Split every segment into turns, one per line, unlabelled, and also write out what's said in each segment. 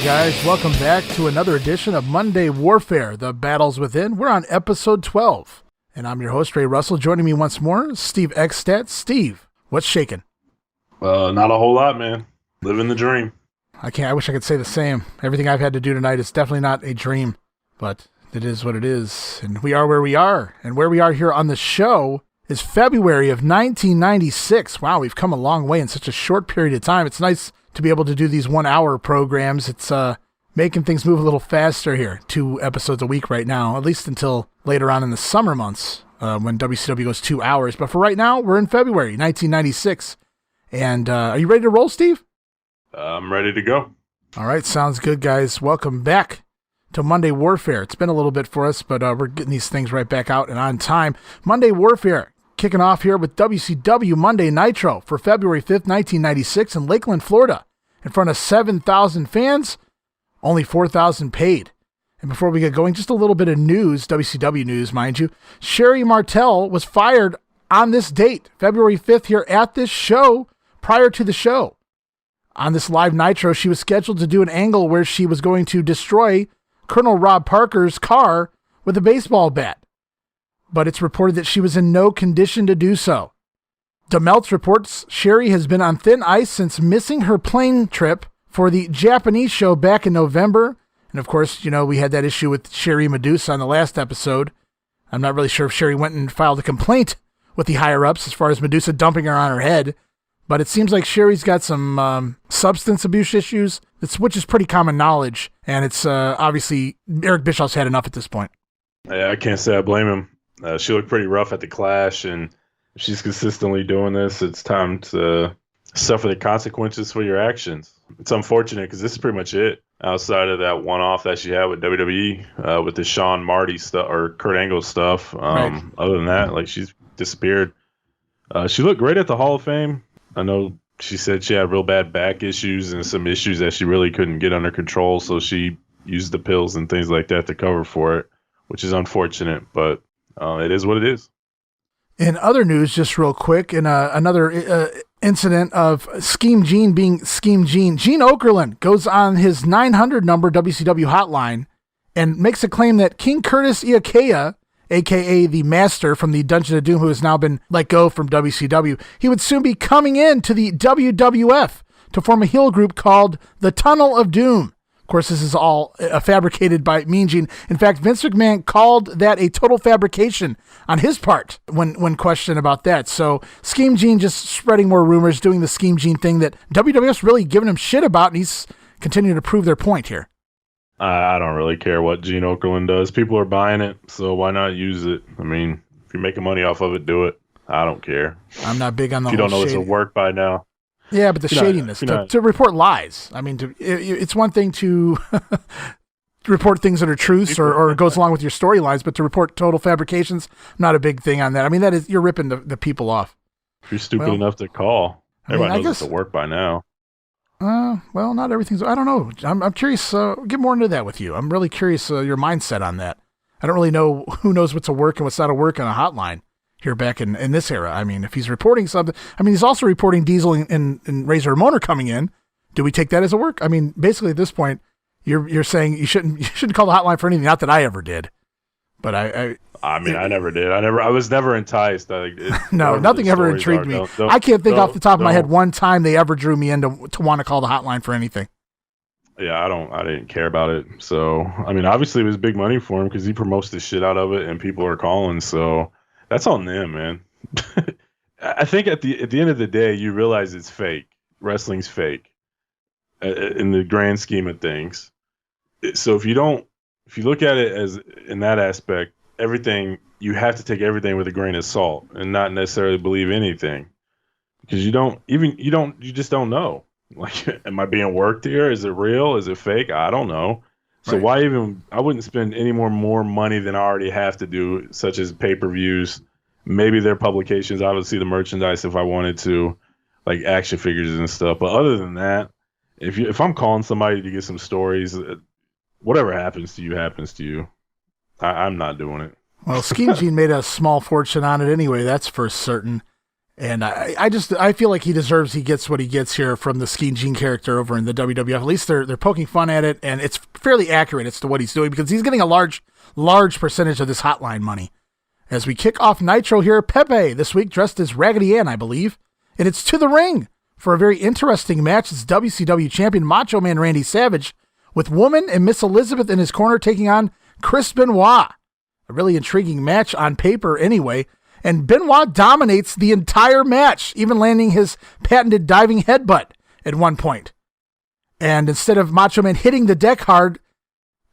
guys, welcome back to another edition of Monday Warfare, The Battles Within. We're on episode 12, and I'm your host, Ray Russell. Joining me once more, Steve Ekstat. Steve, what's shaking?
Not a whole lot, man. Living the dream.
I wish I could say the same. Everything I've had to do tonight is definitely not a dream, but it is what it is, and we are where we are. And where we are here on the show is February of 1996. Wow, we've come a long way in such a short period of time. It's nice to be able to do these 1 hour programs. It's making things move a little faster here. 2 episodes a week right now, at least until later on in the summer months when WCW goes 2 hours. But for right now, we're in February 1996. And are you ready to roll, Steve?
I'm ready to go.
All right, sounds good, guys. Welcome back to Monday Warfare. It's been a little bit for us, but we're getting these things right back out and on time. Monday Warfare. Kicking off here with WCW Monday Nitro for February 5th, 1996 in Lakeland, Florida. In front of 7,000 fans, only 4,000 paid. And before we get going, just a little bit of news, WCW news, mind you. Sherri Martel was fired on this date, February 5th, here at this show, prior to the show. On this live Nitro, she was scheduled to do an angle where she was going to destroy Colonel Rob Parker's car with a baseball bat. But it's reported that she was in no condition to do so. DeMeltz reports Sherri has been on thin ice since missing her plane trip for the Japanese show back in November. And of course, you know, we had that issue with Sherri Medusa on the last episode. I'm not really sure if Sherri went and filed a complaint with the higher-ups as far as Medusa dumping her on her head. But it seems like Sherri's got some substance abuse issues, which is pretty common knowledge. And it's obviously Eric Bischoff's had enough at this point.
Yeah, I can't say I blame him. She looked pretty rough at the Clash, and if she's consistently doing this, it's time to suffer the consequences for your actions. It's unfortunate because this is pretty much it. Outside of that one-off that she had with WWE, with the Shawn Marty stuff or Kurt Angle stuff,
Right.
Other than that, like, she's disappeared. She looked great at the Hall of Fame. I know she said she had real bad back issues and some issues that she really couldn't get under control, so she used the pills and things like that to cover for it, which is unfortunate, but it is what it is.
In other news, just real quick, in another incident of Scheme Gene being Scheme Gene, Gene Okerlund goes on his 900 number WCW hotline and makes a claim that King Curtis Iaukea, a.k.a. the Master from the Dungeon of Doom, who has now been let go from WCW, he would soon be coming in to the WWF to form a heel group called the Tunnel of Doom. Of course, this is all fabricated by Mean Gene. In fact, Vince McMahon called that a total fabrication on his part when questioned about that. So Scheme Gene just spreading more rumors, doing the Scheme Gene thing that WWF's really giving him shit about, and he's continuing to prove their point here.
I don't really care what Gene Okerlund does. People are buying it, so why not use it? I mean, if you're making money off of it, do it. I don't care.
I'm not big on the
If you don't know it's a work by now.
Yeah, but the shadiness, to report lies. I mean, it's one thing to report things that are truths or goes along with your storylines, but to report total fabrications, I'm not a big thing on that. I mean, you're ripping the people off.
If you're stupid enough to call, everybody knows it's a work by now.
Well, not everything's, I don't know. I'm curious, get more into that with you. I'm really curious your mindset on that. I don't really know who knows what's a work and what's not a work on a hotline here back in this era. I mean, if he's reporting something, I mean, he's also reporting Diesel and Razor Ramon are coming in. Do we take that as a work? I mean, basically at this point, you're saying you shouldn't call the hotline for anything. Not that I ever did, but I
never did. I was never enticed.
No, nothing ever intrigued me. I can't think off the top of my head one time they ever drew me in to want to call the hotline for anything.
Yeah, I didn't care about it. So, I mean, obviously it was big money for him because he promotes the shit out of it and people are calling. So that's on them, man. I think at the end of the day, you realize it's fake. Wrestling's fake in the grand scheme of things. So if you look at it as in that aspect, everything, you have to take everything with a grain of salt and not necessarily believe anything because you just don't know. Like, am I being worked here? Is it real? Is it fake? I don't know. So Why I wouldn't spend any more money than I already have to do, such as pay-per-views, maybe their publications. I would see the merchandise if I wanted to, like action figures and stuff. But other than that, if I'm calling somebody to get some stories, whatever happens to you, happens to you. I'm not doing it.
Well, Scheme Gene made a small fortune on it anyway, that's for certain. And I feel like he gets what he gets here from the Ski Gene character over in the WWF. At least they're poking fun at it, and it's fairly accurate as to what he's doing because he's getting a large percentage of this hotline money. As we kick off Nitro here, Pepe this week dressed as Raggedy Ann, I believe, and it's to the ring for a very interesting match. It's WCW champion Macho Man Randy Savage with Woman and Miss Elizabeth in his corner taking on Chris Benoit. A really intriguing match on paper anyway. And Benoit dominates the entire match, even landing his patented diving headbutt at one point. And instead of Macho Man hitting the deck hard,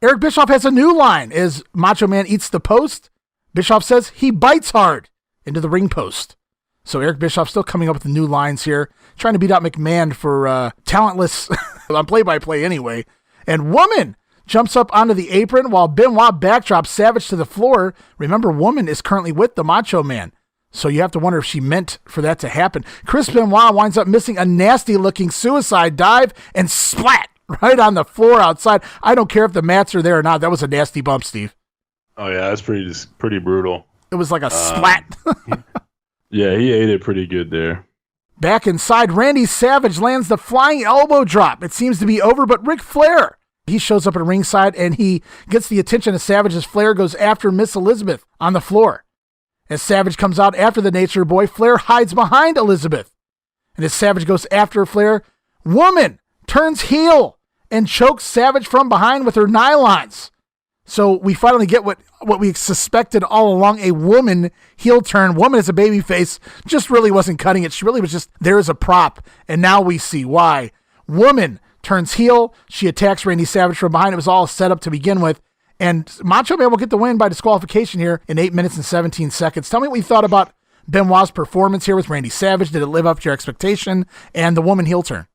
Eric Bischoff has a new line as Macho Man eats the post. Bischoff says he bites hard into the ring post. So Eric Bischoff still coming up with the new lines here, trying to beat out McMahon for talentless on play-by-play anyway. And Woman jumps up onto the apron while Benoit backdrops Savage to the floor. Remember, Woman is currently with the Macho Man, so you have to wonder if she meant for that to happen. Chris Benoit winds up missing a nasty-looking suicide dive and splat right on the floor outside. I don't care if the mats are there or not. That was a nasty bump, Steve.
Oh, yeah, that's pretty brutal.
It was like a splat.
Yeah, he ate it pretty good there.
Back inside, Randy Savage lands the flying elbow drop. It seems to be over, but Ric Flair, he shows up at ringside and he gets the attention of Savage as Flair goes after Miss Elizabeth on the floor. As Savage comes out after the Nature Boy, Flair hides behind Elizabeth. And as Savage goes after Flair, Woman turns heel and chokes Savage from behind with her nylons. So we finally get what we suspected all along, a Woman heel turn. Woman as a babyface just really wasn't cutting it. She really was just there as a prop. And now we see why. Woman turns heel. She attacks Randy Savage from behind. It was all set up to begin with. And Macho Man will get the win by disqualification here in 8 minutes and 17 seconds. Tell me what you thought about Benoit's performance here with Randy Savage. Did it live up to your expectation? And the Woman heel turn?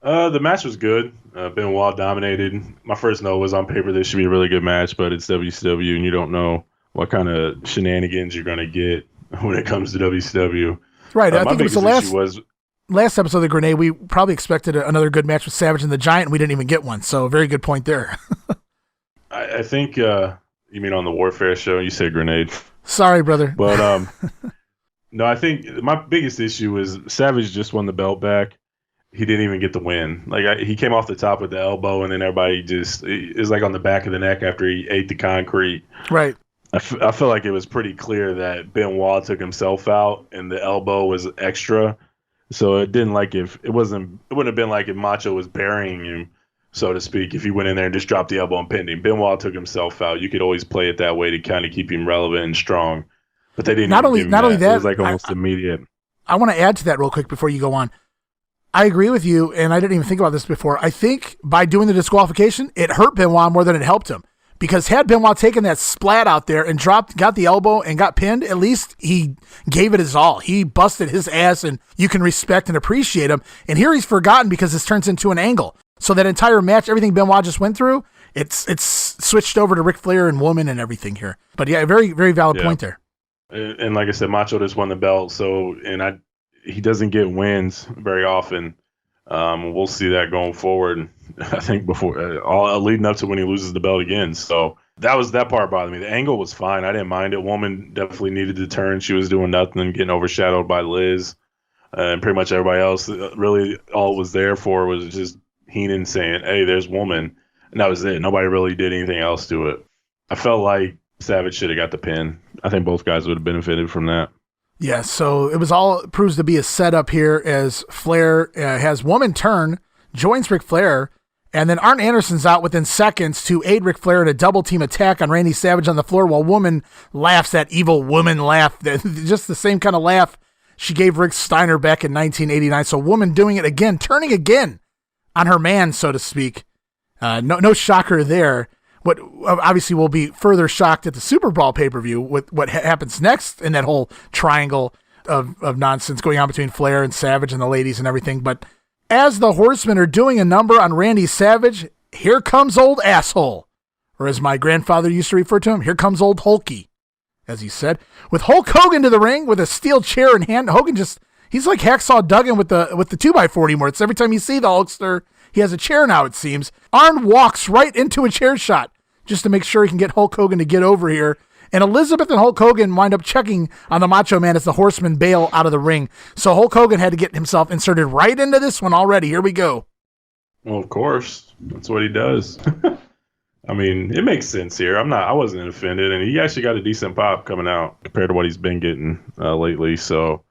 The match was good. Benoit dominated. My first note was on paper this should be a really good match, but it's WCW and you don't know what kind of shenanigans you're going to get when it comes to WCW.
Right. I think it was the last episode of the Grenade. We probably expected another good match with Savage and the Giant, and we didn't even get one. So very good point there.
I think you mean on the Warfare show, you said Grenade.
Sorry, brother.
But no, I think my biggest issue is Savage just won the belt back. He didn't even get the win. He came off the top with the elbow, and then everybody just is like on the back of the neck after he ate the concrete.
Right.
I feel like it was pretty clear that Benoit took himself out, and the elbow was extra. So it wouldn't have been like if Macho was burying him, so to speak, if he went in there and just dropped the elbow and pinned him. Benoit took himself out. You could always play it that way to kind of keep him relevant and strong. But they didn't. Not only that, it was like almost immediate.
I want to add to that real quick before you go on. I agree with you, and I didn't even think about this before. I think by doing the disqualification, it hurt Benoit more than it helped him. Because had Benoit taken that splat out there and got the elbow and got pinned, at least he gave it his all. He busted his ass, and you can respect and appreciate him. And here he's forgotten because this turns into an angle. So that entire match, everything Benoit just went through, it's switched over to Ric Flair and Woman and everything here. But yeah, very, very valid point there.
And like I said, Macho just won the belt, he doesn't get wins very often. We'll see that going forward. I think before all leading up to when he loses the belt again. So that part bothered me. The angle was fine. I didn't mind it. Woman definitely needed to turn. She was doing nothing, getting overshadowed by Liz, and pretty much everybody else. Really, all it was there for was just Heenan saying, "Hey, there's Woman," and that was it. Nobody really did anything else to it. I felt like Savage should have got the pin. I think both guys would have benefited from that.
Yeah, so it proves to be a setup here as Flair has Woman turn, joins Ric Flair, and then Arn Anderson's out within seconds to aid Ric Flair in a double team attack on Randy Savage on the floor while Woman laughs that evil woman laugh, just the same kind of laugh she gave Rick Steiner back in 1989. So Woman doing it again, turning again on her man, so to speak. No shocker there. What obviously will be further shocked at the Super Bowl pay-per-view with what happens next in that whole triangle of nonsense going on between Flair and Savage and the ladies and everything. But as the Horsemen are doing a number on Randy Savage, here comes old asshole. Or as my grandfather used to refer to him, here comes old Hulky, as he said. With Hulk Hogan to the ring with a steel chair in hand, Hogan he's like Hacksaw Duggan with the 2x4 anymore. It's every time you see the Hulkster, he has a chair now, it seems. Arn walks right into a chair shot just to make sure he can get Hulk Hogan to get over here. And Elizabeth and Hulk Hogan wind up checking on the Macho Man as the Horsemen bail out of the ring. So Hulk Hogan had to get himself inserted right into this one already. Here we go.
Well, of course. That's what he does. I mean, it makes sense here. I wasn't offended, and he actually got a decent pop coming out compared to what he's been getting lately. So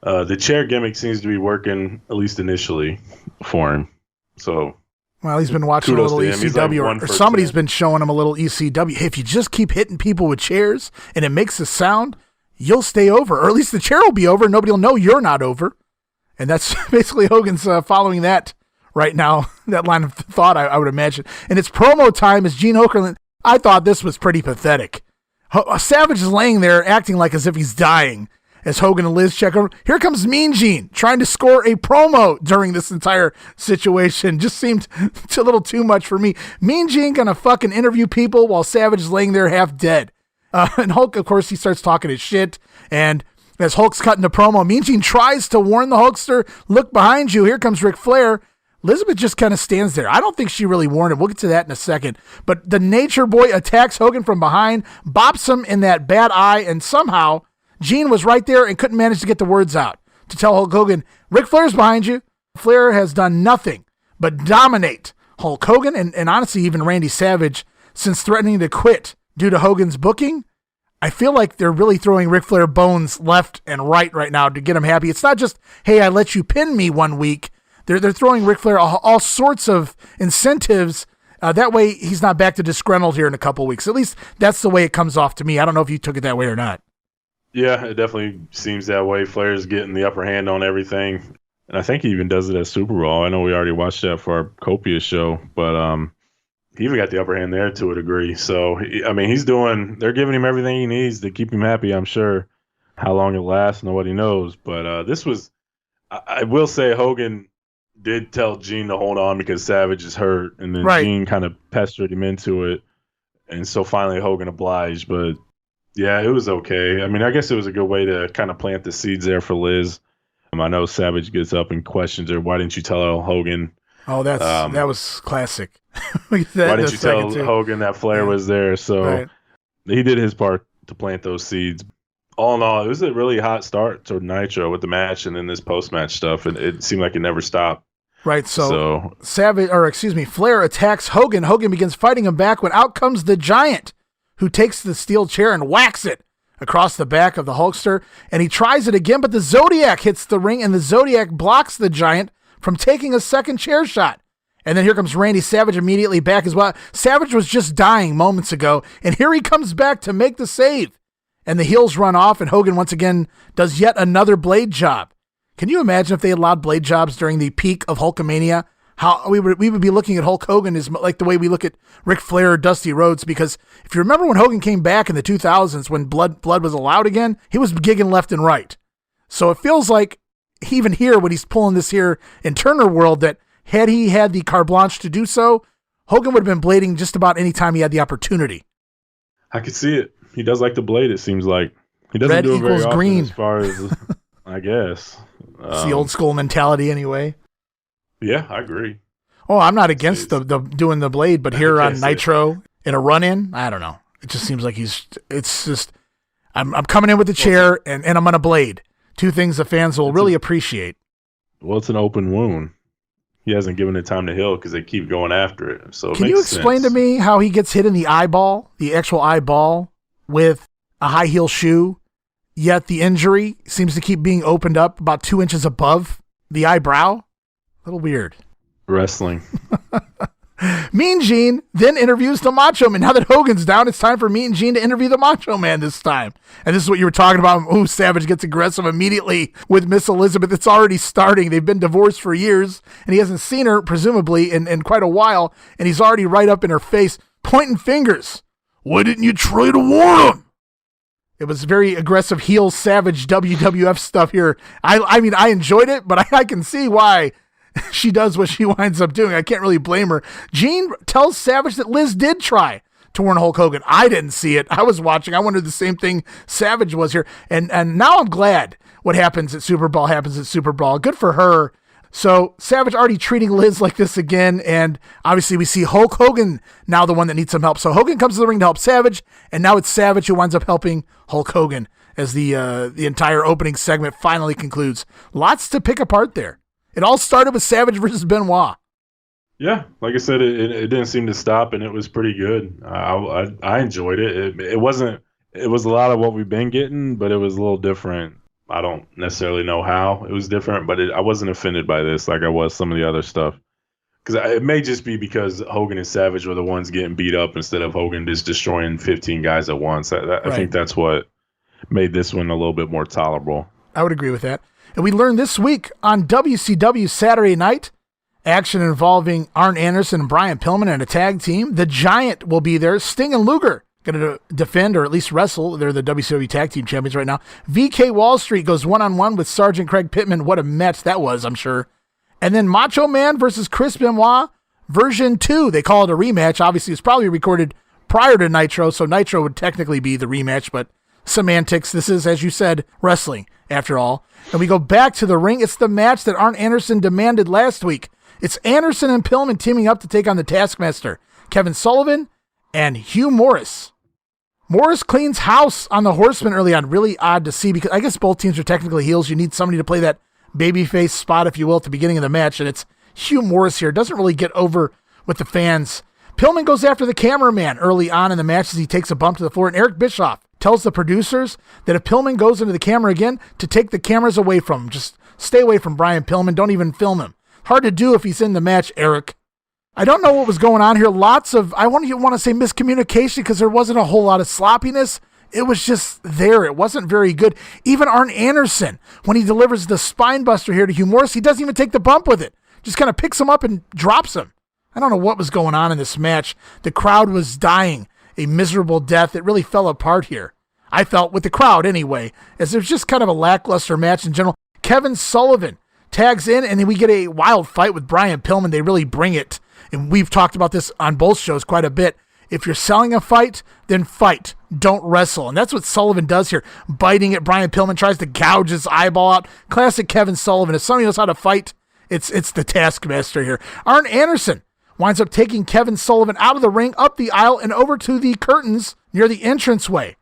the chair gimmick seems to be working, at least initially, for him. So,
well, he's been watching a little ECW, like or somebody's
10.
been showing him a little ECW. Hey, if you just keep hitting people with chairs and it makes a sound, you'll stay over, or at least the chair will be over, and nobody will know you're not over. And that's basically Hogan's following that right now, that line of thought, I would imagine. And it's promo time as Gene Okerlund. I thought this was pretty pathetic. Savage is laying there acting like as if he's dying as Hogan and Liz check over. Here comes Mean Gene trying to score a promo during this entire situation. Just seemed a little too much for me. Mean Gene gonna fucking interview people while Savage is laying there half dead. And Hulk, of course, he starts talking his shit. And as Hulk's cutting the promo, Mean Gene tries to warn the Hulkster, look behind you. Here comes Ric Flair. Elizabeth just kind of stands there. I don't think she really warned him. We'll get to that in a second. But the Nature Boy attacks Hogan from behind, bops him in that bad eye, and somehow Gene was right there and couldn't manage to get the words out to tell Hulk Hogan, Ric Flair's behind you. Flair has done nothing but dominate Hulk Hogan and honestly even Randy Savage since threatening to quit due to Hogan's booking. I feel like they're really throwing Ric Flair bones left and right now to get him happy. It's not just, hey, I let you pin me one week. They're throwing Ric Flair all sorts of incentives. That way he's not back to disgruntled here in a couple weeks. At least that's the way it comes off to me. I don't know if you took it that way or not.
Yeah, it definitely seems that way. Flair's getting the upper hand on everything. And I think he even does it at Super Bowl. I know we already watched that for our Copious show, but he even got the upper hand there to a degree. So, they're giving him everything he needs to keep him happy, I'm sure. How long it lasts, nobody knows. But this was, I will say, Hogan did tell Gene to hold on because Savage is hurt, and then Gene kind of pestered him into it, and so finally Hogan obliged. But yeah, it was okay. I mean, I guess it was a good way to kind of plant the seeds there for Liz. I know Savage gets up and questions her, why didn't you tell Hogan?
Oh, that was classic.
Why didn't you tell Hogan that Flair was there? So he did his part to plant those seeds. All in all, it was a really hot start to Nitro with the match and then this post-match stuff, and it seemed like it never stopped.
Right, so Flair attacks Hogan. Hogan begins fighting him back when out comes the Giant, who takes the steel chair and whacks it across the back of the Hulkster, and he tries it again, but the Zodiac hits the ring, and the Zodiac blocks the Giant from taking a second chair shot. And then here comes Randy Savage immediately back as well. Savage was just dying moments ago, and here he comes back to make the save. And the heels run off, and Hogan once again does yet another blade job. Can you imagine if they allowed blade jobs during the peak of Hulkamania? How we would be looking at Hulk Hogan is like the way we look at Ric Flair or Dusty Rhodes, because if you remember when Hogan came back in the 2000s when blood was allowed again, he was gigging left and right. So it feels like even here when he's pulling this here in Turner World that had he had the carte blanche to do so, Hogan would have been blading just about any time he had the opportunity.
I could see it. He does like to blade, it seems like. He doesn't do it very often green. As far as, I guess.
It's the old school mentality anyway.
Yeah, I agree.
Oh, I'm not against the doing the blade, but here on Nitro in a run-in, I don't know. It just seems like I'm coming in with the chair and I'm going to blade. Two things the fans will really appreciate.
Well, it's an open wound. He hasn't given it time to heal because they keep going after it. So
can you explain to me how he gets hit in the eyeball, the actual eyeball, with a high heel shoe, yet the injury seems to keep being opened up about 2 inches above the eyebrow? A little weird.
Wrestling.
Mean Gene then interviews the Macho Man. Now that Hogan's down, it's time for Mean Gene to interview the Macho Man this time. And this is what you were talking about. Ooh, Savage gets aggressive immediately with Miss Elizabeth. It's already starting. They've been divorced for years, and he hasn't seen her, presumably, in quite a while, and he's already right up in her face, pointing fingers. Why didn't you try to warn him? It was very aggressive heel Savage WWF stuff here. I mean, I enjoyed it, but I can see why she does what she winds up doing. I can't really blame her. Gene tells Savage that Liz did try to warn Hulk Hogan. I didn't see it. I was watching. I wondered the same thing Savage was here. And now I'm glad what happens at Super Bowl happens at Super Bowl. Good for her. So Savage already treating Liz like this again, and obviously we see Hulk Hogan now the one that needs some help. So Hogan comes to the ring to help Savage, and now it's Savage who winds up helping Hulk Hogan as the entire opening segment finally concludes. Lots to pick apart there. It all started with Savage versus Benoit.
Yeah, like I said, it didn't seem to stop, and it was pretty good. I enjoyed it. It was a lot of what we've been getting, but it was a little different. I don't necessarily know how it was different, but I wasn't offended by this like I was some of the other stuff. Because it may just be because Hogan and Savage were the ones getting beat up instead of Hogan just destroying 15 guys at once. I think that's what made this one a little bit more tolerable.
I would agree with that. And we learned this week on WCW Saturday Night, action involving Arn Anderson and Brian Pillman and a tag team. The Giant will be there. Sting and Luger going to defend or at least wrestle. They're the WCW Tag Team Champions right now. VK Wall Street goes one-on-one with Sergeant Craig Pittman. What a match that was, I'm sure. And then Macho Man versus Chris Benoit, version 2. They call it a rematch. Obviously, it's probably recorded prior to Nitro, so Nitro would technically be the rematch, but semantics. This is, as you said, wrestling, after all. And we go back to the ring. It's the match that Arn Anderson demanded last week. It's Anderson and Pillman teaming up to take on the Taskmaster, Kevin Sullivan and Hugh Morris. Morris cleans house on the Horsemen early on. Really odd to see because I guess both teams are technically heels. You need somebody to play that babyface spot, if you will, at the beginning of the match, and it's Hugh Morris here. Doesn't really get over with the fans. Pillman goes after the cameraman early on in the match as he takes a bump to the floor, and Eric Bischoff tells the producers that if Pillman goes into the camera again, to take the cameras away from him. Just stay away from Brian Pillman. Don't even film him. Hard to do if he's in the match, Eric. I don't know what was going on here. Lots of, I want to say miscommunication because there wasn't a whole lot of sloppiness. It was just there. It wasn't very good. Even Arn Anderson, when he delivers the spine buster here to Hugh Morris, he doesn't even take the bump with it. Just kind of picks him up and drops him. I don't know what was going on in this match. The crowd was dying a miserable death. It really fell apart here. I felt with the crowd anyway, as it was just kind of a lackluster match in general. Kevin Sullivan tags in, and then we get a wild fight with Brian Pillman. They really bring it. And we've talked about this on both shows quite a bit. If you're selling a fight, then fight. Don't wrestle. And that's what Sullivan does here. Biting at Brian Pillman, tries to gouge his eyeball out. Classic Kevin Sullivan. If somebody knows how to fight, it's the Taskmaster here. Arn Anderson winds up taking Kevin Sullivan out of the ring, up the aisle, and over to the curtains near the entranceway.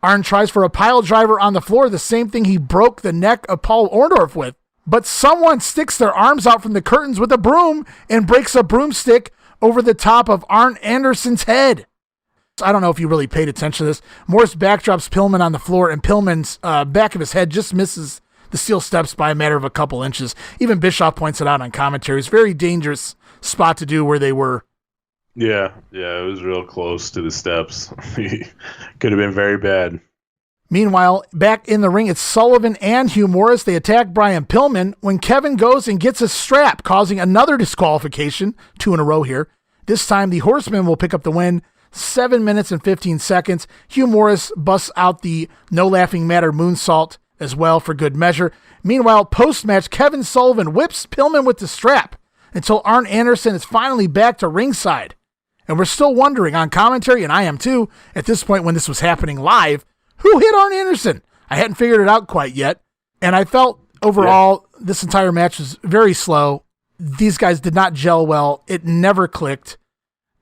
Arn tries for a pile driver on the floor, the same thing he broke the neck of Paul Orndorf with. But someone sticks their arms out from the curtains with a broom and breaks a broomstick over the top of Arn Anderson's head. I don't know if you really paid attention to this. Morris backdrops Pillman on the floor, and Pillman's back of his head just misses the steel steps by a matter of a couple inches. Even Bischoff points it out on commentary. It's a very dangerous spot to do where they were.
Yeah, it was real close to the steps. Could have been very bad.
Meanwhile, back in the ring, it's Sullivan and Hugh Morris. They attack Brian Pillman when Kevin goes and gets a strap, causing another disqualification, 2 in a row here. This time, the Horsemen will pick up the win, 7 minutes and 15 seconds. Hugh Morris busts out the No Laughing Matter moonsault as well for good measure. Meanwhile, post-match, Kevin Sullivan whips Pillman with the strap until Arn Anderson is finally back to ringside. And we're still wondering on commentary, and I am too, at this point when this was happening live, who hit Arn Anderson? I hadn't figured it out quite yet. And I felt overall this entire match was very slow. These guys did not gel well. It never clicked.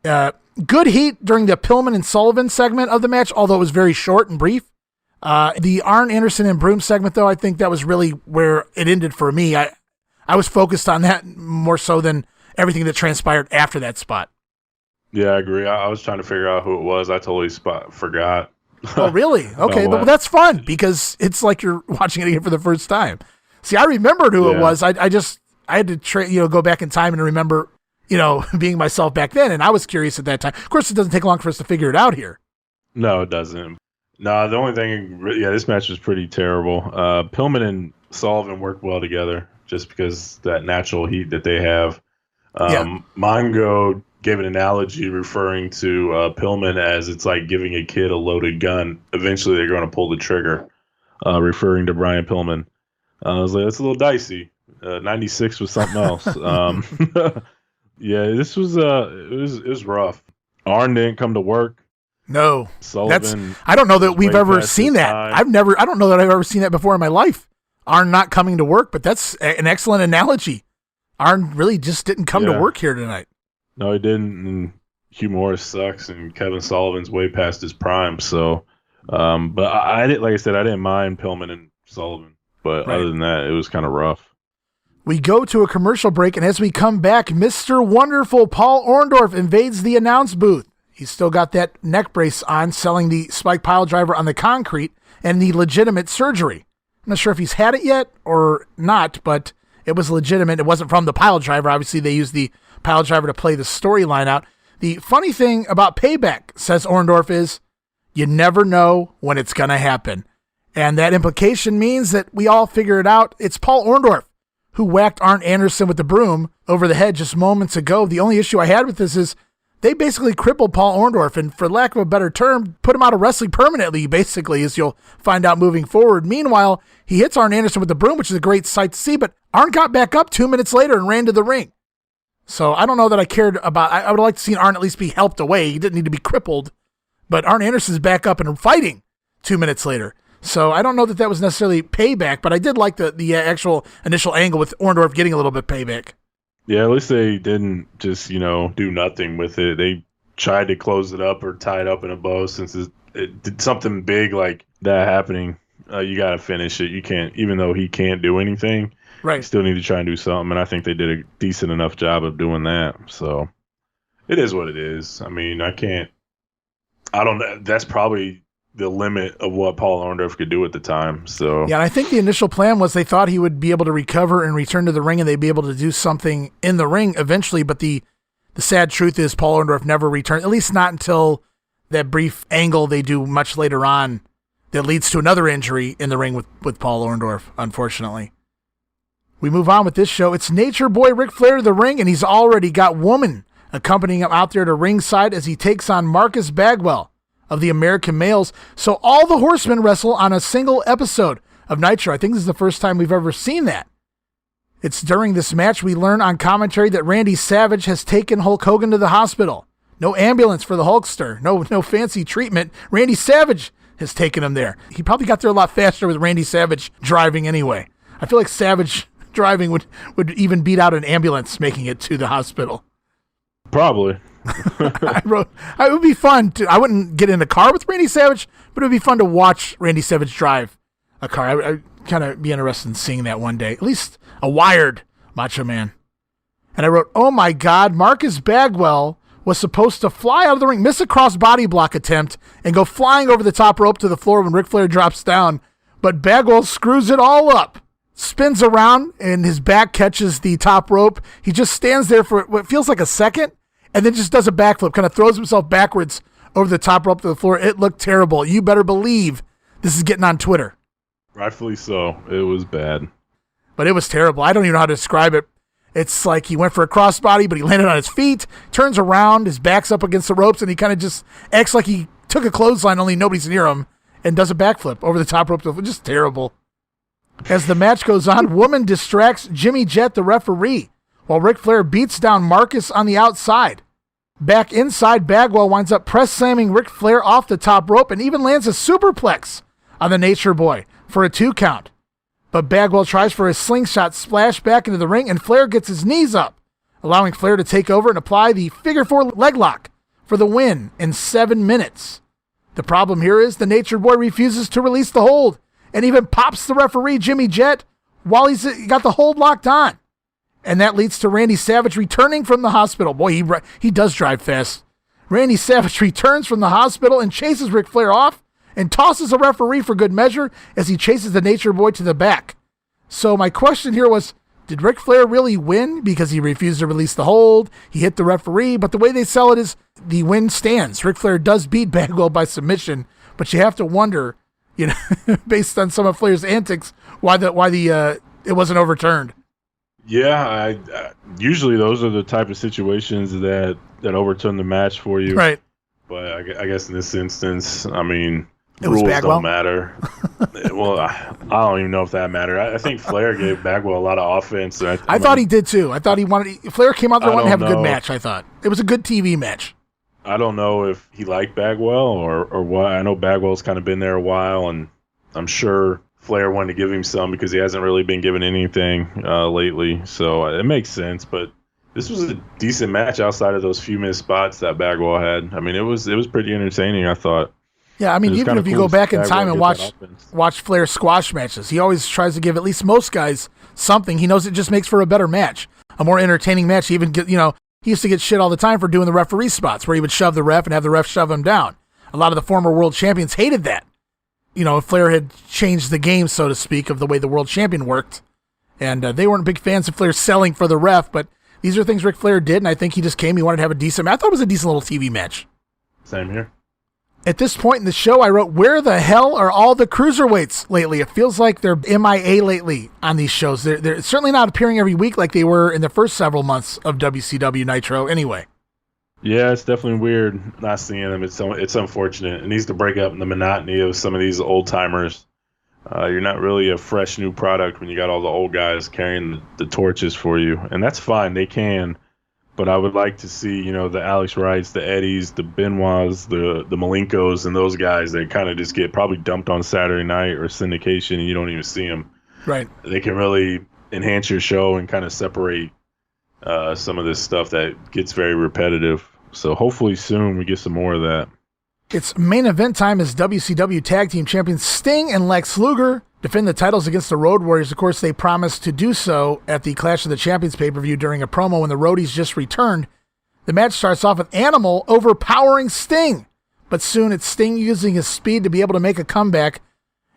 Good heat during the Pillman and Sullivan segment of the match, although it was very short and brief. The Arn Anderson and Broom segment, though, I think that was really where it ended for me. I was focused on that more so than everything that transpired after that spot.
Yeah, I agree. I was trying to figure out who it was. I totally forgot.
Oh, really? Okay, but that's fun because it's like you're watching it again for the first time. See, I remembered who it was. I had to go back in time and remember, being myself back then, and I was curious at that time. Of course, it doesn't take long for us to figure it out here.
No, it doesn't. No, the only thing, this match was pretty terrible. Pillman and Sullivan worked well together just because that natural heat that they have. Mongo gave an analogy referring to Pillman as it's like giving a kid a loaded gun. Eventually, they're going to pull the trigger, referring to Brian Pillman. I was like, that's a little dicey. 96 was something else. This was it was rough. Arn didn't come to work.
No,
Sullivan.
I don't know that we've ever seen that. I don't know that I've ever seen that before in my life. Arn not coming to work, but that's an excellent analogy. Arn really just didn't come to work here tonight.
No, he didn't. And Hugh Morris sucks, and Kevin Sullivan's way past his prime. So, but I didn't, like I said, I didn't mind Pillman and Sullivan. But other than that, it was kind of rough.
We go to a commercial break, and as we come back, Mr. Wonderful Paul Orndorf invades the announce booth. He's still got that neck brace on, selling the spike pile driver on the concrete and the legitimate surgery. I'm not sure if he's had it yet or not, but it was legitimate. It wasn't from the pile driver. Obviously, they used the pile driver to play the storyline out. The funny thing about Payback, says Orndorf, is you never know when it's going to happen. And that implication means that we all figure it out. It's Paul Orndorf who whacked Arn Anderson with the broom over the head just moments ago. The only issue I had with this is they basically crippled Paul Orndorf, and for lack of a better term, put him out of wrestling permanently, basically, as you'll find out moving forward. Meanwhile, he hits Arn Anderson with the broom, which is a great sight to see, but Arn got back up 2 minutes later and ran to the ring. So I don't know that I cared about, I would like to see Arn at least be helped away. He didn't need to be crippled, but Arn Anderson's back up and fighting 2 minutes later. So I don't know that was necessarily payback, but I did like the actual initial angle with Orndorf getting a little bit payback.
Yeah, at least they didn't just, do nothing with it. They tried to close it up or tie it up in a bow. Since it did something big like that happening, you got to finish it. You can't, even though he can't do anything,
right?
You still need to try and do something, and I think they did a decent enough job of doing that. So it is what it is. I mean, that's probably the limit of what Paul Orndorff could do at the time. So
yeah, and I think the initial plan was they thought he would be able to recover and return to the ring, and they'd be able to do something in the ring eventually. But the sad truth is Paul Orndorff never returned, at least not until that brief angle they do much later on that leads to another injury in the ring with Paul Orndorff, unfortunately. We move on with this show. It's Nature Boy Ric Flair to the ring, and he's already got Woman accompanying him out there to ringside as he takes on Marcus Bagwell of the American Males. So all the Horsemen wrestle on a single episode of Nitro. I think this is the first time we've ever seen that. It's during this match we learn on commentary that Randy Savage has taken Hulk Hogan to the hospital. No ambulance for the Hulkster. No fancy treatment. Randy Savage has taken him there. He probably got there a lot faster with Randy Savage driving anyway. I feel like Savage driving would even beat out an ambulance making it to the hospital.
Probably.
It would be fun I wouldn't get in a car with Randy Savage, but it would be fun to watch Randy Savage drive a car. I'd kind of be interested in seeing that one day, at least a wired Macho Man. And I wrote, oh my God, Marcus Bagwell was supposed to fly out of the ring, miss a cross body block attempt, and go flying over the top rope to the floor when Ric Flair drops down. But Bagwell screws it all up, spins around, and his back catches the top rope. He just stands there for what feels like a second, and then just does a backflip, kind of throws himself backwards over the top rope to the floor. It looked terrible. You better believe this is getting on Twitter.
Rightfully so. It was bad.
But it was terrible. I don't even know how to describe it. It's like he went for a crossbody, but he landed on his feet, turns around, his back's up against the ropes, and he kind of just acts like he took a clothesline, only nobody's near him, and does a backflip over the top rope. Just terrible. As the match goes on, Woman distracts Jimmy Jett, the referee, while Ric Flair beats down Marcus on the outside. Back inside, Bagwell winds up press slamming Ric Flair off the top rope and even lands a superplex on the Nature Boy for a 2 count. But Bagwell tries for a slingshot splash back into the ring, and Flair gets his knees up, allowing Flair to take over and apply the figure 4 leg lock for the win in 7 minutes. The problem here is the Nature Boy refuses to release the hold and even pops the referee, Jimmy Jett, while he's got the hold locked on. And that leads to Randy Savage returning from the hospital. Boy, he does drive fast. Randy Savage returns from the hospital and chases Ric Flair off and tosses a referee for good measure as he chases the Nature Boy to the back. So my question here was, did Ric Flair really win because he refused to release the hold? He hit the referee, but the way they sell it is the win stands. Ric Flair does beat Bagwell by submission, but you have to wonder, based on some of Flair's antics, why it wasn't overturned.
Yeah, usually those are the type of situations that overturn the match for you.
Right.
But I guess in this instance, I mean,
it
rules
Bagwell.
don't matter. Well, I don't even know if that mattered. I think Flair gave Bagwell a lot of offense.
I thought he did too. I thought Flair came out there wanting to have a good match, I thought. It was a good TV match.
I don't know if he liked Bagwell or what. I know Bagwell's kind of been there a while, and I'm sure Flair wanted to give him some because he hasn't really been given anything lately. So it makes sense. But this was a decent match outside of those few missed spots that Bagwell had. I mean, it was pretty entertaining, I thought.
Yeah, I mean, even if you go back in time and watch Flair's squash matches, he always tries to give at least most guys something. He knows it just makes for a better match, a more entertaining match. He even he used to get shit all the time for doing the referee spots where he would shove the ref and have the ref shove him down. A lot of the former world champions hated that. If Flair had changed the game, so to speak, of the way the world champion worked. And they weren't big fans of Flair selling for the ref, but these are things Ric Flair did, and I think he just came. He wanted to have a decent match. I thought it was a decent little TV match.
Same here.
At this point in the show, I wrote, where the hell are all the cruiserweights lately? It feels like they're MIA lately on these shows. They're certainly not appearing every week like they were in the first several months of WCW Nitro anyway.
Yeah, it's definitely weird not seeing them. It's unfortunate. It needs to break up the monotony of some of these old-timers. You're not really a fresh new product when you got all the old guys carrying the torches for you. And that's fine. They can. But I would like to see, the Alex Wrights, the Eddies, the Benoits, the Malenkos, and those guys that kind of just get probably dumped on Saturday night or syndication and you don't even see them.
Right.
They can really enhance your show and kind of separate some of this stuff that gets very repetitive. So hopefully soon we get some more of that.
It's main event time as WCW Tag Team Champions Sting and Lex Luger defend the titles against the Road Warriors. Of course, they promised to do so at the Clash of the Champions pay-per-view during a promo when the Roadies just returned. The match starts off with Animal overpowering Sting, but soon it's Sting using his speed to be able to make a comeback.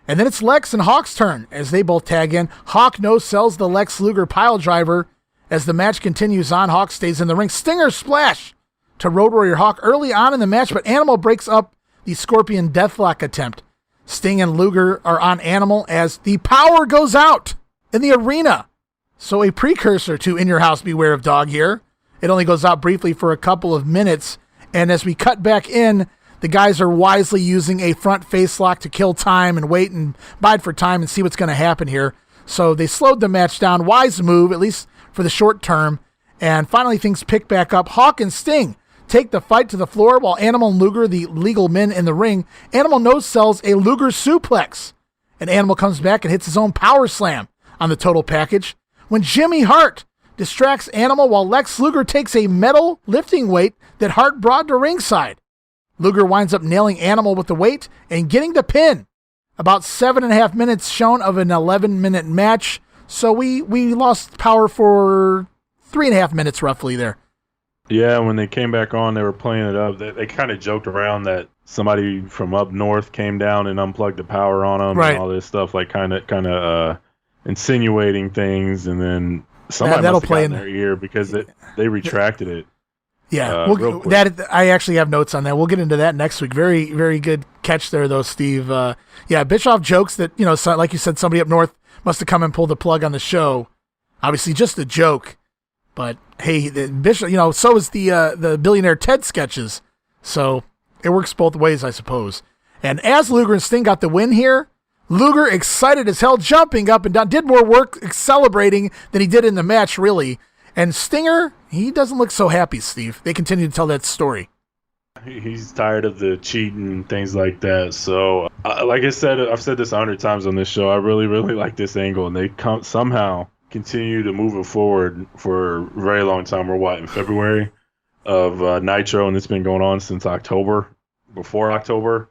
And then it's Lex and Hawk's turn as they both tag in. Hawk no-sells the Lex Luger pile driver. As the match continues on, Hawk stays in the ring. Stinger splash to Road Warrior Hawk early on in the match, but Animal breaks up the Scorpion Deathlock attempt. Sting and Luger are on Animal as the power goes out in the arena. So a precursor to In Your House, Beware of Dog here. It only goes out briefly for a couple of minutes, and as we cut back in, the guys are wisely using a front face lock to kill time and wait and bide for time and see what's going to happen here. So they slowed the match down. Wise move, at least for the short term. And finally things pick back up. Hawk and Sting take the fight to the floor while Animal and Luger, the legal men in the ring. Animal no-sells a Luger suplex. And Animal comes back and hits his own power slam on the total package. When Jimmy Hart distracts Animal while Lex Luger takes a metal lifting weight that Hart brought to ringside. Luger winds up nailing Animal with the weight and getting the pin. About 7.5 minutes shown of an 11-minute match. So we lost power for 3.5 minutes roughly there.
Yeah, when they came back on, they were playing it up. They kind of joked around that somebody from up north came down and unplugged the power on them and all this stuff, like kind of insinuating things, and then somebody must have got in their ear because they retracted it.
Yeah, that I actually have notes on that. We'll get into that next week. Very, very good catch there, though, Steve. Yeah, Bischoff jokes that, so, like you said, somebody up north must have come and pulled the plug on the show. Obviously, just a joke. But hey, Bishop, so is the Billionaire Ted sketches. So it works both ways, I suppose. And as Luger and Sting got the win here, Luger excited as hell, jumping up and down, did more work celebrating than he did in the match, really. And Stinger, he doesn't look so happy, Steve. They continue to tell that story.
He's tired of the cheating and things like that. So, like I said, I've said this 100 times on this show. I really, really like this angle, and they somehow continue to move it forward for a very long time. We're in February of Nitro, and it's been going on since before October,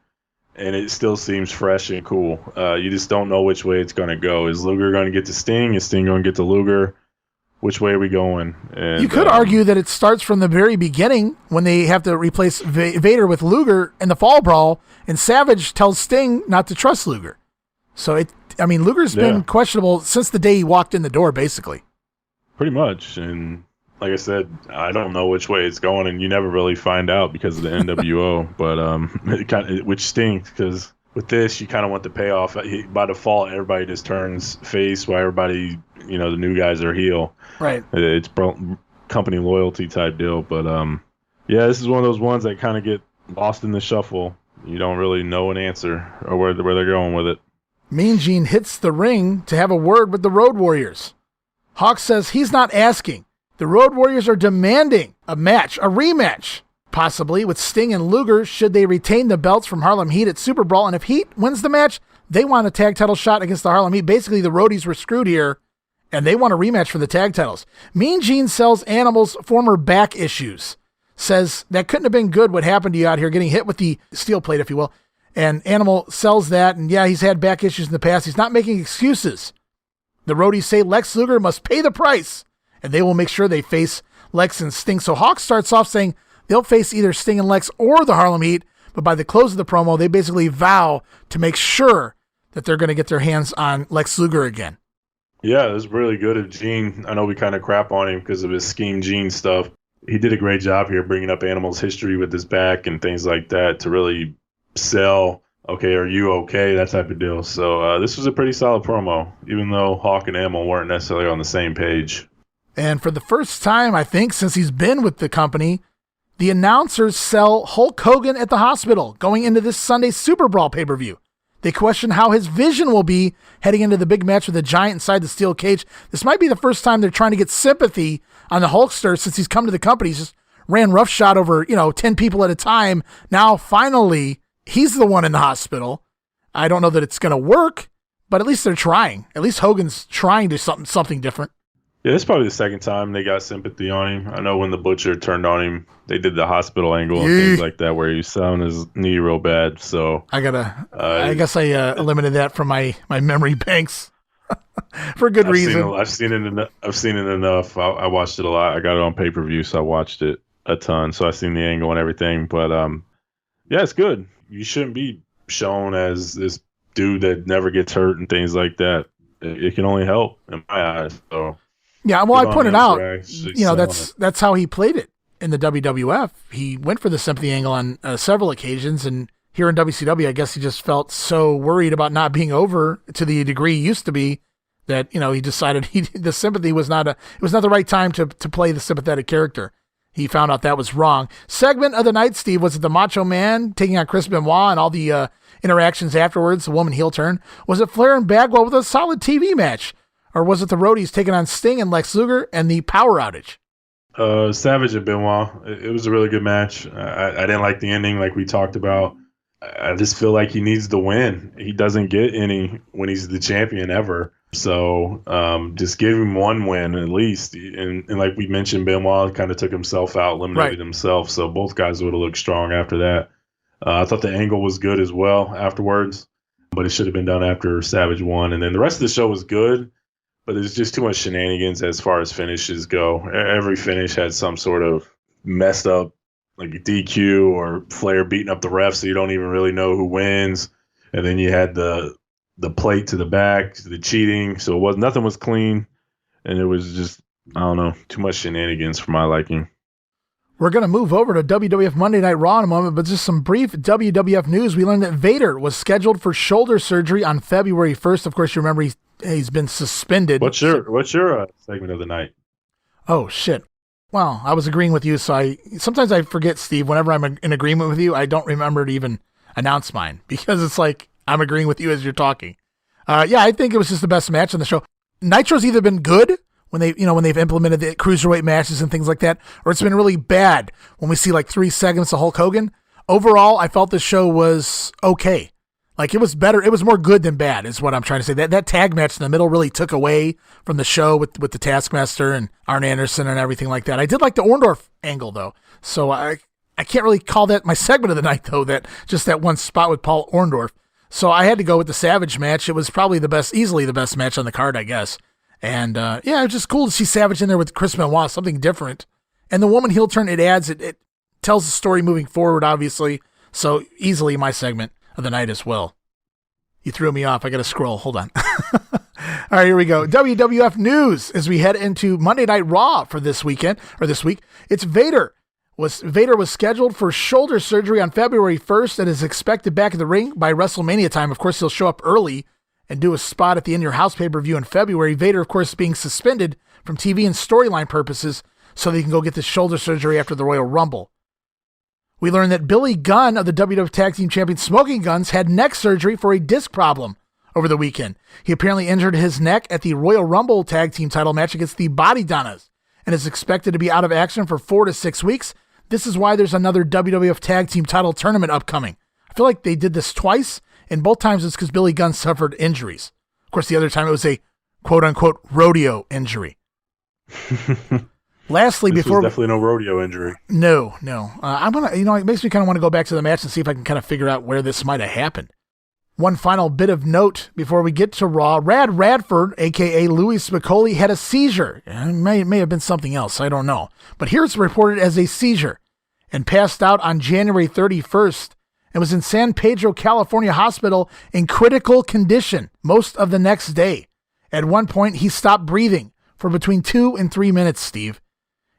and it still seems fresh and cool. You just don't know which way it's going to go. Is Luger going to get to Sting? Is Sting going to get to Luger? Which way are we going? And,
you could argue that it starts from the very beginning when they have to replace Vader with Luger in the Fall Brawl, and Savage tells Sting not to trust Luger. So Luger's been questionable since the day he walked in the door, basically.
Pretty much. And like I said, I don't know which way it's going, and you never really find out because of the NWO. But which stinks, because with this, you kind of want the payoff. By default, everybody just turns face while everybody, the new guys are heel.
Right.
It's company loyalty type deal. But this is one of those ones that kind of get lost in the shuffle. You don't really know an answer or where they're going with it.
Mean Gene hits the ring to have a word with the Road Warriors. Hawk says he's not asking. The Road Warriors are demanding a rematch, possibly with Sting and Luger should they retain the belts from Harlem Heat at Super Brawl. And if Heat wins the match, They want a tag title shot against the Harlem Heat. Basically, the Roadies were screwed here, and they want a rematch for the tag titles. Mean Gene sells Animal's former back issues. Says that couldn't have been good what happened to you out here, getting hit with the steel plate, if you will. And Animal sells that, and yeah, he's had back issues in the past. He's not making excuses. The Roadies say Lex Luger must pay the price, and they will make sure they face Lex and Sting. So Hawk starts off saying they'll face either Sting and Lex or the Harlem Heat, but by the close of the promo, they basically vow to make sure that they're going to get their hands on Lex Luger again.
Yeah, it was really good of Gene. I know we kind of crap on him because of his Scheme Gene stuff. He did a great job here bringing up Animal's history with his back and things like that to really sell, okay, are you okay, that type of deal. So this was a pretty solid promo, even though Hawk and Animal weren't necessarily on the same page.
And for the first time, I think, since he's been with the company, the announcers sell Hulk Hogan at the hospital going into this Sunday's Super Brawl pay-per-view. They question how his vision will be heading into the big match with the Giant inside the steel cage. This might be the first time they're trying to get sympathy on the Hulkster since he's come to the company. He's just ran roughshod over, 10 people at a time. Now, finally, he's the one in the hospital. I don't know that it's going to work, but at least they're trying. At least Hogan's trying to do something different.
Yeah, it's probably the second time they got sympathy on him. I know when the Butcher turned on him, they did the hospital angle and things like that where he was selling his knee real bad. So
I guess I eliminated that from my memory banks for good reason.
I've seen it enough. I watched it a lot. I got it on pay-per-view, so I watched it a ton. So I've seen the angle and everything. But yeah, it's good. You shouldn't be shown as this dude that never gets hurt and things like that. It can only help in my eyes. So.
Yeah, well, I pointed out, that's how he played it in the WWF. He went for the sympathy angle on several occasions, and here in WCW, I guess he just felt so worried about not being over to the degree he used to be that, he decided the sympathy was not the right time to play the sympathetic character. He found out that was wrong. Segment of the night, Steve, was it the Macho Man taking on Chris Benoit and all the interactions afterwards, the woman heel turn? Was it Flair and Bagwell with a solid TV match? Or was it the Roadies taking on Sting and Lex Luger and the power outage?
Savage and Benoit. It was a really good match. I didn't like the ending like we talked about. I just feel like he needs the win. He doesn't get any when he's the champion ever. So just give him one win at least. And like we mentioned, Benoit kind of took himself out, eliminated himself. So both guys would have looked strong after that. I thought the angle was good as well afterwards, but it should have been done after Savage won. And then the rest of the show was good. But there's just too much shenanigans as far as finishes go. Every finish had some sort of messed up, like a DQ or Flair beating up the ref, so you don't even really know who wins. And then you had the plate to the back, the cheating. So nothing was clean, and it was just, I don't know, too much shenanigans for my liking.
We're going to move over to WWF Monday Night Raw in a moment, but just some brief WWF news. We learned that Vader was scheduled for shoulder surgery on February 1st. Of course, you remember he's been suspended.
What's your segment of the night?
Oh, shit. Well, I was agreeing with you, so sometimes I forget, Steve. Whenever I'm in agreement with you, I don't remember to even announce mine because it's like I'm agreeing with you as you're talking. Yeah, I think it was just the best match on the show. Nitro's either been good when they've implemented the cruiserweight matches and things like that, or it's been really bad when we see like 3 segments of Hulk Hogan. Overall, I felt the show was okay. Like, it was better. It was more good than bad is what I'm trying to say. That tag match in the middle really took away from the show with the Taskmaster and Arn Anderson and everything like that. I did like the Orndorf angle, though. So I can't really call that my segment of the night, though, that one spot with Paul Orndorf. So I had to go with the Savage match. It was probably easily the best match on the card, I guess. And, yeah, it was just cool to see Savage in there with Chris Benoit, something different. And the woman heel turn, it tells the story moving forward, obviously. So easily my segment of the night as well. You threw me off. I got to scroll. Hold on. All right, here we go. WWF news as we head into Monday Night Raw for this week. It's Vader. Vader was scheduled for shoulder surgery on February 1st and is expected back in the ring by WrestleMania time. Of course, he'll show up early and do a spot at the In Your House pay-per-view in February. Vader, of course, being suspended from TV and storyline purposes so that he can go get this shoulder surgery after the Royal Rumble. We learned that Billy Gunn of the WWF Tag Team Champion Smoking Guns had neck surgery for a disc problem over the weekend. He apparently injured his neck at the Royal Rumble Tag Team title match against the Body Donnas and is expected to be out of action for 4 to 6 weeks. This is why there's another WWF Tag Team title tournament upcoming. I feel like they did this twice, and both times it's because Billy Gunn suffered injuries. Of course, the other time it was a quote-unquote rodeo injury. Lastly,
this
before
was definitely no rodeo injury.
No. I'm gonna, it makes me kind of want to go back to the match and see if I can kind of figure out where this might have happened. One final bit of note before we get to Raw: Rad Radford, aka Louis Spicoli, had a seizure. It may have been something else, I don't know. But here it's reported as a seizure, and passed out on January 31st, and was in San Pedro, California hospital in critical condition most of the next day. At one point, he stopped breathing for between 2 and 3 minutes, Steve.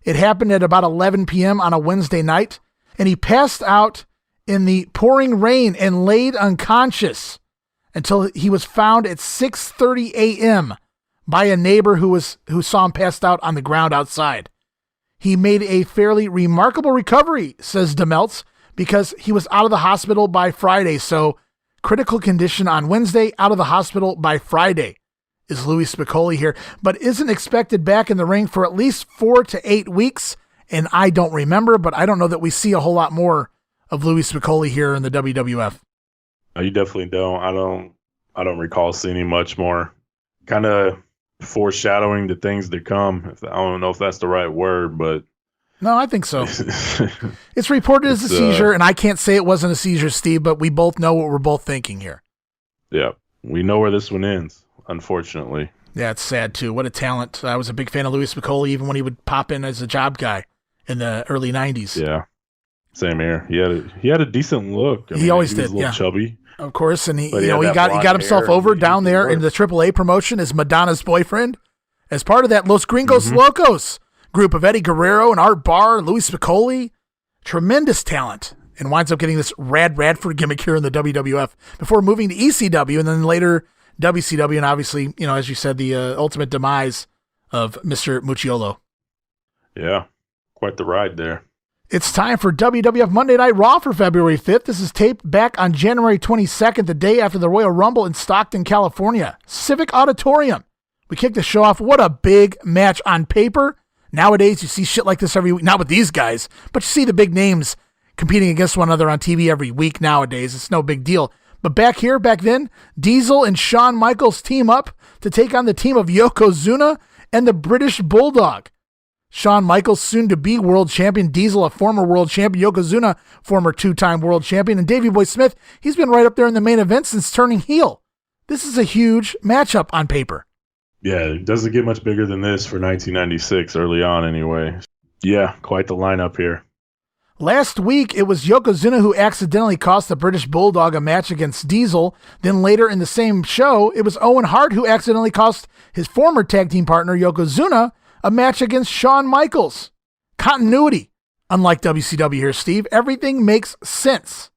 It happened at about 11 p.m. on a Wednesday night, and he passed out in the pouring rain and laid unconscious until he was found at 6:30 a.m. by a neighbor who saw him passed out on the ground outside. He made a fairly remarkable recovery, says DeMeltz, because he was out of the hospital by Friday. So critical condition on Wednesday, out of the hospital by Friday is Louis Spicoli here, but isn't expected back in the ring for at least 4 to 8 weeks. And I don't remember, but I don't know that we see a whole lot more of Louis Spicoli here in the WWF.
No, you definitely don't. I don't recall seeing him much more. Kind of foreshadowing the things to come. I don't know if that's the right word, but
no, I think so. It's reported as a seizure, and I can't say it wasn't a seizure, Steve, but we both know what we're both thinking here.
Yeah, we know where this one ends, unfortunately.
Yeah, it's sad, too. What a talent. I was a big fan of Louis Spicoli, even when he would pop in as a job guy in the early 90s.
Yeah, same here. He had a decent look.
He always did,
was a little chubby.
Of course, and he
got
got himself over down there in the AAA promotion as Madonna's boyfriend, as part of that Los Gringos Locos group of Eddie Guerrero and Art Barr, Louis Spicoli. Tremendous talent, and winds up getting this Rad Radford gimmick here in the WWF before moving to ECW and then later WCW, and obviously, as you said, the ultimate demise of Mr. Mucciolo.
Yeah, quite the ride there.
It's time for WWF Monday Night Raw for February 5th. This is taped back on January 22nd, the day after the Royal Rumble in Stockton, California. Civic Auditorium. We kick the show off. What a big match on paper. Nowadays, you see shit like this every week. Not with these guys, but you see the big names competing against one another on TV every week nowadays. It's no big deal. But back then, Diesel and Shawn Michaels team up to take on the team of Yokozuna and the British Bulldog. Shawn Michaels, soon-to-be world champion. Diesel, a former world champion. Yokozuna, former two-time world champion. And Davey Boy Smith, he's been right up there in the main event since turning heel. This is a huge matchup on paper.
Yeah, it doesn't get much bigger than this for 1996, early on anyway. Yeah, quite the lineup here.
Last week, it was Yokozuna who accidentally cost the British Bulldog a match against Diesel. Then later in the same show, it was Owen Hart who accidentally cost his former tag team partner, Yokozuna, a match against Shawn Michaels. Continuity. Unlike WCW here, Steve, everything makes sense.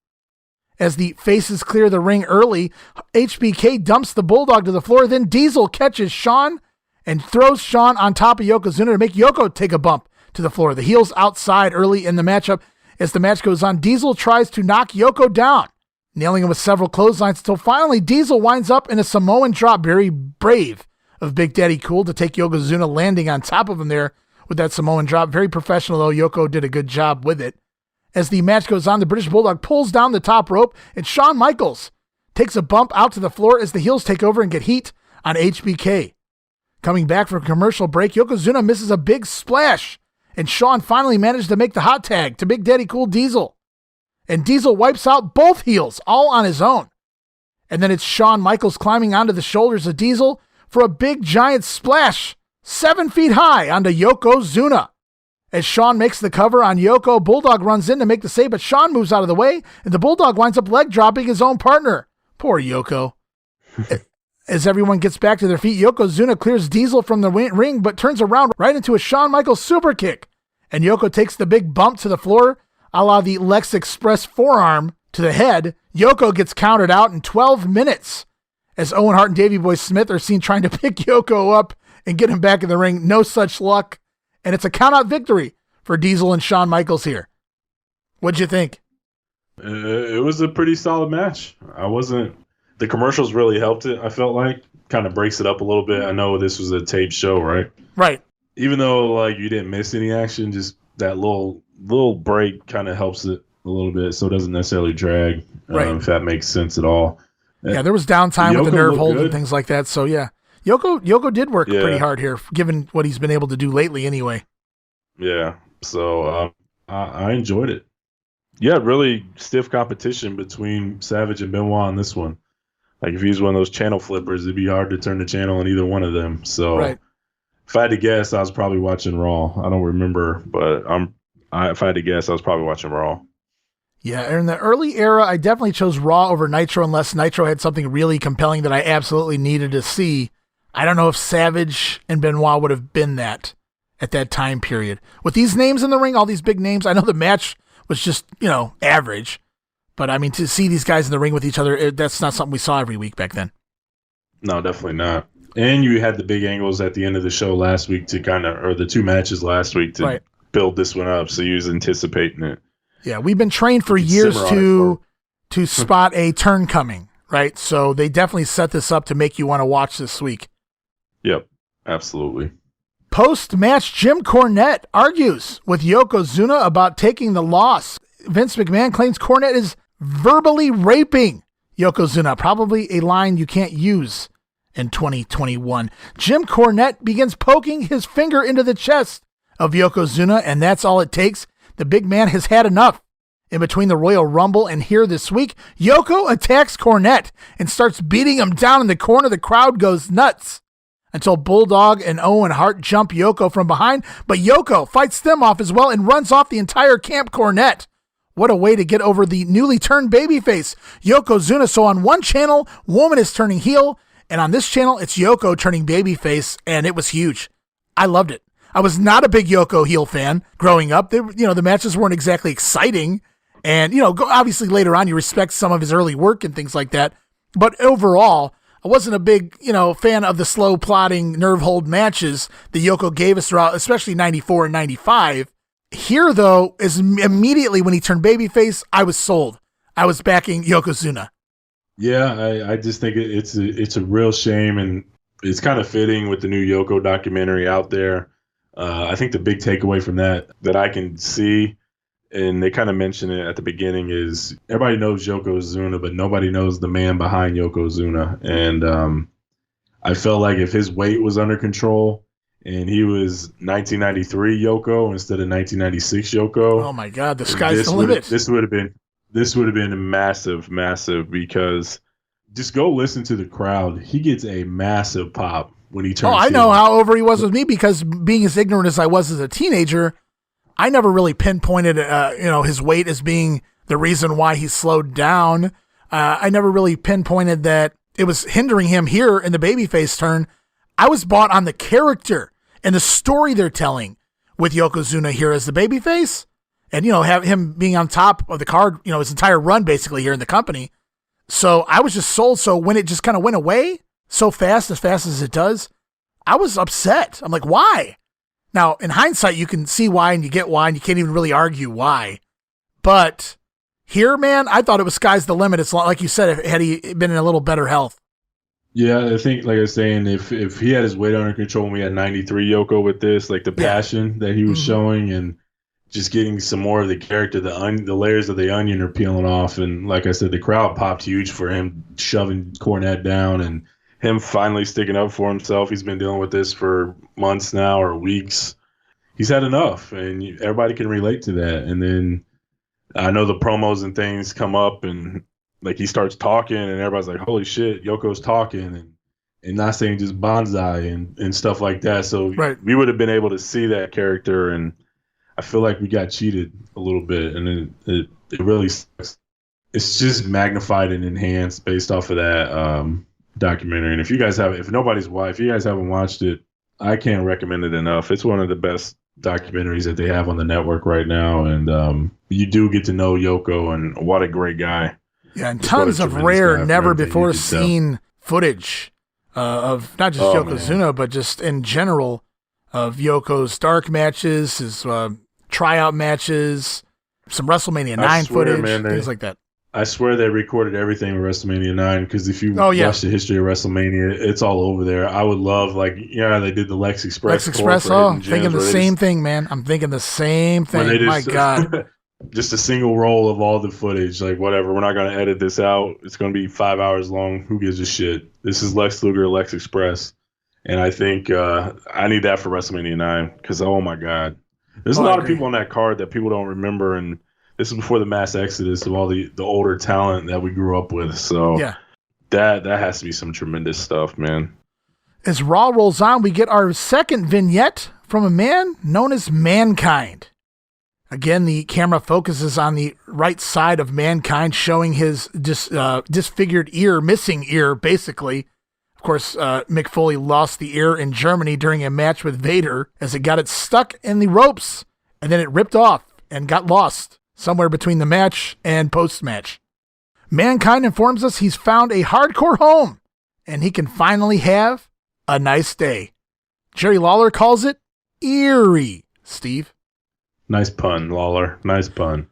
As the faces clear the ring early, HBK dumps the Bulldog to the floor, then Diesel catches Shawn and throws Shawn on top of Yokozuna to make Yoko take a bump to the floor. The heels outside early in the matchup. As the match goes on, Diesel tries to knock Yoko down, nailing him with several clotheslines until finally Diesel winds up in a Samoan drop. Very brave of Big Daddy Cool to take Yokozuna, landing on top of him there with that Samoan drop. Very professional, though. Yoko did a good job with it. As the match goes on, the British Bulldog pulls down the top rope, and Shawn Michaels takes a bump out to the floor as the heels take over and get heat on HBK. Coming back from a commercial break, Yokozuna misses a big splash, and Shawn finally managed to make the hot tag to Big Daddy Cool Diesel. And Diesel wipes out both heels, all on his own. And then it's Shawn Michaels climbing onto the shoulders of Diesel for a big giant splash, 7 feet high, onto Yokozuna. As Shawn makes the cover on Yoko, Bulldog runs in to make the save, but Shawn moves out of the way, and the Bulldog winds up leg dropping his own partner. Poor Yoko. As everyone gets back to their feet, Yokozuna clears Diesel from the ring, but turns around right into a Shawn Michaels super kick. And Yoko takes the big bump to the floor, a la the Lex Express forearm to the head. Yoko gets counted out in 12 minutes. As Owen Hart and Davey Boy Smith are seen trying to pick Yoko up and get him back in the ring. No such luck. And it's a count-out victory for Diesel and Shawn Michaels here. What'd you think?
It was a pretty solid match. The commercials really helped it, I felt like. Kind of breaks it up a little bit. I know this was a taped show, right?
Right.
Even though you didn't miss any action, just that little break kind of helps it a little bit, so it doesn't necessarily drag,
right.
If that makes sense at all.
Yeah, there was downtime with the nerve hold
good.
and things like that. So yeah, Yoko did work pretty hard here, given what he's been able to do lately anyway.
Yeah, so I enjoyed it. Yeah, really stiff competition between Savage and Benoit on this one. Like if he's one of those channel flippers, it'd be hard to turn the channel on either one of them. So if I had to guess, I was probably watching Raw. I don't remember, but if I had to guess, I was probably watching Raw.
Yeah, in the early era, I definitely chose Raw over Nitro unless Nitro had something really compelling that I absolutely needed to see. I don't know if Savage and Benoit would have been that at that time period. With these names in the ring, all these big names, I know the match was just, average. But, I mean, to see these guys in the ring with each other, that's not something we saw every week back then.
No, definitely not. And you had the big angles at the end of the show last week or the two matches last week to build this one up. So you was anticipating it.
Yeah, we've been trained for years to spot a turn coming, right? So they definitely set this up to make you want to watch this week.
Yep, absolutely.
Post-match, Jim Cornette argues with Yokozuna about taking the loss. Vince McMahon claims Cornette is verbally raping Yokozuna, probably a line you can't use in 2021. Jim Cornette begins poking his finger into the chest of Yokozuna, and that's all it takes. The big man has had enough. In between the Royal Rumble and here this week, Yoko attacks Cornette and starts beating him down in the corner. The crowd goes nuts until Bulldog and Owen Hart jump Yoko from behind, but Yoko fights them off as well and runs off the entire Camp Cornette. What a way to get over the newly turned babyface, Yokozuna. So on one channel, Woman is turning heel, and on this channel, it's Yoko turning babyface, and it was huge. I loved it. I was not a big Yoko heel fan growing up. The matches weren't exactly exciting. And, obviously later on you respect some of his early work and things like that. But overall, I wasn't a big, fan of the slow plotting nerve hold matches that Yoko gave us throughout, especially 94 and 95. Here, though, is immediately when he turned babyface, I was sold. I was backing Yokozuna.
Yeah, I just think it's a real shame, and it's kind of fitting with the new Yoko documentary out there. I think the big takeaway from that I can see, and they kind of mention it at the beginning, is everybody knows Yokozuna, but nobody knows the man behind Yokozuna. And I felt like if his weight was under control and he was 1993 Yoko instead of 1996 Yoko,
oh my God, the sky's the limit.
This would have been a massive, because just go listen to the crowd. He gets a massive pop when he turns.
Oh, I know how over he was with me, because being as ignorant as I was as a teenager, I never really pinpointed, his weight as being the reason why he slowed down. I never really pinpointed that it was hindering him here in the babyface turn. I was bought on the character and the story they're telling with Yokozuna here as the babyface, and have him being on top of the card, his entire run basically here in the company. So I was just sold. So when it just kind of went away so fast as it does, I was upset. I'm like, why? Now, in hindsight, you can see why and you get why, and you can't even really argue why. But here, man, I thought it was sky's the limit. It's like you said, had he been in a little better health.
Yeah, I think, like I was saying, if he had his weight under control when we had 93 Yoko with this, like the passion that he was showing and just getting some more of the character, the layers of the onion are peeling off. And like I said, the crowd popped huge for him shoving Cornette down and him finally sticking up for himself. He's been dealing with this for months now or weeks. He's had enough, and everybody can relate to that. And then I know the promos and things come up, and like he starts talking, and everybody's like, "Holy shit, Yoko's talking," and not saying just bonsai and stuff like that. So we would have been able to see that character, and I feel like we got cheated a little bit, and it really sucks. It's just magnified and enhanced based off of that documentary. And if you guys haven't watched it, I can't recommend it enough. It's one of the best documentaries that they have on the network right now, and you do get to know Yoko, and what a great guy.
Yeah, and tons of rare, never before seen footage of not just Yokozuna, but just in general of Yoko's dark matches, his tryout matches, some WrestleMania 9 footage, things like that.
I swear they recorded everything with WrestleMania 9, because if you watch the history of WrestleMania, it's all over there. I would love, they did the Lex Express.
Thinking the same thing, man. I'm thinking the same thing. My God.
just a single roll of all the footage. Like, whatever, we're not going to edit this out. It's going to be 5 hours long. Who gives a shit? This is Lex Luger, Lex Express. And I think I need that for WrestleMania 9 because, oh, my God. There's a lot of people on that card that people don't remember, and this is before the mass exodus of all the older talent that we grew up with. So
yeah,
that has to be some tremendous stuff, man.
As Raw rolls on, we get our second vignette from a man known as Mankind. Again, the camera focuses on the right side of Mankind, showing his disfigured ear, missing ear, basically. Of course, Mick Foley lost the ear in Germany during a match with Vader as it got it stuck in the ropes, and then it ripped off and got lost somewhere between the match and post-match. Mankind informs us he's found a hardcore home, and he can finally have a nice day. Jerry Lawler calls it eerie, Steve.
Nice pun, Lawler. Nice pun.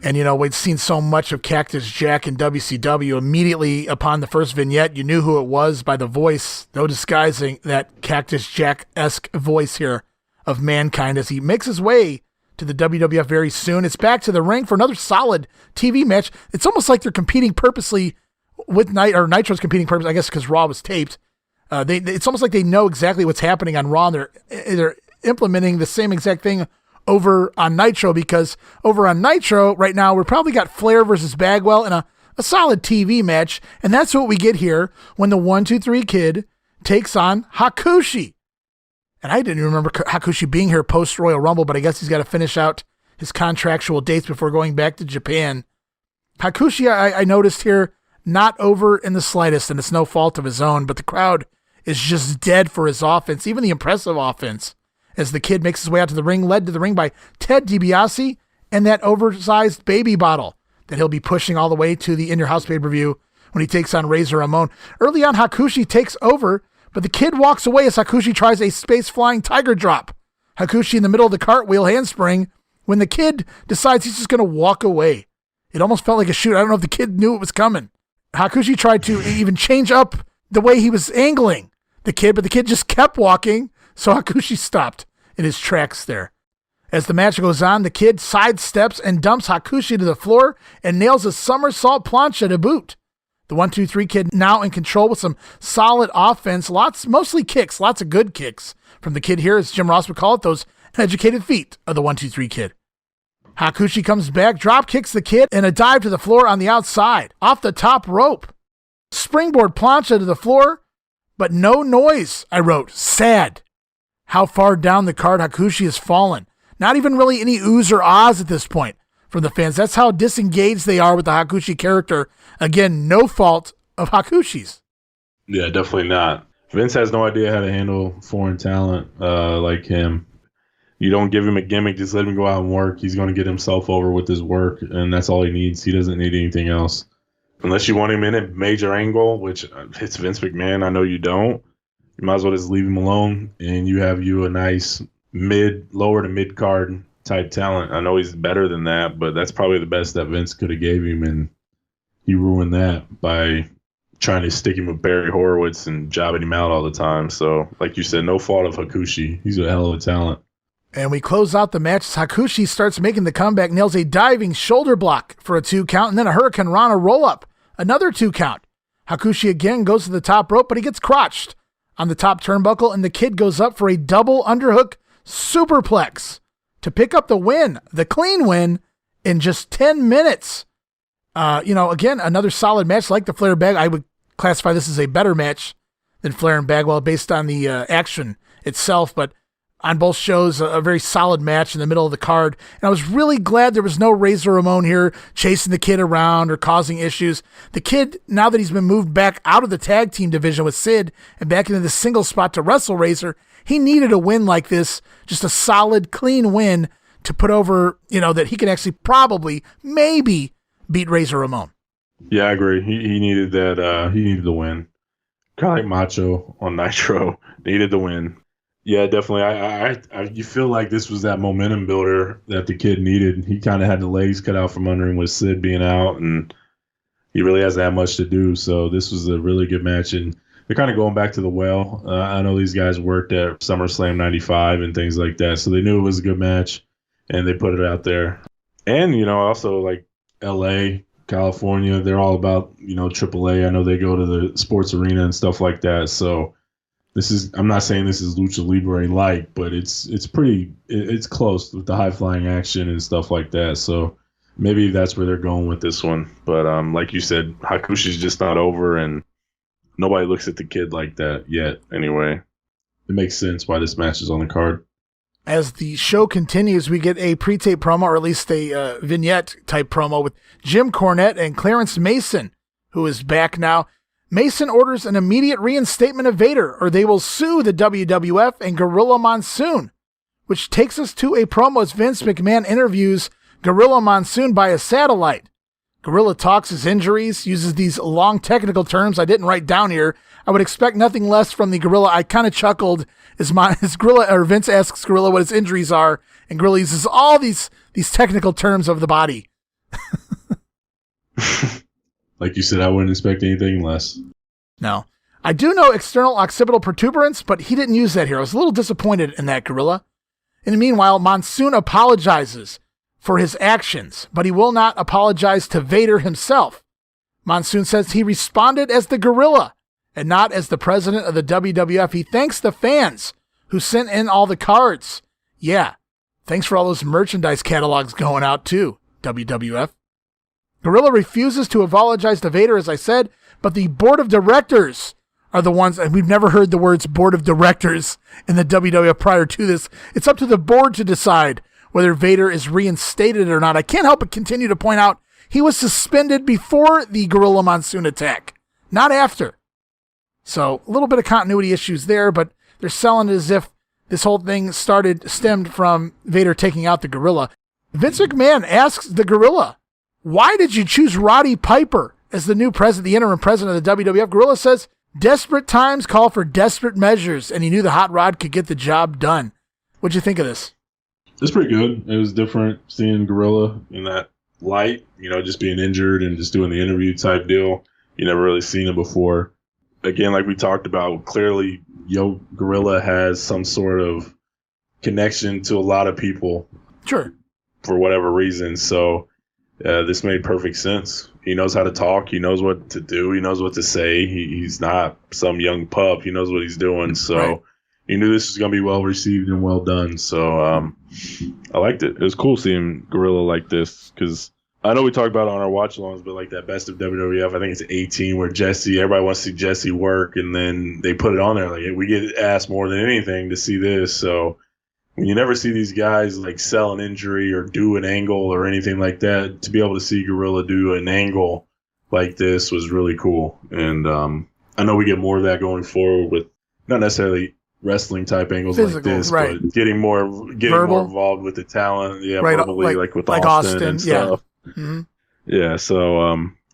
And, we'd seen so much of Cactus Jack in WCW. Immediately upon the first vignette, you knew who it was by the voice, no disguising that Cactus Jack-esque voice here of Mankind as he makes his way to the WWF very soon. It's back to the ring for another solid TV match. It's almost like they're competing purposely with Nitro's competing purposely, I guess, because Raw was taped. It's almost like they know exactly what's happening on Raw, and they're implementing the same exact thing over on Nitro, because over on Nitro right now, we've probably got Flair versus Bagwell in a solid TV match, and that's what we get here when the 1-2-3 Kid takes on Hakushi. And I didn't remember Hakushi being here post Royal Rumble, but I guess he's got to finish out his contractual dates before going back to Japan. Hakushi, I noticed here, not over in the slightest, and it's no fault of his own, but the crowd is just dead for his offense, even the impressive offense, as the Kid makes his way out to the ring, led to the ring by Ted DiBiase and that oversized baby bottle that he'll be pushing all the way to the In Your House pay-per-view when he takes on Razor Ramon. Early on, Hakushi takes over, but the Kid walks away as Hakushi tries a space-flying tiger drop. Hakushi in the middle of the cartwheel handspring when the Kid decides he's just going to walk away. It almost felt like a shoot. I don't know if the Kid knew it was coming. Hakushi tried to even change up the way he was angling the Kid, but the Kid just kept walking, so Hakushi stopped in his tracks there. As the match goes on, the Kid sidesteps and dumps Hakushi to the floor and nails a somersault plancha to boot. The 1-2-3 Kid now in control with some solid offense, mostly kicks, lots of good kicks from the Kid here, as Jim Ross would call it, those educated feet of the 1-2-3 Kid. Hakushi comes back, drop kicks the Kid, and a dive to the floor on the outside, off the top rope. Springboard plancha to the floor, but no noise, I wrote. Sad. How far down the card Hakushi has fallen. Not even really any oohs or ahs at this point from the fans. That's how disengaged they are with the Hakushi character. Again, no fault of Hakushi's.
Yeah, definitely not. Vince has no idea how to handle foreign talent like him. You don't give him a gimmick, just let him go out and work. He's going to get himself over with his work, and that's all he needs. He doesn't need anything else. Unless you want him in a major angle, which it's Vince McMahon. I know you don't. You might as well just leave him alone, and you have a nice lower to mid card type talent. I know he's better than that, but that's probably the best that Vince could have gave him, and he ruined that by trying to stick him with Barry Horowitz and jobbing him out all the time. So, like you said, no fault of Hakushi. He's a hell of a talent.
And we close out the match as Hakushi starts making the comeback, nails a diving shoulder block for a 2 count, and then a Hurricane Rana roll-up, another 2 count. Hakushi again goes to the top rope, but he gets crotched on the top turnbuckle, and the Kid goes up for a double underhook superplex to pick up the win, the clean win, in just 10 minutes. Again, another solid match like the Flair Bag. I would classify this as a better match than Flair and Bagwell based on the action itself, but on both shows, a very solid match in the middle of the card. And I was really glad there was no Razor Ramon here chasing the Kid around or causing issues. The Kid, now that he's been moved back out of the tag team division with Sid and back into the single spot to wrestle Razor, he needed a win like this, just a solid, clean win to put over, that he can actually probably, maybe beat Razor Ramon.
Yeah, I agree. He needed that. He needed the win. Kind of like Macho on Nitro. Needed the win. Yeah, definitely. You feel like this was that momentum builder that the Kid needed. He kind of had the legs cut out from under him with Sid being out, and he really hasn't had much to do. So this was a really good match, and they're kind of going back to the well. I know these guys worked at SummerSlam '95 and things like that, so they knew it was a good match, and they put it out there. And, also like LA, California, they're all about, AAA. I know they go to the sports arena and stuff like that. So I'm not saying this is Lucha Libre like, but it's close with the high flying action and stuff like that. So maybe that's where they're going with this one. But like you said, Hakushi's just not over, and nobody looks at the kid like that yet. Anyway, it makes sense why this match is on the card.
As the show continues, we get a pre-tape promo, or at least a vignette type promo with Jim Cornette and Clarence Mason, who is back now. Mason orders an immediate reinstatement of Vader, or they will sue the WWF and Gorilla Monsoon, which takes us to a promo as Vince McMahon interviews Gorilla Monsoon by a satellite. Gorilla talks his injuries, uses these long technical terms I didn't write down here. I would expect nothing less from the Gorilla. I kind of chuckled as Gorilla, or Vince asks Gorilla what his injuries are, and Gorilla uses all these technical terms of the body.
Like you said, I wouldn't expect anything less.
No. I do know external occipital protuberance, but he didn't use that here. I was a little disappointed in that, Gorilla. In the meanwhile, Monsoon apologizes for his actions, but he will not apologize to Vader himself. Monsoon says he responded as the Gorilla and not as the president of the WWF. He thanks the fans who sent in all the cards. Yeah, thanks for all those merchandise catalogs going out too, WWF. Gorilla refuses to apologize to Vader, as I said, but the board of directors are the ones, and we've never heard the words board of directors in the WWF prior to this. It's up to the board to decide whether Vader is reinstated or not. I can't help but continue to point out he was suspended before the Gorilla Monsoon attack, not after. So a little bit of continuity issues there, but they're selling it as if this whole thing stemmed from Vader taking out the Gorilla. Vince McMahon asks the Gorilla, why did you choose Roddy Piper as the new president, the interim president of the WWF? Gorilla says, desperate times call for desperate measures, and he knew the Hot Rod could get the job done. What'd you think of this?
It's pretty good. It was different seeing Gorilla in that light, just being injured and just doing the interview type deal. You never really seen him before. Again, like we talked about, clearly Gorilla has some sort of connection to a lot of people.
Sure.
For whatever reason. So this made perfect sense. He knows how to talk. He knows what to do. He knows what to say. He's not some young pup. He knows what he's doing. So right. He knew this was going to be well received and well done. So I liked it. It was cool seeing Gorilla like this, because I know we talked about it on our watch-alongs, but like that Best of WWF, I think it's 18, where everybody wants to see Jesse work, and then they put it on there. Like, we get asked more than anything to see this. So when you never see these guys like sell an injury or do an angle or anything like that, to be able to see Gorilla do an angle like this was really cool. And I know we get more of that going forward with not necessarily wrestling type angles like this, right, but getting more involved with the talent, right, verbally, like with Austin and stuff.
Yeah. Mm-hmm.
Yeah, so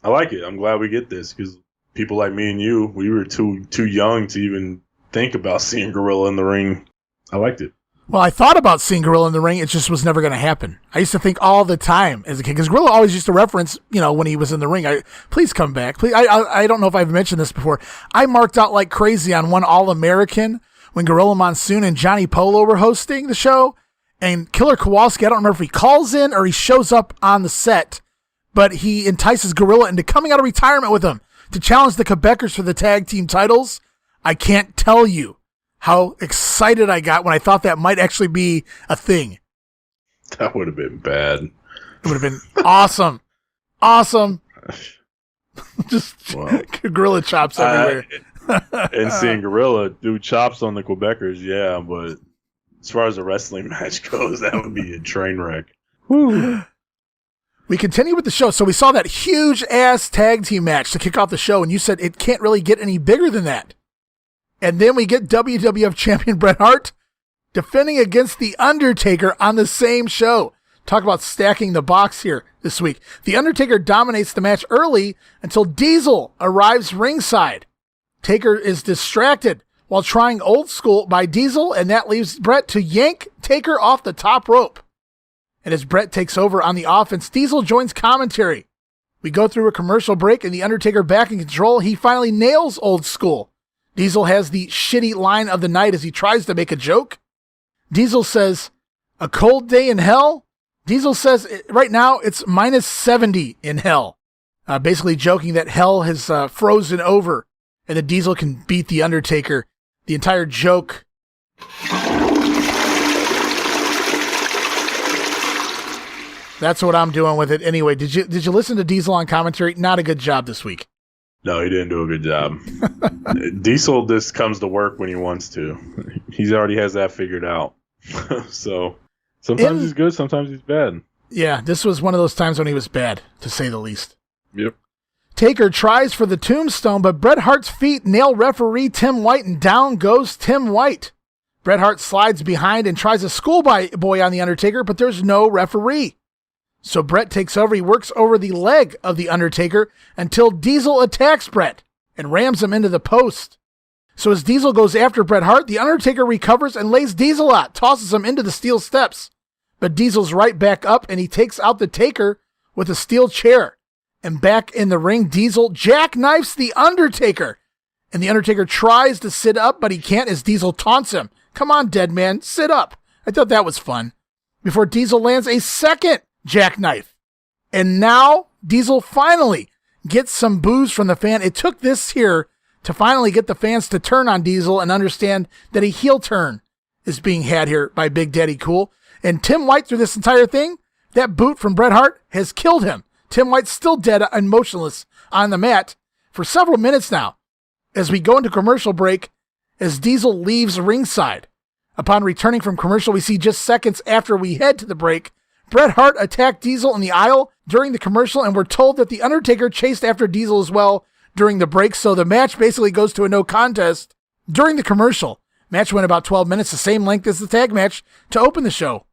I like it. I'm glad we get this, because people like me and you, we were too young to even think about seeing Gorilla in the ring. I liked it.
Well, I thought about seeing Gorilla in the ring. It just was never going to happen. I used to think all the time as a kid, because Gorilla always used to reference, when he was in the ring, please come back. Please. I don't know if I've mentioned this before. I marked out like crazy on one All-American when Gorilla Monsoon and Johnny Polo were hosting the show, and Killer Kowalski, I don't remember if he calls in or he shows up on the set, but he entices Gorilla into coming out of retirement with him to challenge the Quebecers for the tag team titles. I can't tell you how excited I got when I thought that might actually be a thing.
That would have been bad.
It would have been awesome. Awesome. Just Gorilla chops everywhere.
And seeing Gorilla do chops on the Quebecers, yeah, but as far as a wrestling match goes, that would be a train wreck.
Whew. We continue with the show. So we saw that huge-ass tag team match to kick off the show, and you said it can't really get any bigger than that. And then we get WWF champion Bret Hart defending against The Undertaker on the same show. Talk about stacking the box here this week. The Undertaker dominates the match early until Diesel arrives ringside. Taker is distracted while trying Old School by Diesel, and that leaves Bret to yank Taker off the top rope. And as Bret takes over on the offense, Diesel joins commentary. We go through a commercial break, and The Undertaker back in control. He finally nails Old School. Diesel has the shitty line of the night as he tries to make a joke. Diesel says, "A cold day in hell? Diesel says right now it's -70 in hell. Basically joking that hell has frozen over and that Diesel can beat The Undertaker. The entire joke. That's what I'm doing with it. Anyway, did you listen to Diesel on commentary? Not a good job this week.
No, he didn't do a good job. Diesel just comes to work when he wants to. He already has that figured out. So sometimes he's good, sometimes he's bad.
Yeah, this was one of those times when he was bad, to say the least.
Yep.
Taker tries for the tombstone, but Bret Hart's feet nail referee Tim White, and down goes Tim White. Bret Hart slides behind and tries a schoolboy on The Undertaker, but there's no referee. So Bret takes over. He works over the leg of The Undertaker until Diesel attacks Bret and rams him into the post. So as Diesel goes after Bret Hart, The Undertaker recovers and lays Diesel out, tosses him into the steel steps. But Diesel's right back up, and he takes out the Taker with a steel chair. And back in the ring, Diesel jackknifes The Undertaker. And The Undertaker tries to sit up, but he can't as Diesel taunts him. Come on, dead man, sit up. I thought that was fun. Before Diesel lands a second jackknife. And now Diesel finally gets some boos from the fan. It took this here to finally get the fans to turn on Diesel and understand that a heel turn is being had here by Big Daddy Cool. And Tim White, through this entire thing, that boot from Bret Hart has killed him. Tim White's still dead and motionless on the mat for several minutes now as we go into commercial break as Diesel leaves ringside. Upon returning from commercial, we see just seconds after we head to the break, Bret Hart attacked Diesel in the aisle during the commercial, and we're told that The Undertaker chased after Diesel as well during the break, so the match basically goes to a no contest during the commercial. Match went about 12 minutes, the same length as the tag match to open the show.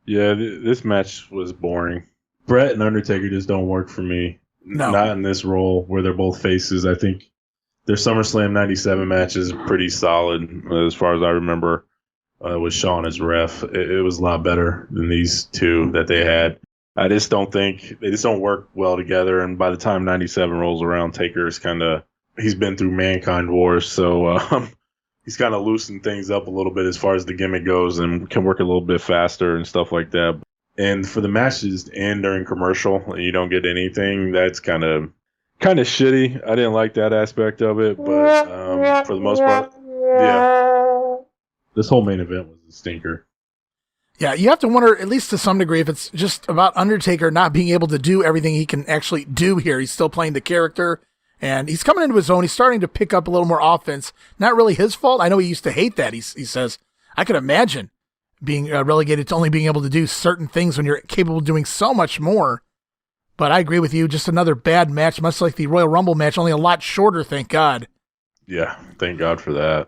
Yeah, this match was boring. Bret and Undertaker just don't work for me.
No.
Not in this role where they're both faces. I think their SummerSlam 97 match is pretty solid as far as I remember. With Shawn as ref, it was a lot better than these two that they had. I just don't think they just don't work well together. And by the time 97 rolls around, Taker is he's been through Mankind Wars, so he's kind of loosened things up a little bit as far as the gimmick goes and can work a little bit faster and stuff like that. And for the matches to end during commercial and you don't get anything, that's kind of shitty. I didn't like that aspect of it, but for the most part, yeah. This whole main event was a stinker.
Yeah, you have to wonder, at least to some degree, if it's just about Undertaker not being able to do everything he can actually do here. He's still playing the character, and he's coming into his own. He's starting to pick up a little more offense. Not really his fault. I know he used to hate that. He says, I could imagine being relegated to only being able to do certain things when you're capable of doing so much more. But I agree with you. Just another bad match, much like the Royal Rumble match, only a lot shorter, thank God.
Yeah, thank God for that.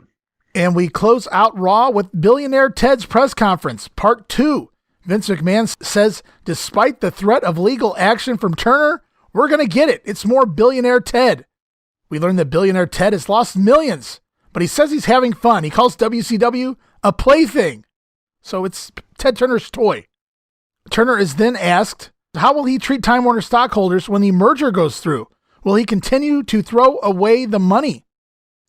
And we close out Raw with Billionaire Ted's press conference, part 2. Vince McMahon says, despite the threat of legal action from Turner, we're going to get it. It's more Billionaire Ted. We learn that Billionaire Ted has lost millions, but he says he's having fun. He calls WCW a plaything. So it's Ted Turner's toy. Turner is then asked, how will he treat Time Warner stockholders when the merger goes through? Will he continue to throw away the money?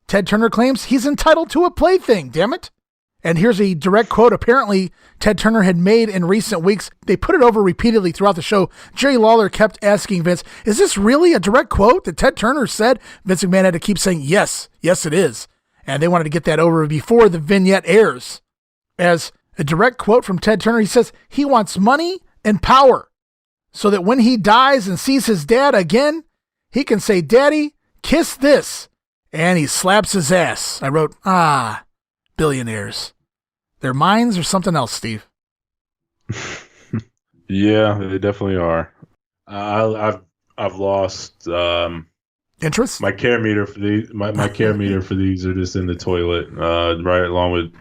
Ted Turner claims he's entitled to a plaything, damn it. And here's a direct quote apparently Ted Turner had made in recent weeks. They put it over repeatedly throughout the show. Jerry Lawler kept asking Vince, is this really a direct quote that Ted Turner said? Vince McMahon had to keep saying, yes, it is. And they wanted to get that over before the vignette airs. As a direct quote from Ted Turner, he says he wants money and power so that when he dies and sees his dad again, he can say, Daddy, kiss this. And he slaps his ass. I wrote, billionaires. Their minds are something else, Steve.
Yeah, they definitely are. I've lost
interest.
My care meter for these. My care meter for these are just in the toilet, right along with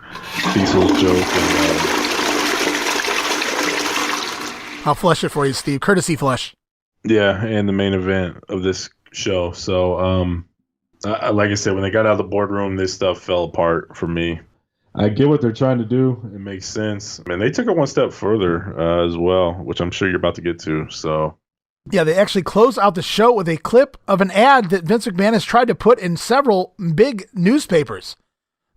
Diesel's joke. And,
I'll flush it for you, Steve. Courtesy flush.
Yeah, and the main event of this show. So, like I said, when they got out of the boardroom, this stuff fell apart for me. I get what they're trying to do. It makes sense. And they took it one step further as well, which I'm sure you're about to get to. So,
yeah, they actually close out the show with a clip of an ad that Vince McMahon has tried to put in several big newspapers.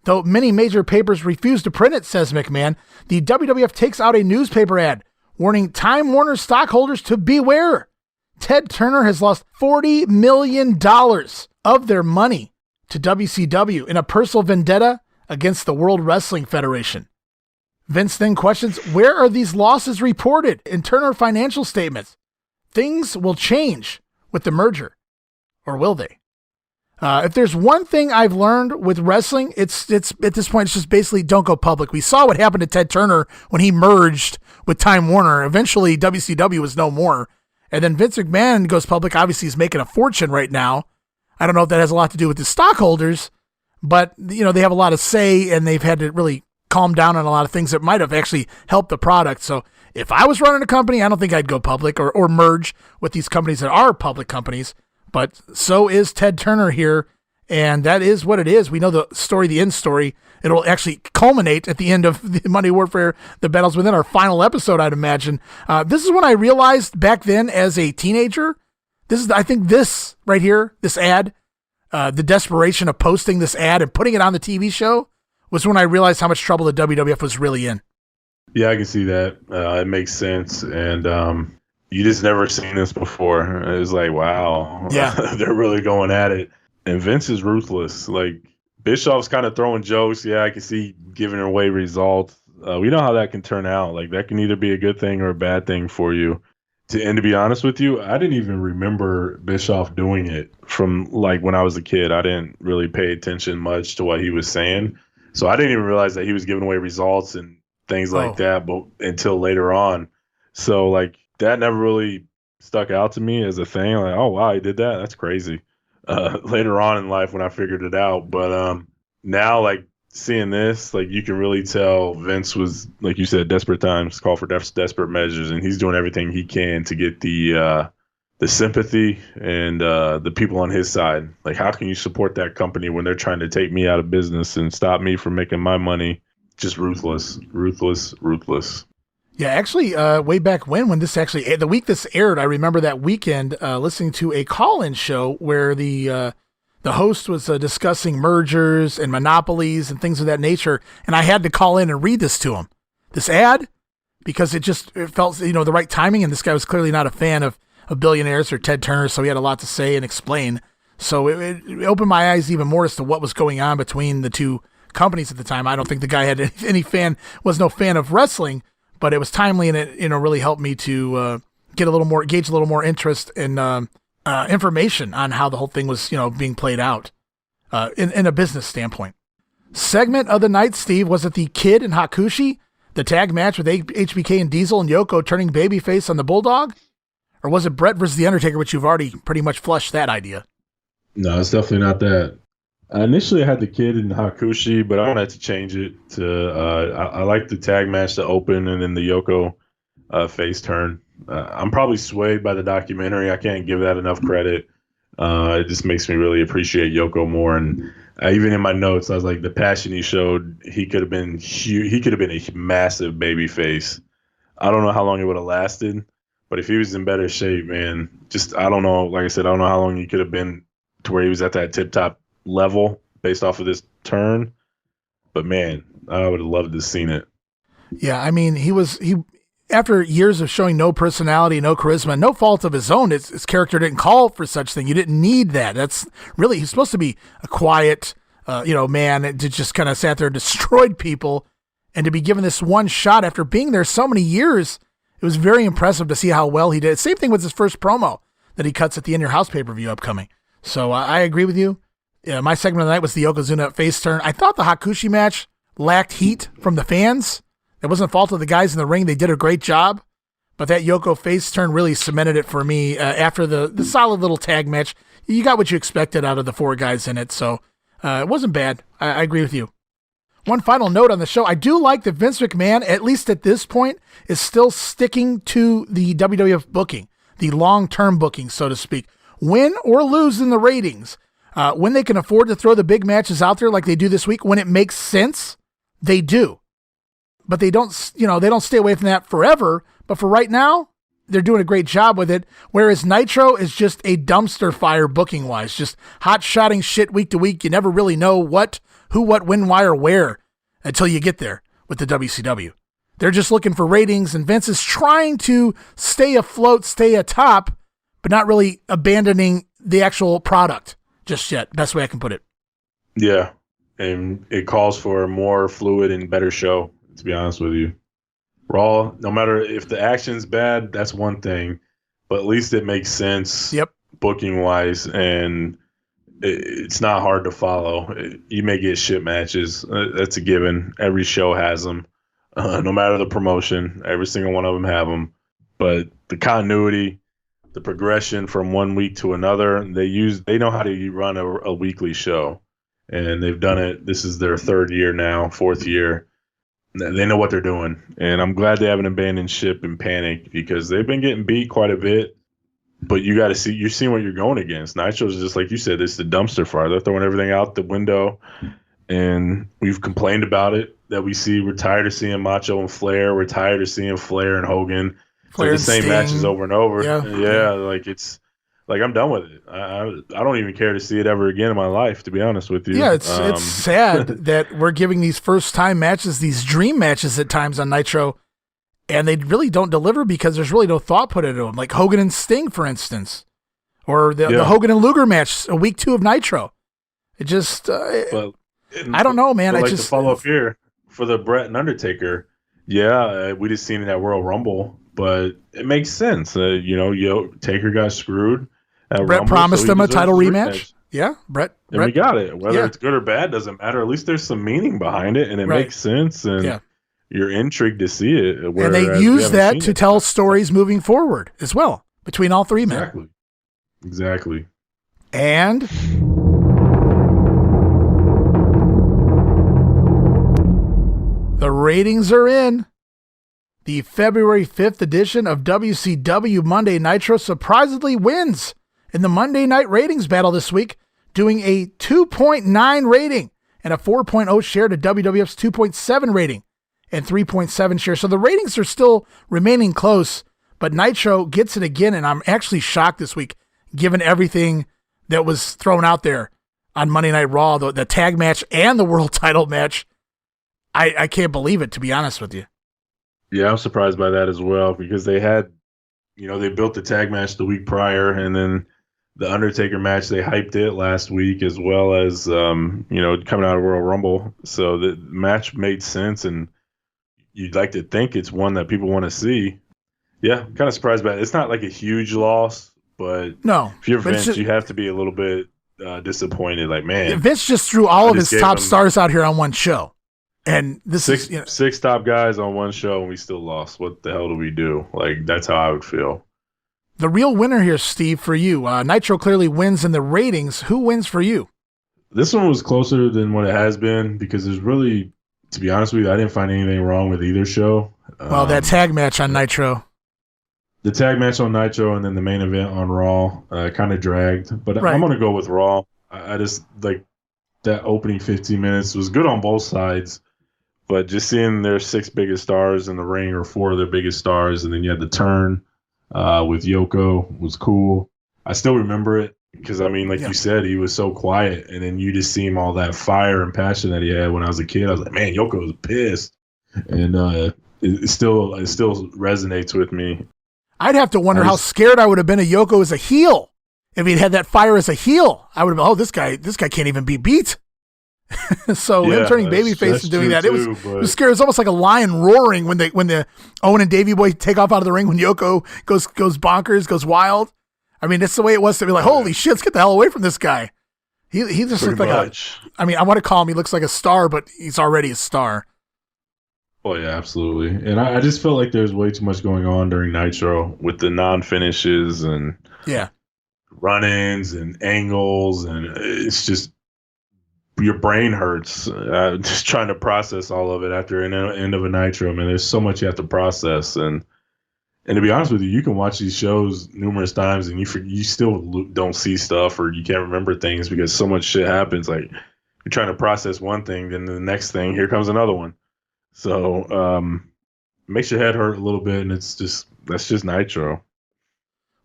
Though many major papers refuse to print it, says McMahon, the WWF takes out a newspaper ad warning Time Warner stockholders to beware. Ted Turner has lost $40 million of their money to WCW in a personal vendetta against the World Wrestling Federation. Vince then questions, where are these losses reported in Turner financial statements? Things will change with the merger. Or will they? If there's one thing I've learned with wrestling, it's at this point, it's just basically don't go public. We saw what happened to Ted Turner when he merged with Time Warner. Eventually, WCW was no more. And then Vince McMahon goes public. Obviously, he's making a fortune right now. I don't know if that has a lot to do with the stockholders, but they have a lot of say, and they've had to really calm down on a lot of things that might have actually helped the product. So if I was running a company, I don't think I'd go public or merge with these companies that are public companies. But so is Ted Turner here, and that is what it is. We know the story, the end story. It'll actually culminate at the end of the Monday Warfare, the Battles Within, our final episode, I'd imagine. This is when I realized back then as a teenager, I think this right here, this ad, the desperation of posting this ad and putting it on the TV show was when I realized how much trouble the WWF was really in.
Yeah, I can see that. It makes sense. And you just never seen this before. It was like, wow,
yeah,
they're really going at it. And Vince is ruthless. Like, Bischoff's kind of throwing jokes. Yeah, I can see giving away results. We know how that can turn out. Like, that can either be a good thing or a bad thing for you. And to be honest with you, I didn't even remember Bischoff doing it from like when I was a kid. I didn't really pay attention much to what he was saying. So I didn't even realize that he was giving away results and things like that, but until later on. So like that never really stuck out to me as a thing. Like, oh wow, he did that. That's crazy. Later on in life when I figured it out. But now like seeing this, like you can really tell Vince was, like you said, desperate times call for desperate measures, and he's doing everything he can to get the sympathy and the people on his side. Like, how can you support that company when they're trying to take me out of business and stop me from making my money? Just ruthless. Yeah,
actually, way back when this actually, the week this aired, I remember that weekend listening to a call-in show where the host was discussing mergers and monopolies and things of that nature, and I had to call in and read this to him, this ad, because it felt, the right timing, and this guy was clearly not a fan of billionaires or Ted Turner, so he had a lot to say and explain. So it opened my eyes even more as to what was going on between the two companies at the time. I don't think the guy had was no fan of wrestling, but it was timely, and it really helped me to gauge a little more interest in information on how the whole thing was being played out in a business standpoint. Segment of the night, Steve, was it the Kid and Hakushi, the tag match with HBK and Diesel and Yoko turning babyface on the Bulldog, or was it Bret versus the Undertaker, which you've already pretty much flushed that idea?
No, it's definitely not that. Initially, I had the Kid and Hakushi, but I wanted to change it to I like the tag match to open and then the Yoko face turn. I'm probably swayed by the documentary. I can't give that enough credit. It just makes me really appreciate Yoko more. And even in my notes, I was like, the passion he showed, he could have been huge. He could have been a massive baby face. I don't know how long it would have lasted, but if he was in better shape, man, I don't know. Like I said, I don't know how long he could have been to where he was at that tip top level based off of this turn. But man, I would have loved to have seen it.
Yeah, I mean, he after years of showing no personality, no charisma, no fault of his own, his character didn't call for such thing. You didn't need that. That's really, he's supposed to be a quiet, man that just kind of sat there and destroyed people. And to be given this one shot after being there so many years, it was very impressive to see how well he did. Same thing with his first promo that he cuts at the In Your House pay-per-view upcoming. So I agree with you. Yeah, my segment of the night was the Yokozuna face turn. I thought the Hakushi match lacked heat from the fans. It wasn't the fault of the guys in the ring. They did a great job. But that Yoko face turn really cemented it for me after the solid little tag match. You got what you expected out of the four guys in it. So it wasn't bad. I agree with you. One final note on the show. I do like that Vince McMahon, at least at this point, is still sticking to the WWF booking, the long-term booking, so to speak. Win or lose in the ratings. When they can afford to throw the big matches out there like they do this week, when it makes sense, they do. But they don't stay away from that forever. But for right now, they're doing a great job with it. Whereas Nitro is just a dumpster fire booking wise, just hot shotting shit week to week. You never really know who, what, when, why, or where until you get there with the WCW. They're just looking for ratings, and Vince is trying to stay afloat, stay atop, but not really abandoning the actual product just yet. Best way I can put it.
Yeah, and it calls for a more fluid and better show, to be honest with you. Raw, no matter if the action's bad, that's one thing, but at least it makes sense booking-wise, and it's not hard to follow. You may get shit matches. That's a given. Every show has them. No matter the promotion, every single one of them have them. But the continuity, the progression from one week to another, they know how to run a weekly show. And they've done it. This is their third year now, fourth year. They know what they're doing. And I'm glad they haven't abandoned ship and panicked, because they've been getting beat quite a bit. But you got to see, you're seeing what you're going against. Nitro's just like you said, it's the dumpster fire. They're throwing everything out the window. And we've complained about it, that we're tired of seeing Macho and Flair. We're tired of seeing Flair and Hogan.
Flair
the same
Sting.
Matches over and over.
Yeah.
Like it's like I'm done with it. I don't even care to see it ever again in my life, to be honest with you.
Yeah, it's sad that we're giving these first time matches, these dream matches at times on Nitro, and they really don't deliver because there's really no thought put into them. Like Hogan and Sting, for instance, or the Hogan and Luger match, a week 2 of Nitro. It just, I don't know, man.
To follow up here for the Bret and Undertaker. Yeah, we just seen it at Royal Rumble, but it makes sense. Taker got screwed.
Bret promised them a title rematch. Yeah, Bret.
We got it. Whether it's good or bad doesn't matter. At least there's some meaning behind it, and it makes sense, and you're intrigued to see it.
And they use that to tell stories moving forward as well between all three men.
Exactly.
And the ratings are in. The February 5th edition of WCW Monday Nitro surprisingly wins in the Monday Night Ratings battle this week, doing a 2.9 rating and a 4.0 share to WWF's 2.7 rating and 3.7 share. So the ratings are still remaining close, but Nitro gets it again, and I'm actually shocked this week, given everything that was thrown out there on Monday Night Raw, the tag match and the world title match. I can't believe it, to be honest with you.
Yeah, I'm surprised by that as well, because they had, they built the tag match the week prior, and then the Undertaker match, they hyped it last week, as well as, coming out of Royal Rumble. So the match made sense, and you'd like to think it's one that people want to see. Yeah, I'm kind of surprised by it. It's not like a huge loss, but
no,
if you're Vince, you have to be a little bit disappointed. Like, man,
Vince just threw all of his top stars out here on one show. And this
is six top guys on one show, and we still lost. What the hell do we do? Like, that's how I would feel.
The real winner here, Steve, for you. Nitro clearly wins in the ratings. Who wins for you?
This one was closer than what it has been, because there's really, to be honest with you, I didn't find anything wrong with either show.
Well, that tag match on Nitro.
The tag match on Nitro and then the main event on Raw kind of dragged. But I'm going to go with Raw. I just, like, that opening 15 minutes was good on both sides. But just seeing their 6 biggest stars in the ring, or 4 of their biggest stars, and then you had the turn with Yoko was cool. I still remember it because, you said, he was so quiet, and then you just see him, all that fire and passion that he had when I was a kid. I was like, man, Yoko was pissed. And it still resonates with me.
I'd have to wonder how scared I would have been of Yoko as a heel. If he'd had that fire as a heel, I would have been, this guy can't even be beat. So him turning babyface and doing that, it was scary. It was almost like a lion roaring when the Owen and Davey Boy take off out of the ring when Yoko goes bonkers, goes wild. I mean, that's the way it was to be like, holy shit, let's get the hell away from this guy. He just looks like I want to call him, he looks like a star, but he's already a star.
Oh yeah, absolutely. And I just felt like there's way too much going on during Nitro with the non-finishes and run-ins and angles, and it's just, your brain hurts just trying to process all of it after an end of a Nitro. Man, there's so much you have to process, and to be honest with you, you can watch these shows numerous times and you still don't see stuff, or you can't remember things because so much shit happens. Like, you're trying to process one thing, then the next thing, here comes another one. So makes your head hurt a little bit, and that's just Nitro.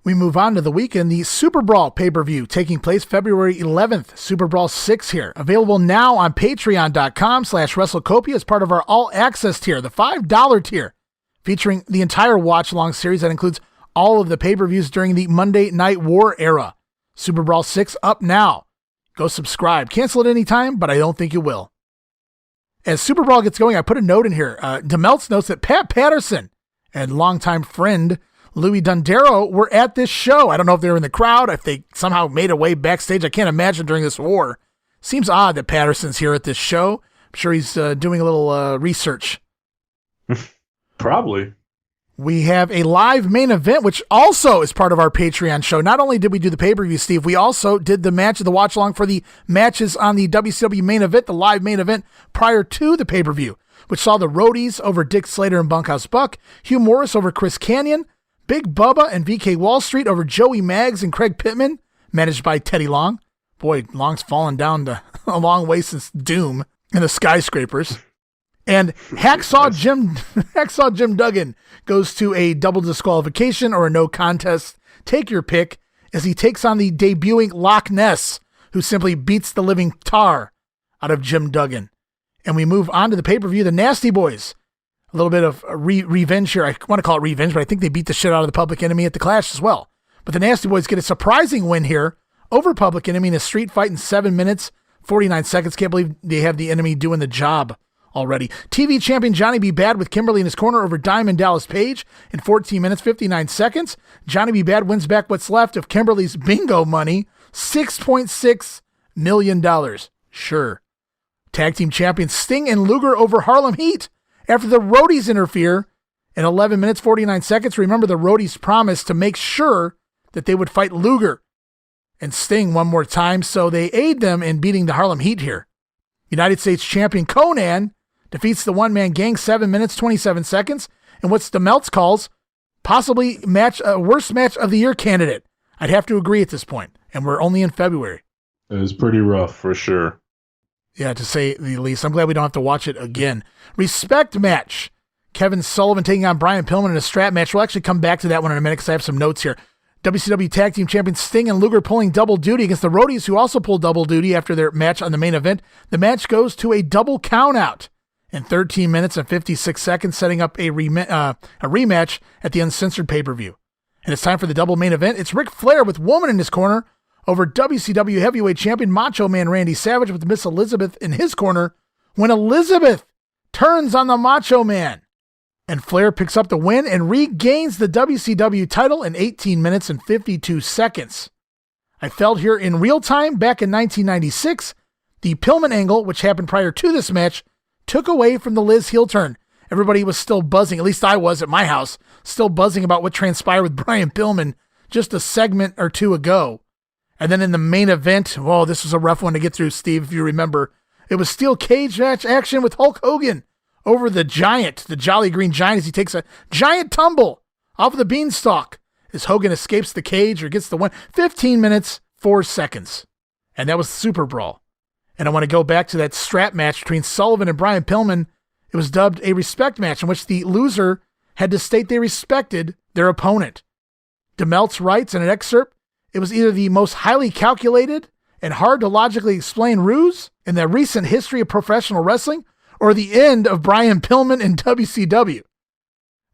We move on to the weekend, the Super Brawl pay-per-view taking place February 11th, Super Brawl 6 here. Available now on patreon.com/WrestleCopia as part of our all-access tier, the $5 tier, featuring the entire watch-along series that includes all of the pay-per-views during the Monday Night War era. Super Brawl 6 up now. Go subscribe. Cancel at any time, but I don't think you will. As Super Brawl gets going, I put a note in here. DeMeltz notes that Pat Patterson and longtime friend Louis Dondero were at this show. I don't know if they were in the crowd, if they somehow made a way backstage. I can't imagine during this war. Seems odd that Patterson's here at this show. I'm sure he's doing a little research.
Probably.
We have a live main event, which also is part of our Patreon show. Not only did we do the pay-per-view, Steve, we also did the match of the watch-along for the matches on the WCW main event, the live main event prior to the pay-per-view, which saw the Roadies over Dick Slater and Bunkhouse Buck, Hugh Morris over Chris Kanyon, Big Bubba and VK Wall Street over Joey Maggs and Craig Pittman, managed by Teddy Long. Boy, Long's fallen down a long way since Doom and the Skyscrapers. And Hacksaw Jim Duggan goes to a double disqualification or a no contest. Take your pick as he takes on the debuting Loch Ness, who simply beats the living tar out of Jim Duggan. And we move on to the pay-per-view, the Nasty Boys. A little bit of revenge here. I want to call it revenge, but I think they beat the shit out of the Public Enemy at the Clash as well. But the Nasty Boys get a surprising win here over Public Enemy in a street fight in 7 minutes, 49 seconds. Can't believe they have the Enemy doing the job already. TV champion Johnny B. Bad with Kimberly in his corner over Diamond Dallas Page in 14 minutes, 59 seconds. Johnny B. Bad wins back what's left of Kimberly's bingo money, $6.6 million. Sure. Tag team champions Sting and Luger over Harlem Heat after the Roadies interfere in 11 minutes, 49 seconds. Remember, the Roadies promised to make sure that they would fight Luger and Sting one more time, so they aid them in beating the Harlem Heat here. United States champion Konnan defeats the one-man gang 7 minutes, 27 seconds, and what's DeMeltz calls possibly worst match of the year candidate. I'd have to agree at this point, and we're only in February.
It was pretty rough, for sure.
Yeah, to say the least. I'm glad we don't have to watch it again. Respect match. Kevin Sullivan taking on Brian Pillman in a strap match. We'll actually come back to that one in a minute because I have some notes here. WCW Tag Team Champions Sting and Luger pulling double duty against the Roadies, who also pulled double duty after their match on the main event. The match goes to a double countout in 13 minutes and 56 seconds, setting up a rematch at the Uncensored pay-per-view. And it's time for the double main event. It's Ric Flair with Woman in his corner over WCW Heavyweight Champion Macho Man Randy Savage with Miss Elizabeth in his corner when Elizabeth turns on the Macho Man. And Flair picks up the win and regains the WCW title in 18 minutes and 52 seconds. I felt here in real time back in 1996, the Pillman angle, which happened prior to this match, took away from the Liz heel turn. Everybody was still buzzing, at least I was at my house, still buzzing about what transpired with Brian Pillman just a segment or two ago. And then in the main event, whoa, this was a rough one to get through, Steve, if you remember. It was steel cage match action with Hulk Hogan over the Giant, the Jolly Green Giant, as he takes a giant tumble off of the beanstalk as Hogan escapes the cage or gets the win. 15 minutes, 4 seconds. And that was Super Brawl. And I want to go back to that strap match between Sullivan and Brian Pillman. It was dubbed a respect match in which the loser had to state they respected their opponent. DeMeltz writes in an excerpt, it was either the most highly calculated and hard to logically explain ruse in the recent history of professional wrestling, or the end of Brian Pillman in WCW.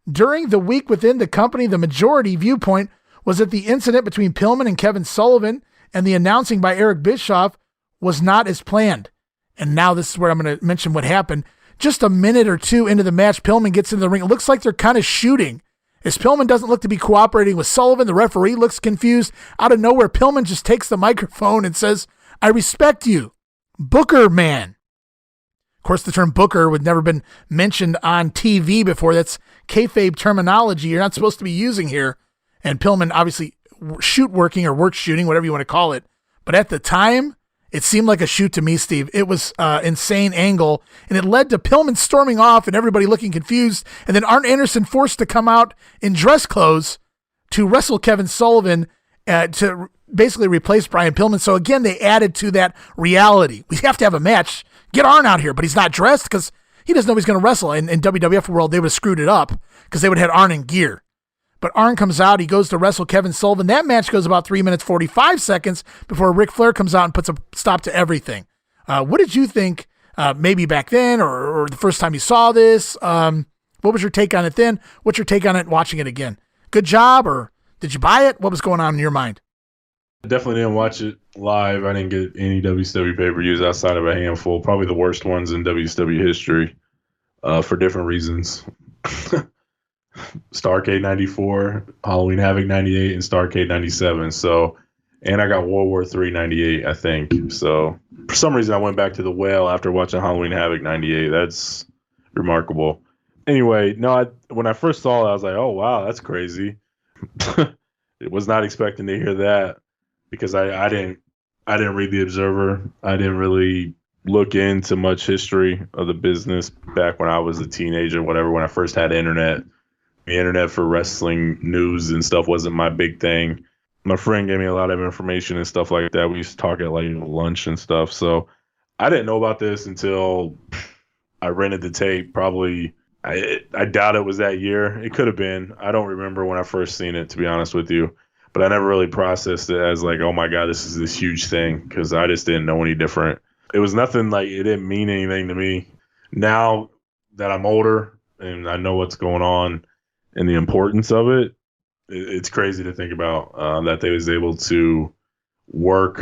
During the week within the company, the majority viewpoint was that the incident between Pillman and Kevin Sullivan and the announcing by Eric Bischoff was not as planned. And now this is where I'm going to mention what happened. Just a minute or two into the match, Pillman gets into the ring. It looks like they're kind of shooting. As Pillman doesn't look to be cooperating with Sullivan, the referee looks confused. Out of nowhere, Pillman just takes the microphone and says, "I respect you, Booker man." Of course, the term Booker would never been mentioned on TV before. That's kayfabe terminology you're not supposed to be using here. And Pillman obviously work shooting, whatever you want to call it. But at the time, it seemed like a shoot to me, Steve. It was insane angle, and it led to Pillman storming off and everybody looking confused, and then Arn Anderson forced to come out in dress clothes to wrestle Kevin Sullivan to basically replace Brian Pillman. So again, they added to that reality. We have to have a match. Get Arn out here, but he's not dressed because he doesn't know he's going to wrestle. In WWF world, they would have screwed it up because they would have had Arn in gear. But Arn comes out. He goes to wrestle Kevin Sullivan. That match goes about 3 minutes, 45 seconds before Ric Flair comes out and puts a stop to everything. What did you think maybe back then or the first time you saw this? What was your take on it then? What's your take on it watching it again? Good job, or did you buy it? What was going on in your mind?
I definitely didn't watch it live. I didn't get any WCW pay-per-views outside of a handful, probably the worst ones in WCW history for different reasons. Starrcade 94, Halloween Havoc 98, and Starrcade 97. So, and I got World War III 98, I think. So, for some reason, I went back to the Whale after watching Halloween Havoc 98. That's remarkable. Anyway, no, when I first saw it, I was like, oh, wow, that's crazy. I was not expecting to hear that because I didn't read the Observer. I didn't really look into much history of the business back when I was a teenager, whatever, when I first had internet. The internet for wrestling news and stuff wasn't my big thing. My friend gave me a lot of information and stuff like that. We used to talk at like lunch and stuff. So I didn't know about this until I rented the tape. Probably, I doubt it was that year. It could have been. I don't remember when I first seen it, to be honest with you. But I never really processed it as like, oh my God, this is this huge thing, because I just didn't know any different. It was nothing like, it didn't mean anything to me. Now that I'm older and I know what's going on and the importance of it, it's crazy to think about that they was able to work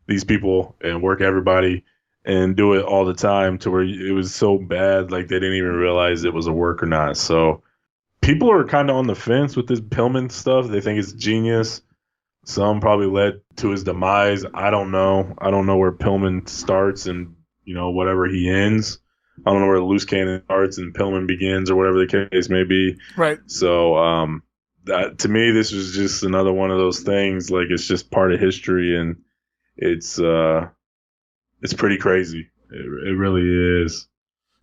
these people and work everybody and do it all the time to where it was so bad, like they didn't even realize it was a work or not. So people are kind of on the fence with this Pillman stuff. They think it's genius. Some probably led to his demise. I don't know. I don't know where Pillman starts and, whatever he ends. I don't know where the loose cannon starts and Pillman begins, or whatever the case may be.
Right.
So that, to me, this was just another one of those things. Like, it's just part of history, and it's pretty crazy. It really is.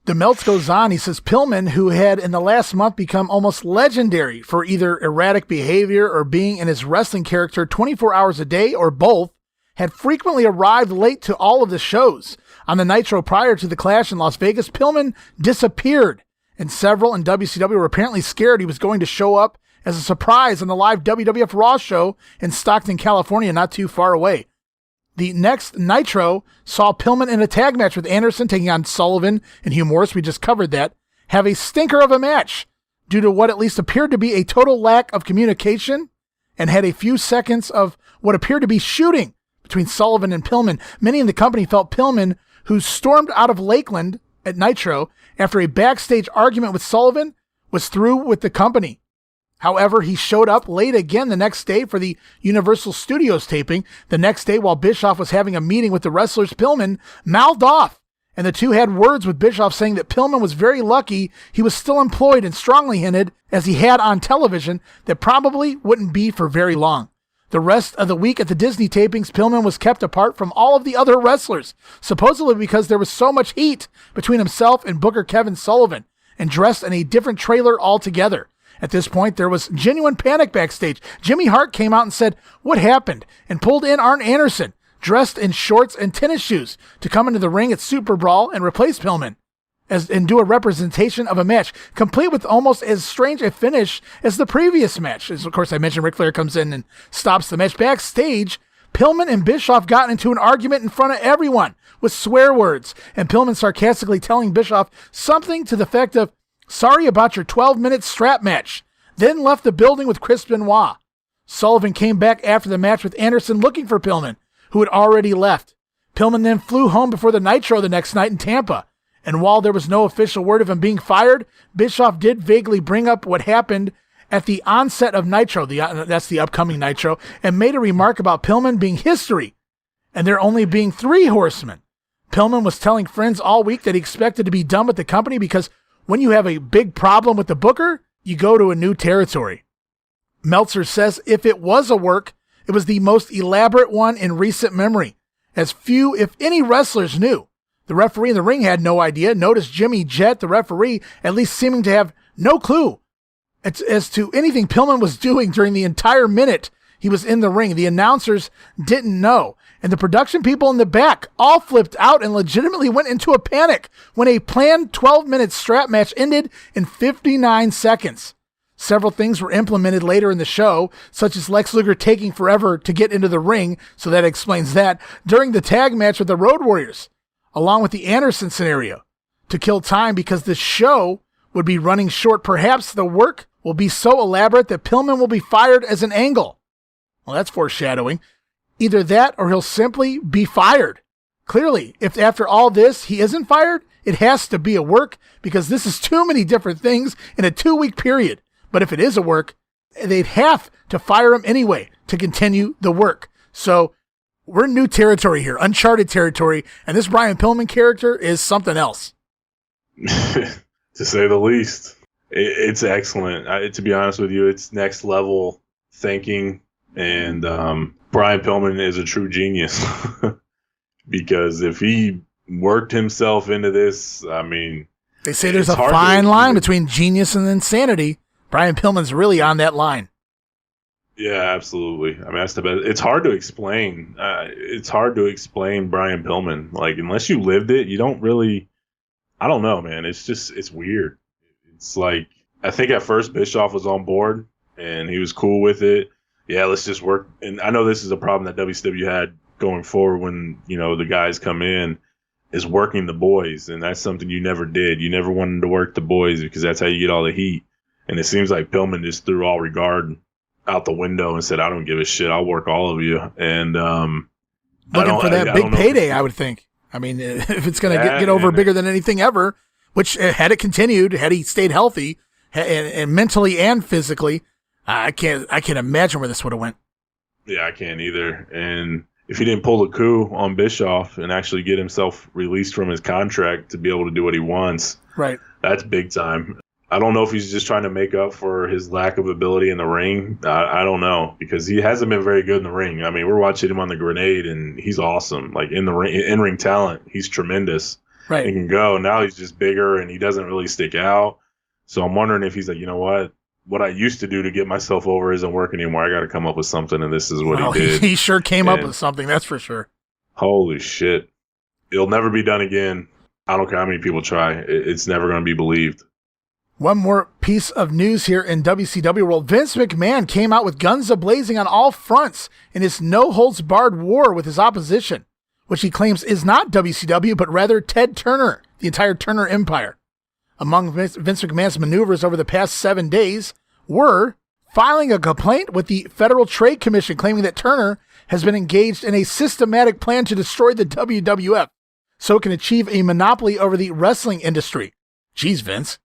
DeMeltz goes on. He says Pillman, who had in the last month become almost legendary for either erratic behavior or being in his wrestling character 24 hours a day or both, had frequently arrived late to all of the shows. On the Nitro prior to the Clash in Las Vegas, Pillman disappeared, and several in WCW were apparently scared he was going to show up as a surprise on the live WWF Raw show in Stockton, California, not too far away. The next Nitro saw Pillman in a tag match with Anderson taking on Sullivan and Hugh Morris. We just covered that. Have a stinker of a match due to what at least appeared to be a total lack of communication, and had a few seconds of what appeared to be shooting between Sullivan and Pillman. Many in the company felt Pillman, who stormed out of Lakeland at Nitro after a backstage argument with Sullivan, was through with the company. However, he showed up late again the next day for the Universal Studios taping. The next day, while Bischoff was having a meeting with the wrestlers, Pillman mouthed off, and the two had words with Bischoff saying that Pillman was very lucky he was still employed, and strongly hinted, as he had on television, that probably wouldn't be for very long. The rest of the week at the Disney tapings, Pillman was kept apart from all of the other wrestlers, supposedly because there was so much heat between himself and Booker Kevin Sullivan, and dressed in a different trailer altogether. At this point, there was genuine panic backstage. Jimmy Hart came out and said, "What happened?" and pulled in Arn Anderson, dressed in shorts and tennis shoes, to come into the ring at Super Brawl and replace Pillman and do a representation of a match, complete with almost as strange a finish as the previous match. As, of course, I mentioned Ric Flair comes in and stops the match. Backstage, Pillman and Bischoff got into an argument in front of everyone with swear words, and Pillman sarcastically telling Bischoff something to the effect of, "Sorry about your 12-minute strap match," then left the building with Chris Benoit. Sullivan came back after the match with Anderson looking for Pillman, who had already left. Pillman then flew home before the Nitro the next night in Tampa, and while there was no official word of him being fired, Bischoff did vaguely bring up what happened at the onset of Nitro, that's the upcoming Nitro, and made a remark about Pillman being history, and there only being 3 Horsemen. Pillman was telling friends all week that he expected to be done with the company because when you have a big problem with the booker, you go to a new territory. Meltzer says if it was a work, it was the most elaborate one in recent memory, as few, if any, wrestlers knew. The referee in the ring had no idea. Notice Jimmy Jett, the referee, at least seeming to have no clue as to anything Pillman was doing during the entire minute he was in the ring. The announcers didn't know. And the production people in the back all flipped out and legitimately went into a panic when a planned 12-minute strap match ended in 59 seconds. Several things were implemented later in the show, such as Lex Luger taking forever to get into the ring, so that explains that, during the tag match with the Road Warriors, along with the Anderson scenario, to kill time because the show would be running short. Perhaps the work will be so elaborate that Pillman will be fired as an angle. Well, that's foreshadowing. Either that or he'll simply be fired. Clearly, if after all this he isn't fired, it has to be a work because this is too many different things in a 2-week period. But if it is a work, they'd have to fire him anyway to continue the work. So we're in new territory here, uncharted territory, and this Brian Pillman character is something else.
To say the least. It's excellent. To be honest with you, it's next level thinking, and Brian Pillman is a true genius. Because if he worked himself into this, I mean...
They say there's a fine line between genius and insanity. Brian Pillman's really on that line.
Yeah, absolutely. I mean, that's the best. It's hard to explain. It's hard to explain Brian Pillman. Like, unless you lived it, you don't really... I don't know, man. It's weird. It's like, I think at first Bischoff was on board, and he was cool with it. Yeah, let's just work. And I know this is a problem that WCW had going forward when, the guys come in, is working the boys. And that's something you never did. You never wanted to work the boys because that's how you get all the heat. And it seems like Pillman just threw all regard out the window and said, I don't give a shit. I'll work all of you. And
looking for that big payday, I would think. I mean, if it's going to get over bigger than anything ever, which had it continued, had he stayed healthy and mentally and physically, I can't imagine where this would have went.
Yeah, I can't either. And if he didn't pull the coup on Bischoff and actually get himself released from his contract to be able to do what he wants,
right?
That's big time. I don't know if he's just trying to make up for his lack of ability in the ring. I don't know, because he hasn't been very good in the ring. I mean, we're watching him on the Grenade, and he's awesome. Like, in the ring, in-ring talent, he's tremendous.
Right.
He can go. Now he's just bigger, and he doesn't really stick out. So I'm wondering if he's like, you know what I used to do to get myself over isn't working anymore. I got to come up with something, and this is what he did.
He sure came up with something, that's for sure.
Holy shit. It'll never be done again. I don't care how many people try. It's never going to be believed.
One more piece of news here in WCW world. Vince McMahon came out with guns a-blazing on all fronts in his no-holds-barred war with his opposition, which he claims is not WCW, but rather Ted Turner, the entire Turner Empire. Among Vince McMahon's maneuvers over the past 7 days were filing a complaint with the Federal Trade Commission claiming that Turner has been engaged in a systematic plan to destroy the WWF so it can achieve a monopoly over the wrestling industry. Jeez, Vince.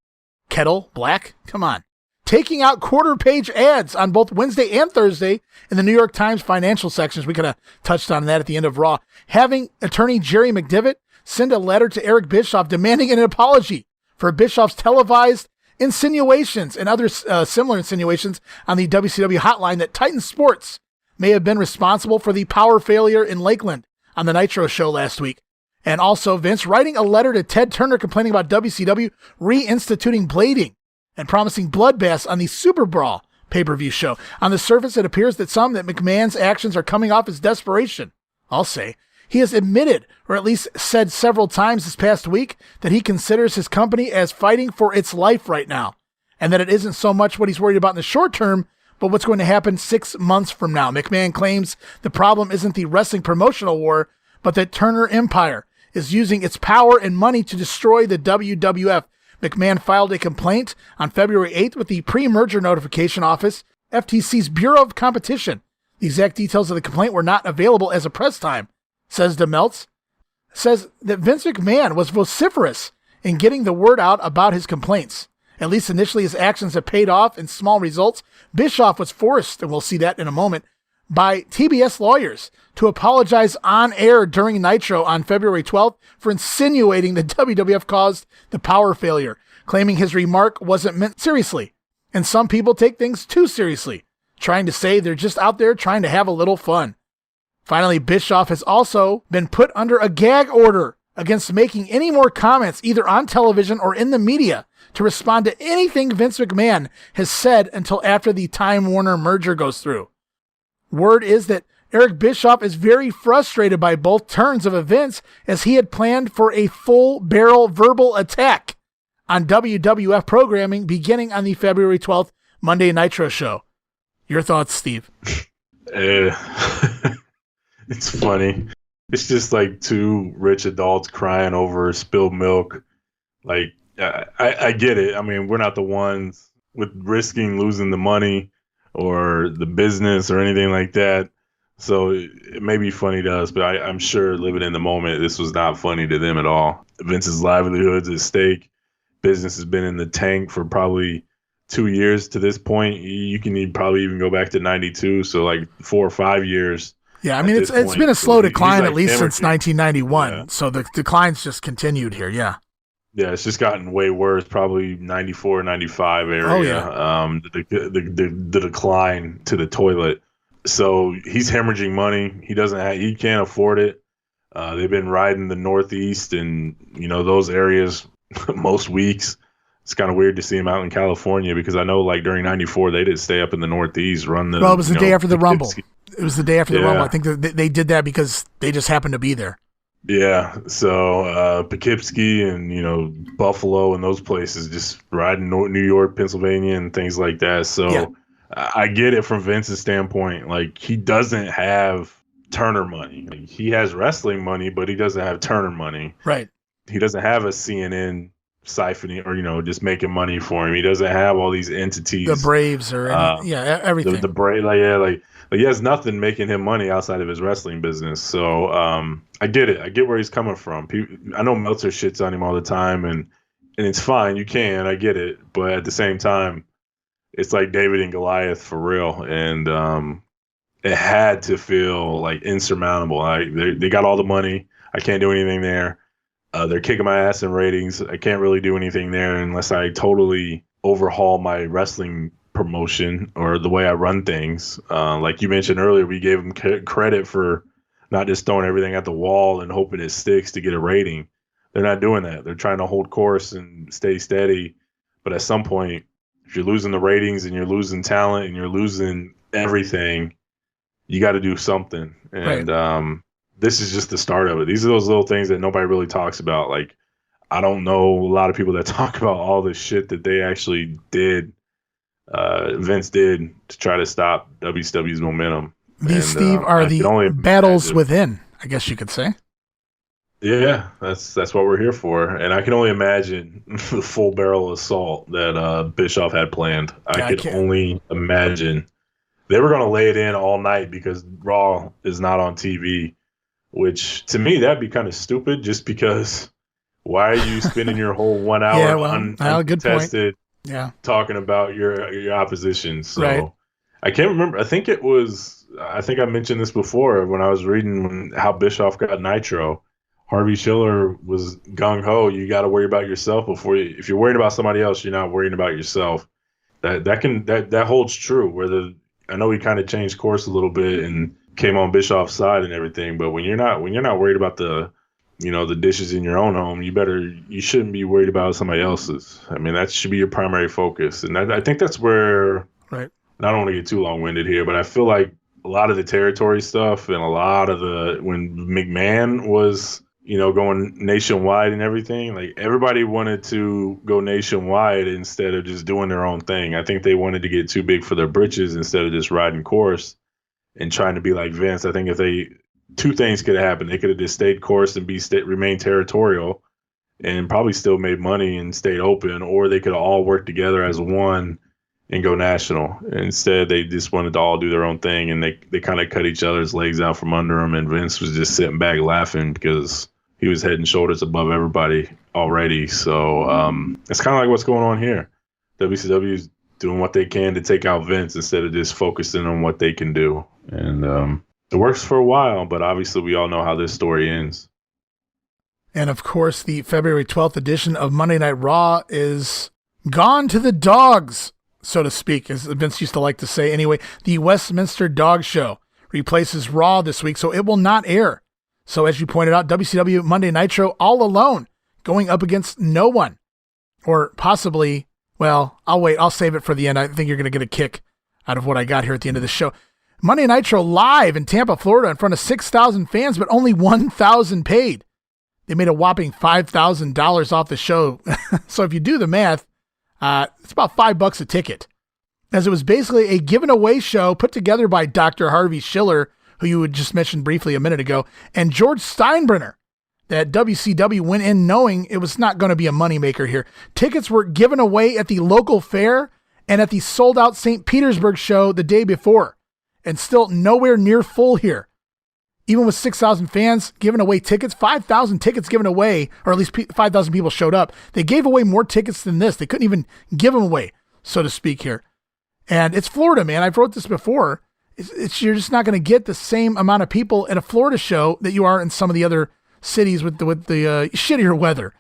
Kettle Black? Come on. Taking out quarter-page ads on both Wednesday and Thursday in the New York Times financial sections. We kind of touched on that at the end of Raw. Having attorney Jerry McDevitt send a letter to Eric Bischoff demanding an apology for Bischoff's televised insinuations and other similar insinuations on the WCW hotline that Titan Sports may have been responsible for the power failure in Lakeland on the Nitro show last week. And also Vince writing a letter to Ted Turner complaining about WCW reinstituting blading and promising bloodbaths on the Super Brawl pay-per-view show. On the surface, it appears that McMahon's actions are coming off as desperation. I'll say. He has admitted, or at least said several times this past week, that he considers his company as fighting for its life right now, and that it isn't so much what he's worried about in the short term, but what's going to happen 6 months from now. McMahon claims the problem isn't the wrestling promotional war, but that Turner Empire is using its power and money to destroy the WWF. McMahon filed a complaint on February 8th with the pre-merger notification office, FTC's Bureau of Competition. The exact details of the complaint were not available as of press time, says DeMeltz. Says that Vince McMahon was vociferous in getting the word out about his complaints. At least initially, his actions have paid off in small results. Bischoff was forced, and we'll see that in a moment, by TBS lawyers to apologize on air during Nitro on February 12th for insinuating that WWF caused the power failure, claiming his remark wasn't meant seriously. And some people take things too seriously, trying to say they're just out there trying to have a little fun. Finally, Bischoff has also been put under a gag order against making any more comments either on television or in the media to respond to anything Vince McMahon has said until after the Time Warner merger goes through. Word is that Eric Bischoff is very frustrated by both turns of events as he had planned for a full-barrel verbal attack on WWF programming beginning on the February 12th Monday Nitro show. Your thoughts, Steve?
It's funny. It's just like two rich adults crying over spilled milk. Like, I get it. I mean, we're not the ones with risking losing the money or the business or anything like that. So it may be funny to us, but I'm sure living in the moment, this was not funny to them at all. Vince's livelihood's at stake. Business has been in the tank for probably 2 years to this point. You can probably even go back to 92. So like 4 or 5 years.
Yeah, I mean, it's been a slow decline at least since 1991. Yeah. So the decline's just continued here. Yeah.
Yeah, it's just gotten way worse. Probably 94, 95 area.
Oh, yeah.
The decline to the toilet. So he's hemorrhaging money. He can't afford it. They've been riding the Northeast and those areas most weeks. It's kind of weird to see him out in California because I know like during 94 they did stay up in the Northeast, run the.
Well, it was the day after the Rumble. It was the day after the Rumble. I think that they did that because they just happened to be there.
Yeah, so Poughkeepsie and Buffalo and those places, just riding New York, Pennsylvania, and things like that. So yeah. I get it from Vince's standpoint. Like, he doesn't have Turner money. Like, he has wrestling money, but he doesn't have Turner money.
Right.
He doesn't have a CNN siphoning or just making money for him. He doesn't have all these entities.
The Braves or everything.
The Braves, like he has nothing making him money outside of his wrestling business. So I get it. I get where he's coming from. I know Meltzer shits on him all the time, and it's fine. You can. I get it. But at the same time, it's like David and Goliath for real. And it had to feel like insurmountable. They got all the money. I can't do anything there. They're kicking my ass in ratings. I can't really do anything there unless I totally overhaul my wrestling promotion or the way I run things. Like you mentioned earlier, we gave them credit for not just throwing everything at the wall and hoping it sticks to get a rating. They're not doing that. They're trying to hold course and stay steady. But at some point, if you're losing the ratings and you're losing talent and you're losing everything, you got to do something. And right. This is just the start of it. These are those little things that nobody really talks about. Like, I don't know a lot of people that talk about all the shit that they actually did, Vince did to try to stop WCW's momentum.
These, Steve, are the battles within, I guess you could say.
Yeah, that's what we're here for. And I can only imagine the full barrel assault that Bischoff had planned. I could only imagine. They were going to lay it in all night because Raw is not on TV, which to me, that'd be kind of stupid just because why are you spending your whole 1 hour untested talking about your opposition? So right. I can't remember. I think I mentioned this before when I was reading how Bischoff got Nitro. Harvey Schiller was gung-ho. You got to worry about yourself if you're worried about somebody else, you're not worrying about yourself. That holds true. I know he kind of changed course a little bit and came on Bischoff's side and everything, but when you're not worried about the dishes in your own home, you shouldn't be worried about somebody else's. I mean, that should be your primary focus. And I think that's where, right. I don't want to get too long-winded here, but I feel like a lot of the territory stuff and a lot of when McMahon was, going nationwide and everything, like everybody wanted to go nationwide instead of just doing their own thing. I think they wanted to get too big for their britches instead of just riding course and trying to be like Vince. I think two things could have happened. They could have just stayed course and remain territorial and probably still made money and stayed open, or they could have all worked together as one and go national. Instead, they just wanted to all do their own thing, and they kind of cut each other's legs out from under them, and Vince was just sitting back laughing because he was head and shoulders above everybody already. So it's kind of like what's going on here. WCW is doing what they can to take out Vince instead of just focusing on what they can do. And it works for a while, but obviously we all know how this story ends.
And of course, the February 12th edition of Monday Night Raw is gone to the dogs, so to speak, as Vince used to like to say. Anyway, the Westminster Dog Show replaces Raw this week, so it will not air. So as you pointed out, WCW Monday Nitro all alone, going up against no one. Or possibly, well, I'll wait. I'll save it for the end. I think you're going to get a kick out of what I got here at the end of the show. Monday Nitro live in Tampa, Florida in front of 6,000 fans, but only 1,000 paid. They made a whopping $5,000 off the show. So if you do the math, it's about $5 a ticket. as it was basically a given away show put together by Dr. Harvey Schiller, who you had just mentioned briefly a minute ago, and George Steinbrenner, that WCW went in knowing it was not going to be a moneymaker here. Tickets were given away at the local fair and at the sold-out St. Petersburg show the day before, and still nowhere near full here. Even with 6,000 fans giving away tickets, 5,000 tickets given away, or at least 5,000 people showed up. They gave away more tickets than this. They couldn't even give them away, so to speak here. And it's Florida, man. I've wrote this before. You're just not going to get the same amount of people at a Florida show that you are in some of the other cities with the shittier weather.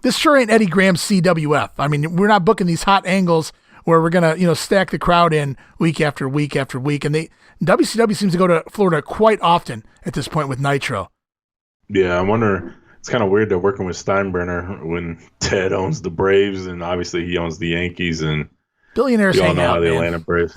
This sure ain't Eddie Graham's CWF. I mean, we're not booking these hot angles where we're going to, stack the crowd in week after week after week. And WCW seems to go to Florida quite often at this point with Nitro.
Yeah, I wonder, it's kind of weird they're working with Steinbrenner when Ted owns the Braves and obviously he owns the Yankees, and
billionaires hang out,
the Atlanta Braves.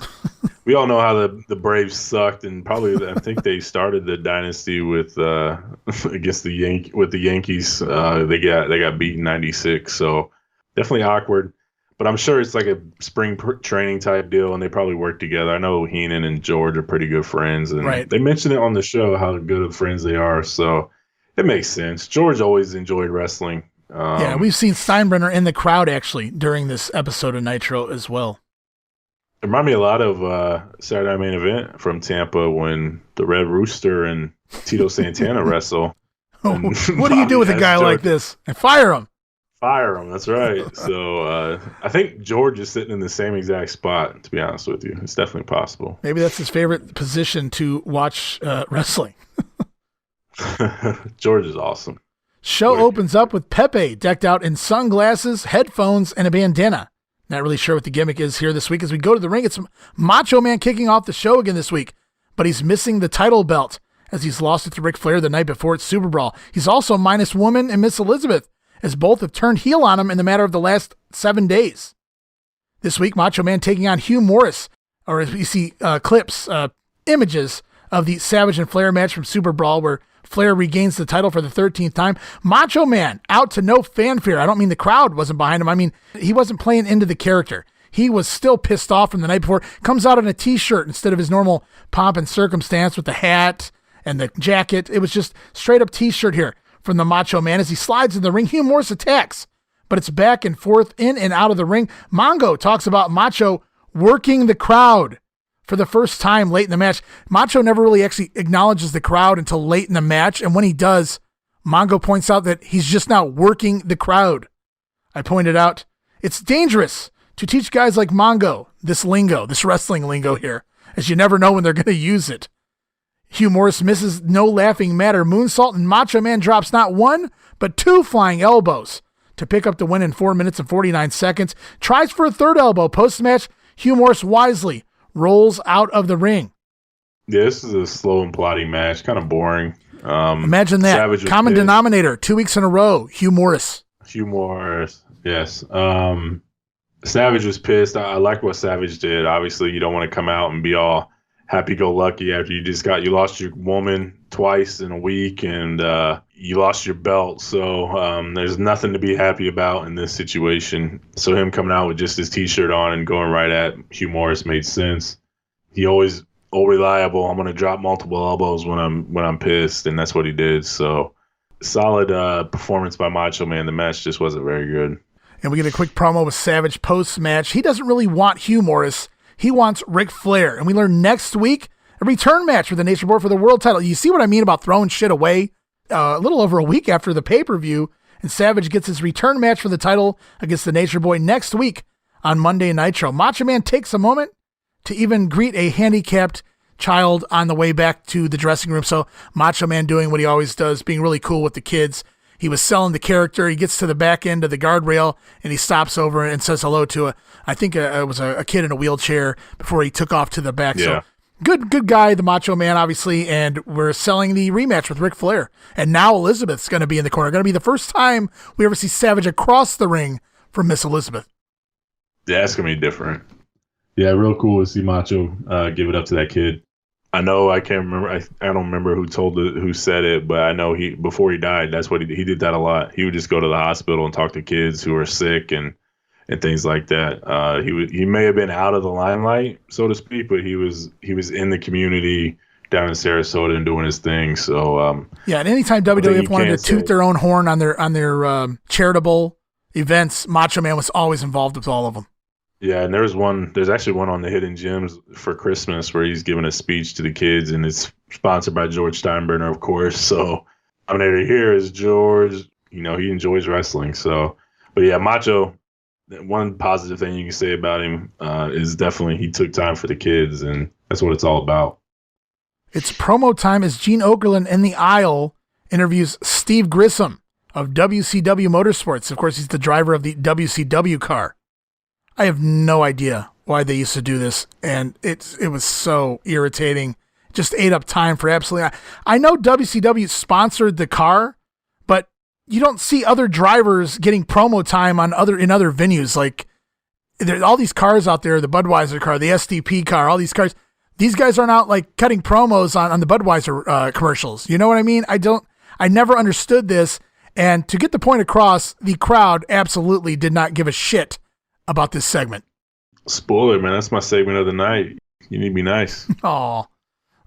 We all know how the Braves sucked, and probably I think they started the dynasty with against the Yankees. They got beat in '96, so definitely awkward. But I'm sure it's like a spring training type deal, and they probably work together. I know Heenan and George are pretty good friends, and
right.
They mentioned it on the show how good of friends they are, so it makes sense. George always enjoyed wrestling.
Yeah, we've seen Steinbrenner in the crowd actually during this episode of Nitro as well.
It reminded me a lot of Saturday Night Main Event from Tampa when the Red Rooster and Tito Santana wrestle.
What do you do with a guy like this? And fire him.
Fire him, that's right. So I think George is sitting in the same exact spot, to be honest with you. It's definitely possible.
Maybe that's his favorite position to watch wrestling.
George is awesome.
Show opens up with Pepe decked out in sunglasses, headphones, and a bandana. Not really sure what the gimmick is here this week. As we go to the ring, it's Macho Man kicking off the show again this week, but he's missing the title belt as he's lost it to Ric Flair the night before at Super Brawl. He's also minus Woman and Miss Elizabeth, as both have turned heel on him in the matter of the last 7 days. This week, Macho Man taking on Hugh Morris, or as we see images of the Savage and Flair match from Super Brawl, where Flair regains the title for the 13th time. Macho Man out to no fanfare. I don't mean the crowd wasn't behind him. I mean, he wasn't playing into the character. He was still pissed off from the night before. Comes out in a t-shirt instead of his normal pomp and circumstance with the hat and the jacket. It was just straight up t-shirt here from the Macho Man as he slides in the ring. Hugh Morris attacks, but it's back and forth, in and out of the ring. Mongo talks about Macho working the crowd for the first time late in the match. Macho never really actually acknowledges the crowd until late in the match, and when he does, Mongo points out that he's just now working the crowd. I pointed out, it's dangerous to teach guys like Mongo this lingo, this wrestling lingo here, as you never know when they're going to use it. Hugh Morris misses no laughing matter moonsault, and Macho Man drops not one, but 2 flying elbows to pick up the win in 4 minutes and 49 seconds. Tries for a third elbow. Post-match, Hugh Morris wisely rolls out of the ring.
Yeah, this is a slow and plodding match, kind of boring.
Imagine that. Common denominator, 2 weeks in a row, Hugh Morris.
Hugh Morris, yes. Savage was pissed. I like what Savage did. Obviously, you don't want to come out and be all happy-go-lucky after you lost your woman twice in a week and you lost your belt. So there's nothing to be happy about in this situation. So him coming out with just his t-shirt on and going right at Hugh Morris made sense. He always reliable. I'm going to drop multiple elbows when I'm pissed, and that's what he did. So solid performance by Macho Man. The match just wasn't very good.
And we get a quick promo with Savage post-match. He doesn't really want Hugh Morris. He wants Ric Flair. And we learn next week a return match for the Nature Boy for the world title. You see what I mean about throwing shit away? A little over a week after the pay-per-view, and Savage gets his return match for the title against the Nature Boy next week on Monday Nitro. Macho Man takes a moment to even greet a handicapped child on the way back to the dressing room. So Macho Man doing what he always does, being really cool with the kids. He was selling the character. He gets to the back end of the guardrail and he stops over and says hello to it was a kid in a wheelchair before he took off to the back.
Yeah.
So good guy, the Macho Man, obviously. And we're selling the rematch with Ric Flair. And now Elizabeth's going to be in the corner. Going to be the first time we ever see Savage across the ring from Miss Elizabeth.
Yeah, it's going to be different. Yeah, real cool to see Macho give it up to that kid. I know I can't remember. I don't remember who said it, but I know before he died, that's what he did that a lot. He would just go to the hospital and talk to kids who are sick and and things like that. He may have been out of the limelight, so to speak, but he was in the community down in Sarasota and doing his thing. So
yeah, and anytime WWF wanted to toot their own horn on their charitable events, Macho Man was always involved with all of them.
Yeah, and there's actually one on the Hidden Gems for Christmas where he's giving a speech to the kids, and it's sponsored by George Steinbrenner, of course. So I'm there to hear is George, he enjoys wrestling. So, but yeah, Macho, one positive thing you can say about him is definitely he took time for the kids, and that's what it's all about.
It's promo time as Gene Okerlund in the aisle interviews Steve Grissom of WCW Motorsports. Of course, he's the driver of the WCW car. I have no idea why they used to do this, and it was so irritating. Just ate up time for absolutely. I know WCW sponsored the car, but you don't see other drivers getting promo time in other venues. Like there's all these cars out there, the Budweiser car, the SDP car, all these cars. These guys aren't out like cutting promos on the Budweiser commercials. You know what I mean? I never understood this. And to get the point across, the crowd absolutely did not give a shit about this segment.
Spoiler, man. That's my segment of the night. You need to be nice.
Oh, all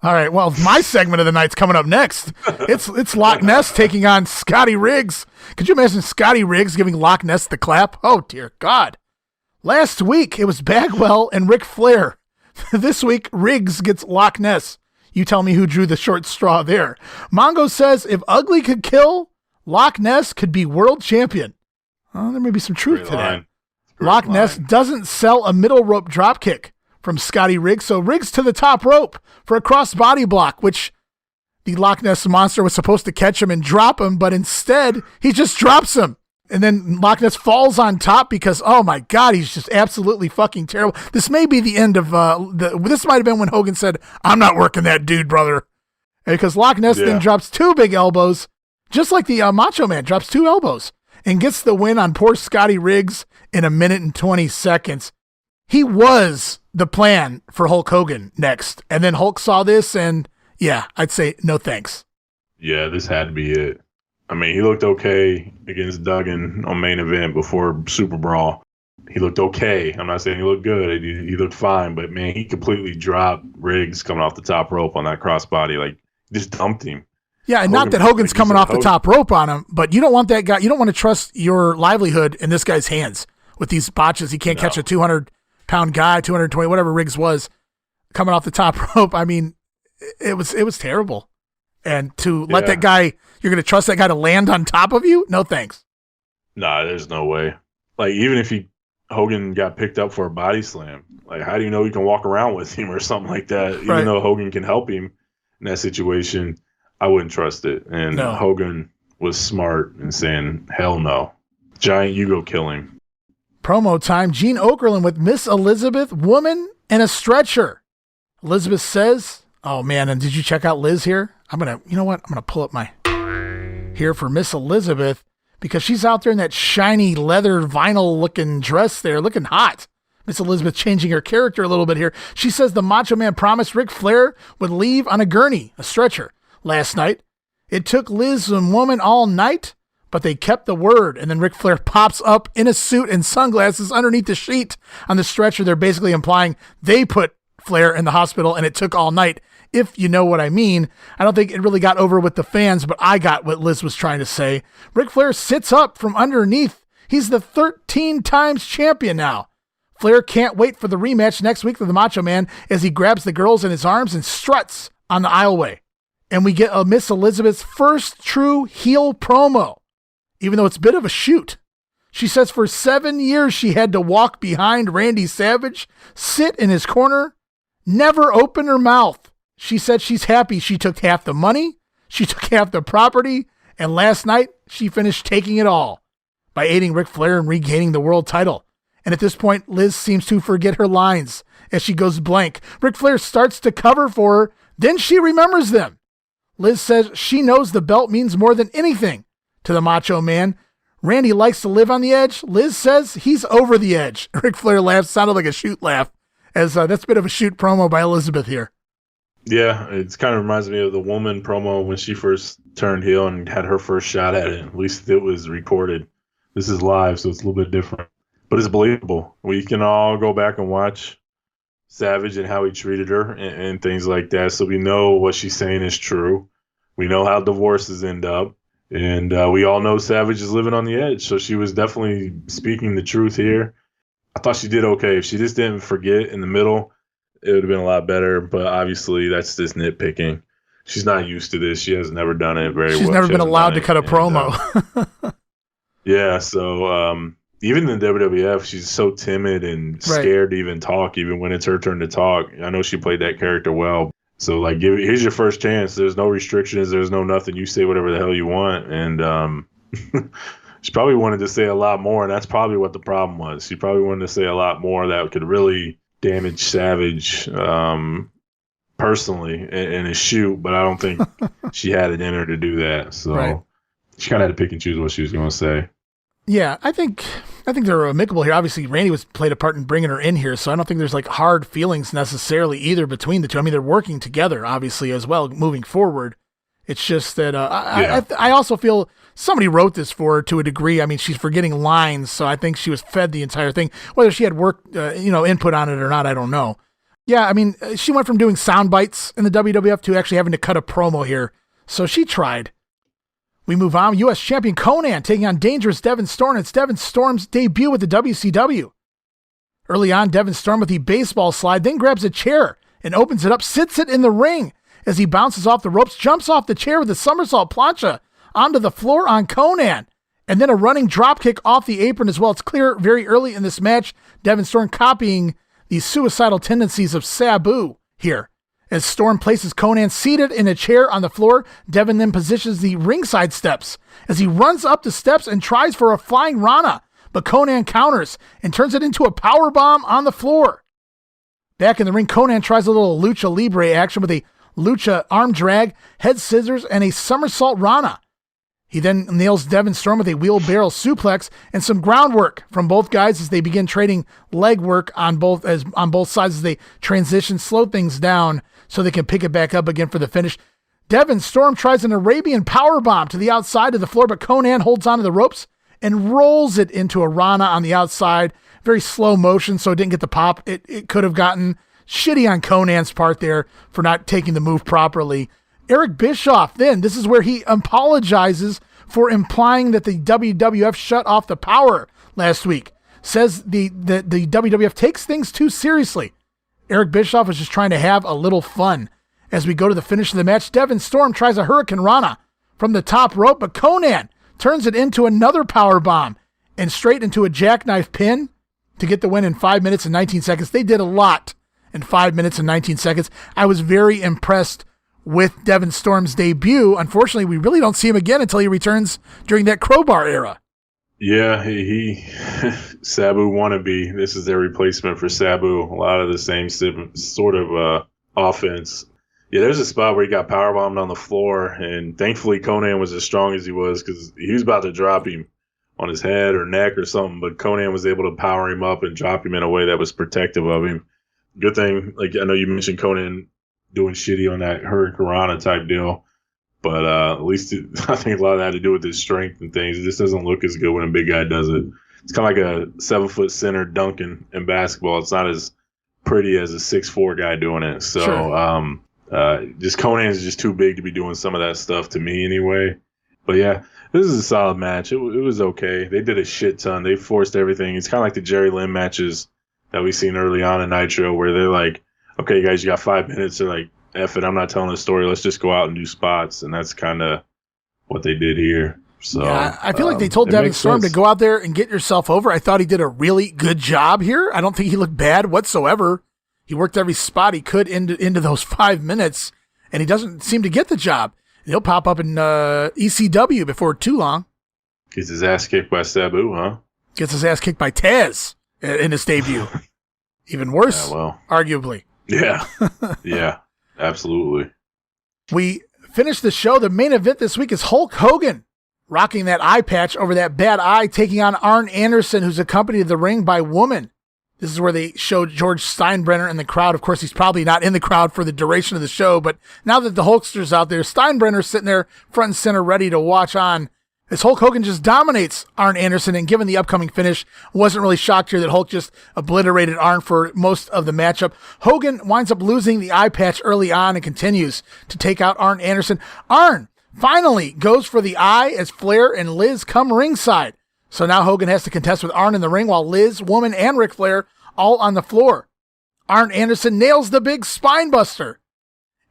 right. Well, my segment of the night's coming up next. It's Loch Ness taking on Scotty Riggs. Could you imagine Scotty Riggs giving Loch Ness the clap? Oh, dear God. Last week, it was Bagwell and Ric Flair. This week, Riggs gets Loch Ness. You tell me who drew the short straw there. Mongo says if Ugly could kill, Loch Ness could be world champion. Oh, there may be some truth to that. Loch Ness doesn't sell a middle rope dropkick from Scotty Riggs, so Riggs to the top rope for a cross body block, which the Loch Ness Monster was supposed to catch him and drop him, but instead he just drops him. And then Loch Ness falls on top because, oh my God, he's just absolutely fucking terrible. This may be the end of this might have been when Hogan said, I'm not working that dude, brother. Because Loch Ness then drops two big elbows, just like the Macho Man drops two elbows and gets the win on poor Scotty Riggs in 1 minute and 20 seconds. He was the plan for Hulk Hogan next. And then Hulk saw this and yeah, I'd say no thanks.
Yeah, this had to be it. I mean, he looked okay against Duggan on main event before Super Brawl. He looked okay. I'm not saying he looked good. He looked fine, but man, he completely dropped Riggs coming off the top rope on that crossbody. Like, just dumped him.
Yeah, and not that Hogan's coming off the top rope on him, but you don't want that guy. You don't want to trust your livelihood in this guy's hands with these botches. He can't catch a 200-pound guy, 220, whatever Riggs was, coming off the top rope. I mean, it was terrible. And to let that guy, you're going to trust that guy to land on top of you? No thanks.
Nah, there's no way. Like, even if Hogan got picked up for a body slam, like, how do you know he can walk around with him or something like that? Right. Even though Hogan can help him in that situation, I wouldn't trust it. And Hogan was smart in saying, hell no. Giant, you go kill him.
Promo time. Gene Okerlund with Miss Elizabeth, woman and a stretcher. Elizabeth says, oh man, and did you check out Liz here? I'm going to pull up my here for Miss Elizabeth because she's out there in that shiny leather vinyl looking dress there, looking hot. Miss Elizabeth changing her character a little bit here. She says the Macho Man promised Ric Flair would leave on a gurney, a stretcher, last night. It took Liz and woman all night, but they kept the word. And then Ric Flair pops up in a suit and sunglasses underneath the sheet on the stretcher. They're basically implying they put Flair in the hospital and it took all night. If you know what I mean. I don't think it really got over with the fans, but I got what Liz was trying to say. Ric Flair sits up from underneath. He's the 13 times champion now. Flair can't wait for the rematch next week with the Macho Man as he grabs the girls in his arms and struts on the aisleway. And we get a Miss Elizabeth's first true heel promo, even though it's a bit of a shoot. She says for 7 years she had to walk behind Randy Savage, sit in his corner, never open her mouth. She said she's happy she took half the money, she took half the property, and last night she finished taking it all by aiding Ric Flair in regaining the world title. And at this point, Liz seems to forget her lines as she goes blank. Ric Flair starts to cover for her, then she remembers them. Liz says she knows the belt means more than anything to the Macho Man. Randy likes to live on the edge. Liz says he's over the edge. Ric Flair laughs, sounded like a shoot laugh, as that's a bit of a shoot promo by Elizabeth here.
Yeah, it kind of reminds me of the woman promo when she first turned heel and had her first shot at it. At least it was recorded. This is live, so it's a little bit different. but it's believable. We can all go back and watch Savage and how he treated her and things like that. So we know what she's saying is true. We know how divorces end up. And we all know Savage is living on the edge. So she was definitely speaking the truth here. I thought she did okay. If she just didn't forget in the middle, it would have been a lot better. But obviously, that's just nitpicking. She's not used to this. She has never done it very well.
She's never been allowed to cut a promo.
Yeah, so even in WWF, she's so timid and scared to even talk, even when it's her turn to talk. I know she played that character well. So, like, here's your first chance. There's no restrictions. There's no nothing. You say whatever the hell you want. And she probably wanted to say a lot more, and that's probably what the problem was. She probably wanted to say a lot more that could really damage Savage personally in a shoot, but I don't think she had it in her to do that. So she kind of had to pick and choose what she was going to say.
Yeah, I think they're amicable here. Obviously, Randy played a part in bringing her in here, so I don't think there's like hard feelings necessarily either between the two. I mean, they're working together, obviously, as well, moving forward. It's just that I also feel somebody wrote this for her to a degree. I mean, she's forgetting lines, so I think she was fed the entire thing. Whether she had work, input on it or not, I don't know. Yeah, I mean, she went from doing sound bites in the WWF to actually having to cut a promo here, so she tried. We move on. U.S. champion Konnan taking on dangerous Devon Storm. It's Devon Storm's debut with the WCW. Early on, Devon Storm with the baseball slide, then grabs a chair and opens it up, sits it in the ring as he bounces off the ropes, jumps off the chair with a somersault plancha onto the floor on Konnan, and then a running dropkick off the apron as well. It's clear very early in this match, Devon Storm copying the suicidal tendencies of Sabu here. As Storm places Konnan seated in a chair on the floor, Devon then positions the ringside steps as he runs up the steps and tries for a flying Rana, but Konnan counters and turns it into a powerbomb on the floor. Back in the ring, Konnan tries a little lucha libre action with a lucha arm drag, head scissors, and a somersault Rana. He then nails Devon Storm with a wheelbarrow suplex and some groundwork from both guys as they begin trading leg work on both sides as they transition, slow things down so they can pick it back up again for the finish. Devon Storm tries an Arabian powerbomb to the outside of the floor, but Konnan holds onto the ropes and rolls it into a Rana on the outside. Very slow motion, so it didn't get the pop. It could have gotten shitty on Konnan's part there for not taking the move properly. Eric Bischoff, then, this is where he apologizes for implying that the WWF shut off the power last week. Says the WWF takes things too seriously. Eric Bischoff was just trying to have a little fun. As we go to the finish of the match, Devon Storm tries a Hurricane Rana from the top rope, but Konnan turns it into another power bomb and straight into a jackknife pin to get the win in 5 minutes and 19 seconds. They did a lot in 5 minutes and 19 seconds. I was very impressed with Devon Storm's debut. Unfortunately, we really don't see him again until he returns during that crowbar era.
Yeah, he Sabu wannabe. This is their replacement for Sabu. A lot of the same sort of offense. Yeah, there's a spot where he got powerbombed on the floor, and thankfully Konnan was as strong as he was because he was about to drop him on his head or neck or something, but Konnan was able to power him up and drop him in a way that was protective of him. Good thing, like I know you mentioned Konnan doing shitty on that Hurricane Rana type deal. But at least I think a lot of that had to do with his strength and things. It just doesn't look as good when a big guy does it. It's kind of like a 7-foot center dunking in basketball. It's not as pretty as a 6'4" guy doing it. So sure. Just Konnan is just too big to be doing some of that stuff to me anyway. But yeah, this is a solid match. It was okay. They did a shit ton. They forced everything. It's kind of like the Jerry Lynn matches that we seen early on in Nitro where they're like, okay, guys, you got 5 minutes. They're like, F it, I'm not telling a story. Let's just go out and do spots. And that's kind of what they did here. So
yeah, I feel like they told Devon Storm to go out there and get yourself over. I thought he did a really good job here. I don't think he looked bad whatsoever. He worked every spot he could into those 5 minutes, and he doesn't seem to get the job. He'll pop up in ECW before too long.
Gets his ass kicked by Sabu, huh?
Gets his ass kicked by Taz in his debut. Even worse, arguably.
Yeah, yeah. Absolutely.
We finished the show. The main event this week is Hulk Hogan rocking that eye patch over that bad eye, taking on Arn Anderson, who's accompanied to the ring by Woman. This is where they showed George Steinbrenner in the crowd. Of course, he's probably not in the crowd for the duration of the show, but now that the Hulkster's out there, Steinbrenner's sitting there front and center ready to watch on as Hulk Hogan just dominates Arn Anderson, and given the upcoming finish, wasn't really shocked here that Hulk just obliterated Arn for most of the matchup. Hogan winds up losing the eye patch early on and continues to take out Arn Anderson. Arn finally goes for the eye as Flair and Liz come ringside. So now Hogan has to contest with Arn in the ring while Liz, Woman, and Ric Flair all on the floor. Arn Anderson nails the big spine buster,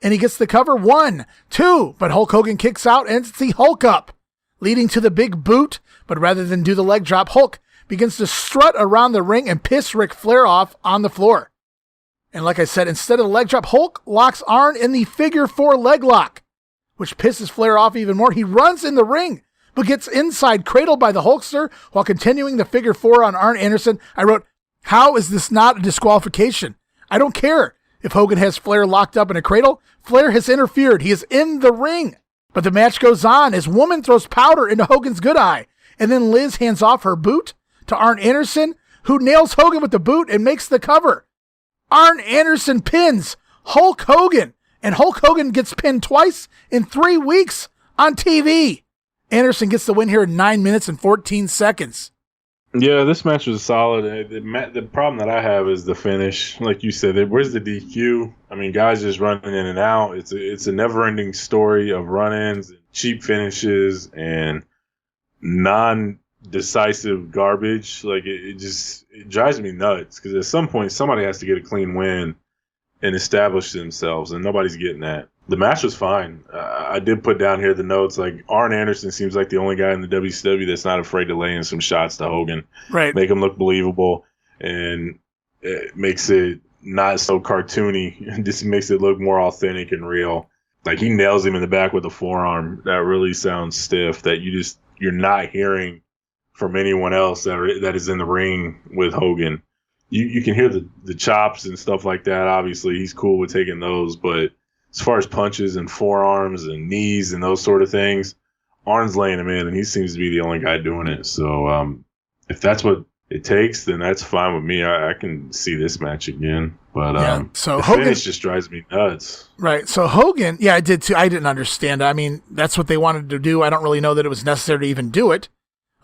and he gets the cover 1, 2, but Hulk Hogan kicks out and it's the Hulk up, leading to the big boot, but rather than do the leg drop, Hulk begins to strut around the ring and piss Ric Flair off on the floor. And like I said, instead of the leg drop, Hulk locks Arn in the figure 4 leg lock, which pisses Flair off even more. He runs in the ring, but gets inside cradled by the Hulkster while continuing the figure 4 on Arn Anderson. I wrote, how is this not a disqualification? I don't care if Hogan has Flair locked up in a cradle. Flair has interfered. He is in the ring. But the match goes on as Woman throws powder into Hogan's good eye, and then Liz hands off her boot to Arn Anderson, who nails Hogan with the boot and makes the cover. Arn Anderson pins Hulk Hogan, and Hulk Hogan gets pinned twice in 3 weeks on TV. Anderson gets the win here in 9 minutes and 14 seconds.
Yeah, this match was solid. The problem that I have is the finish. Like you said, where's the DQ? I mean, guys just running in and out. It's a never-ending story of run-ins, and cheap finishes, and non-decisive garbage. Like it drives me nuts because at some point somebody has to get a clean win and establish themselves, and nobody's getting that. The match was fine. I did put down here the notes, like Arn Anderson seems like the only guy in the WCW that's not afraid to lay in some shots to Hogan.
Right.
Make him look believable, and it makes it not so cartoony. It just makes it look more authentic and real. Like he nails him in the back with a forearm. That really sounds stiff that you're not hearing from anyone else that is in the ring with Hogan. You can hear the chops and stuff like that. Obviously, he's cool with taking those, but as far as punches and forearms and knees and those sort of things, Arn's laying him in, and he seems to be the only guy doing it. So if that's what it takes, then that's fine with me. I can see this match again. But
so
the
Hogan,
finish just drives me nuts.
Right. So Hogan, yeah, I did too. I didn't understand. I mean, that's what they wanted to do. I don't really know that it was necessary to even do it,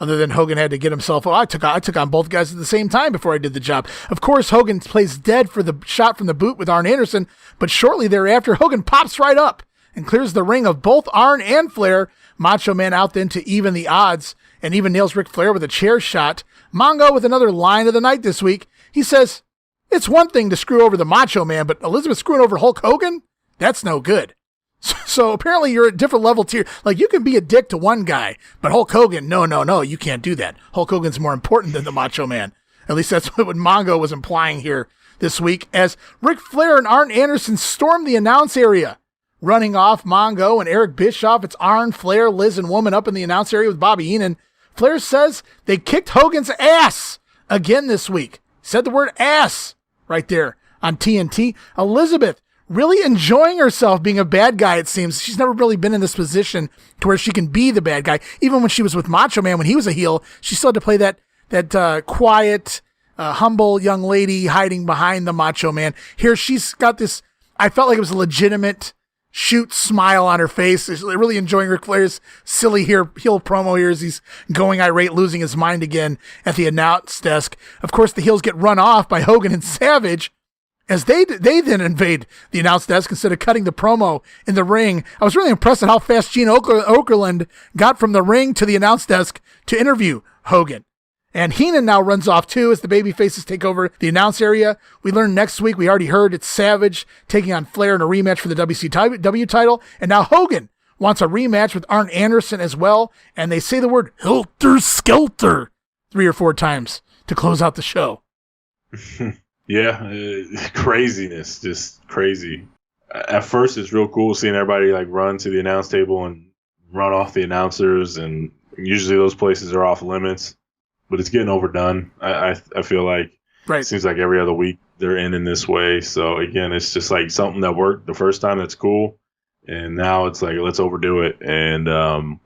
other than Hogan had to get himself. I took on both guys at the same time before I did the job. Of course, Hogan plays dead for the shot from the boot with Arn Anderson, but shortly thereafter, Hogan pops right up and clears the ring of both Arn and Flair. Macho Man out then to even the odds, and even nails Ric Flair with a chair shot. Mongo with another line of the night this week. He says, "It's one thing to screw over the Macho Man, but Elizabeth screwing over Hulk Hogan? That's no good." So apparently you're at different level tier. Like, you can be a dick to one guy, but Hulk Hogan, no, you can't do that. Hulk Hogan's more important than the Macho Man. At least that's what Mongo was implying here this week, as Ric Flair and Arn Anderson storm the announce area. Running off Mongo and Eric Bischoff, it's Arn, Flair, Liz, and Woman up in the announce area with Bobby Heenan. Flair says they kicked Hogan's ass again this week. Said the word ass right there on TNT. Elizabeth really enjoying herself being a bad guy, it seems. She's never really been in this position to where she can be the bad guy. Even when she was with Macho Man, when he was a heel, she still had to play that quiet, humble young lady hiding behind the Macho Man. Here she's got this, I felt like it was a legitimate shoot smile on her face. She's really enjoying Ric Flair's silly heel promo here as he's going irate, losing his mind again at the announce desk. Of course, the heels get run off by Hogan and Savage, as they then invade the announce desk instead of cutting the promo in the ring. I was really impressed at how fast Gene Okerlund got from the ring to the announce desk to interview Hogan. And Heenan now runs off too as the baby faces take over the announce area. We learn next week, we already heard, it's Savage taking on Flair in a rematch for the WCW title. And now Hogan wants a rematch with Arn Anderson as well. And they say the word Helter Skelter 3 or 4 times to close out the show.
Yeah, craziness, just crazy. At first, it's real cool seeing everybody like run to the announce table and run off the announcers, and usually those places are off limits, but it's getting overdone. I feel like
right.
It seems like every other week they're ending this way. So again, it's just like something that worked the first time, that's cool, and now it's like let's overdo it and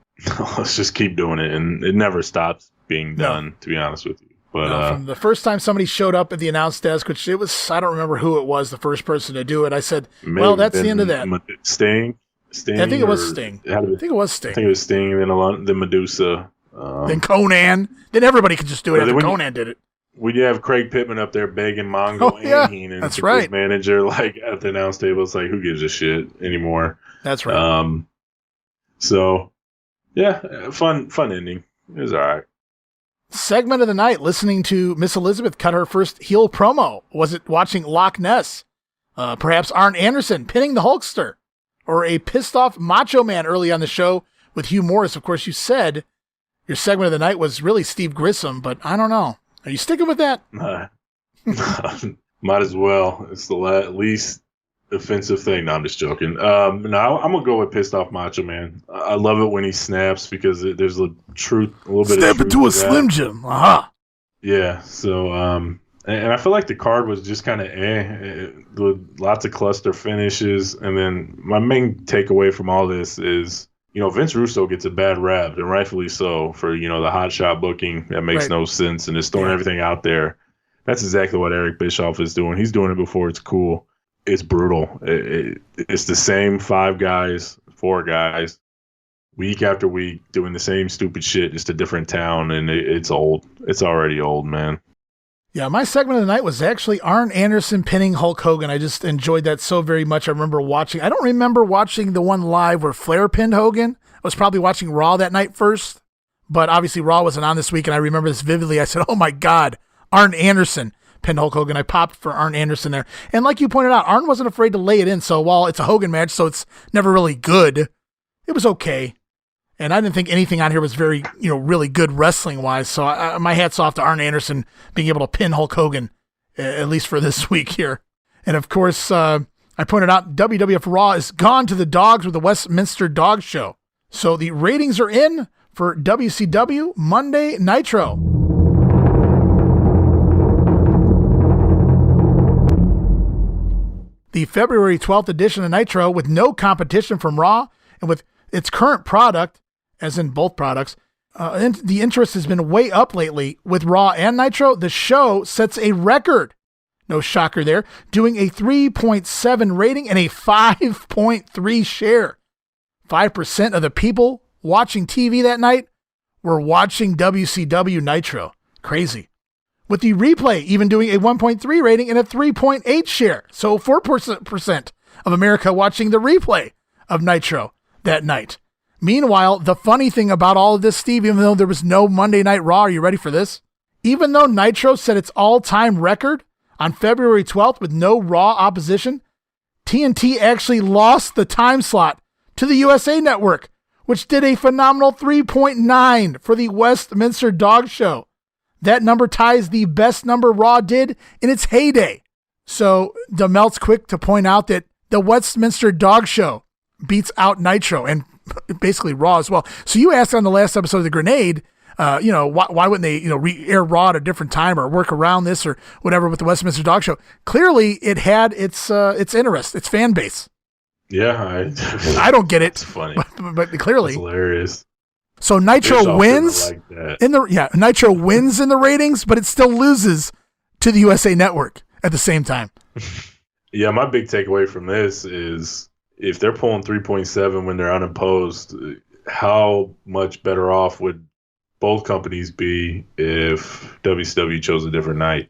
let's just keep doing it, and it never stops being done. To be honest with you. But
from the first time somebody showed up at the announce desk, which it was, I don't remember who it was, the first person to do it, I said, well, that's the end of that.
Sting? Sting.
I think it was Sting.
I think it was Sting, and then Medusa.
Then Konnan. Then everybody could just do it after Konnan did it.
When you have Craig Pittman up there begging Mongo and Heenan,
that's right.
His manager, like at the announce table, it's like, who gives a shit anymore?
That's right.
So yeah, fun ending. It was all right.
Segment of the night, listening to Miss Elizabeth cut her first heel promo. Was it watching Loch Ness? Perhaps Arn Anderson pinning the Hulkster? Or a pissed off Macho Man early on the show with Hugh Morris? Of course, you said your segment of the night was really Steve Grissom, but I don't know. Are you sticking with that?
Might as well. It's the least offensive thing. No, I'm just joking. No, I'm going to go with pissed off Macho Man. I love it when he snaps because there's a little bit of truth.
Step into a Slim Jim. Aha.
Yeah, so, and I feel like the card was just kind of with lots of cluster finishes. And then my main takeaway from all this is, Vince Russo gets a bad rap, and rightfully so, for, the hot shot booking. That makes no sense, and just throwing everything out there. That's exactly what Eric Bischoff is doing. He's doing it before it's cool. It's brutal. It's the same 4 guys, week after week, doing the same stupid shit, just a different town, and it's old. It's already old, man.
Yeah, my segment of the night was actually Arn Anderson pinning Hulk Hogan. I just enjoyed that so very much. I don't remember watching the one live where Flair pinned Hogan. I was probably watching Raw that night first, but obviously Raw wasn't on this week, and I remember this vividly. I said, oh my God, Arn Anderson pinned Hulk Hogan. I popped for Arn Anderson there. And like you pointed out, Arn wasn't afraid to lay it in, so while it's a Hogan match, so it's never really good, it was okay. And I didn't think anything on here was very, really good wrestling-wise. So my hat's off to Arn Anderson being able to pin Hulk Hogan, at least for this week here. And, of course, I pointed out WWF Raw is gone to the dogs with the Westminster Dog Show. So the ratings are in for WCW Monday Nitro. The February 12th edition of Nitro, with no competition from Raw and with its current product, as in both products, and the interest has been way up lately with Raw and Nitro. The show sets a record, no shocker there, doing a 3.7 rating and a 5.3 share. 5% of the people watching TV that night were watching WCW Nitro. Crazy. With the replay even doing a 1.3 rating and a 3.8 share. So 4% of America watching the replay of Nitro that night. Meanwhile, the funny thing about all of this, Steve, even though there was no Monday Night Raw, are you ready for this? Even though Nitro set its all-time record on February 12th with no Raw opposition, TNT actually lost the time slot to the USA Network, which did a phenomenal 3.9 for the Westminster Dog Show. That number ties the best number Raw did in its heyday. So DeMelt's quick to point out that the Westminster Dog Show beats out Nitro and basically Raw as well. So you asked on the last episode of The Grenade, why wouldn't they, air Raw at a different time or work around this or whatever with the Westminster Dog Show? Clearly, it had its interest, its fan base.
Yeah,
I don't get it.
It's funny,
but clearly,
it's hilarious.
So Nitro wins Nitro wins in the ratings, but it still loses to the USA Network at the same time.
Yeah, my big takeaway from this is, if they're pulling 3.7 when they're unopposed, how much better off would both companies be if WCW chose a different night?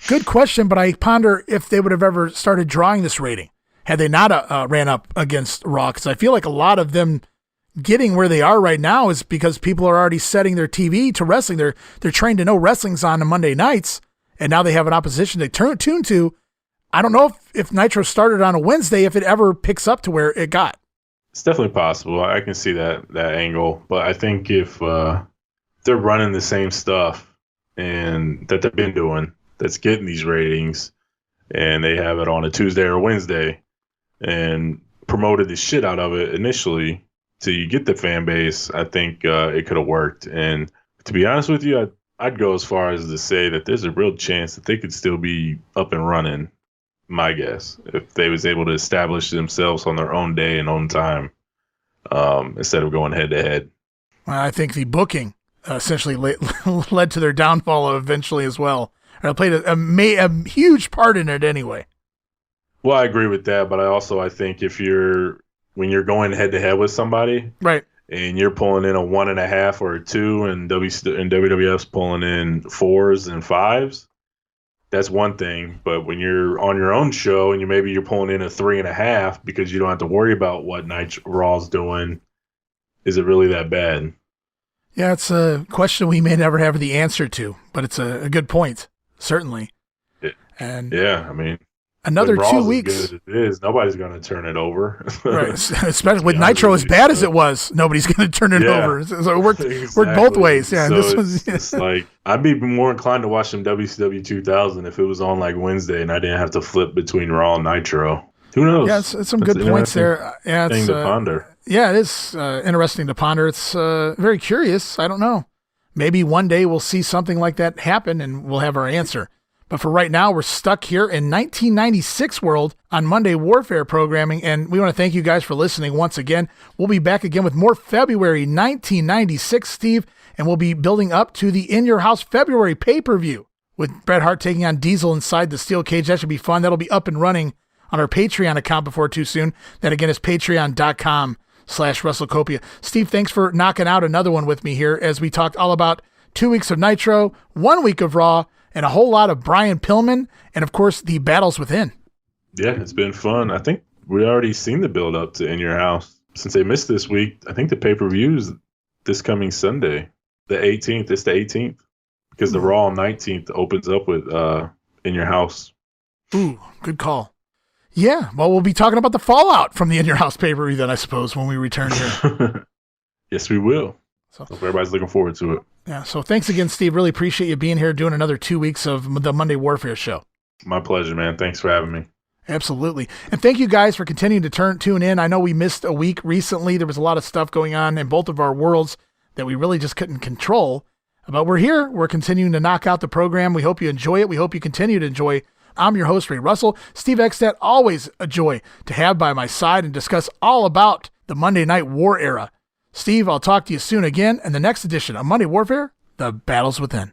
Good question, but I ponder if they would have ever started drawing this rating had they not ran up against Raw, because I feel like a lot of them getting where they are right now is because people are already setting their TV to wrestling. They're trained to know wrestling's on Monday nights, and now they have an opposition to tune to. I don't know if Nitro started on a Wednesday, if it ever picks up to where it got.
It's definitely possible. I can see that angle. But I think if they're running the same stuff and that they've been doing, that's getting these ratings, and they have it on a Tuesday or Wednesday and promoted the shit out of it initially till you get the fan base, I think it could have worked. And to be honest with you, I'd go as far as to say that there's a real chance that they could still be up and running, my guess, if they was able to establish themselves on their own day and own time, instead of going head to head.
Well, I think the booking essentially led to their downfall eventually as well. Or played a huge part in it anyway.
Well, I agree with that, but I think if you're when you're going head to head with somebody,
Right.
and you're pulling in a 1.5 or a 2, and WWF's pulling in 4s and 5s, that's one thing. But when you're on your own show and you're pulling in a 3.5 because you don't have to worry about what Raw's doing, is it really that bad?
Yeah, it's a question we may never have the answer to, but it's a good point, certainly. And
yeah, I mean,
another 2
Raw's
weeks.
as good as it is, nobody's going to turn it over.
Right, especially with Nitro as bad as it was, nobody's going to turn it over. So it worked both ways. Yeah,
so
this was.
It's like I'd be more inclined to watch some WCW 2000 if it was on like Wednesday and I didn't have to flip between Raw and Nitro. Who knows?
Yeah, it's some good points there. Yeah, it's
thing to ponder.
Yeah, it is interesting to ponder. It's very curious. I don't know. Maybe one day we'll see something like that happen and we'll have our answer. But for right now, we're stuck here in 1996 world on Monday Warfare programming, and we want to thank you guys for listening once again. We'll be back again with more February 1996, Steve, and we'll be building up to the In Your House February pay-per-view with Bret Hart taking on Diesel inside the steel cage. That should be fun. That'll be up and running on our Patreon account before too soon. That again is patreon.com/WrestleCopia. Steve, thanks for knocking out another one with me here as we talked all about 2 weeks of Nitro, 1 week of Raw, and a whole lot of Brian Pillman, and of course the battles within. Yeah,
it's been fun. I think we already seen the build up to In Your House. Since they missed this week, I think the pay-per-view is this coming Sunday, the 18th. It's the 18th because the Raw 19th opens up with In Your House.
Ooh, good call. Yeah, well, we'll be talking about the fallout from the In Your House pay-per-view then, I suppose, when we return here.
Yes, we will. So everybody's looking forward to it.
Yeah, so thanks again, Steve. Really appreciate you being here doing another 2 weeks of the Monday Warfare show.
My pleasure, man. Thanks for having me.
Absolutely. And thank you guys for continuing to tune in. I know we missed a week recently. There was a lot of stuff going on in both of our worlds that we really just couldn't control. But we're here. We're continuing to knock out the program. We hope you enjoy it. We hope you continue to enjoy. I'm your host, Ray Russell. Steve Eckstedt, always a joy to have by my side and discuss all about the Monday Night War era. Steve, I'll talk to you soon again in the next edition of Monday Warfare, The Battles Within.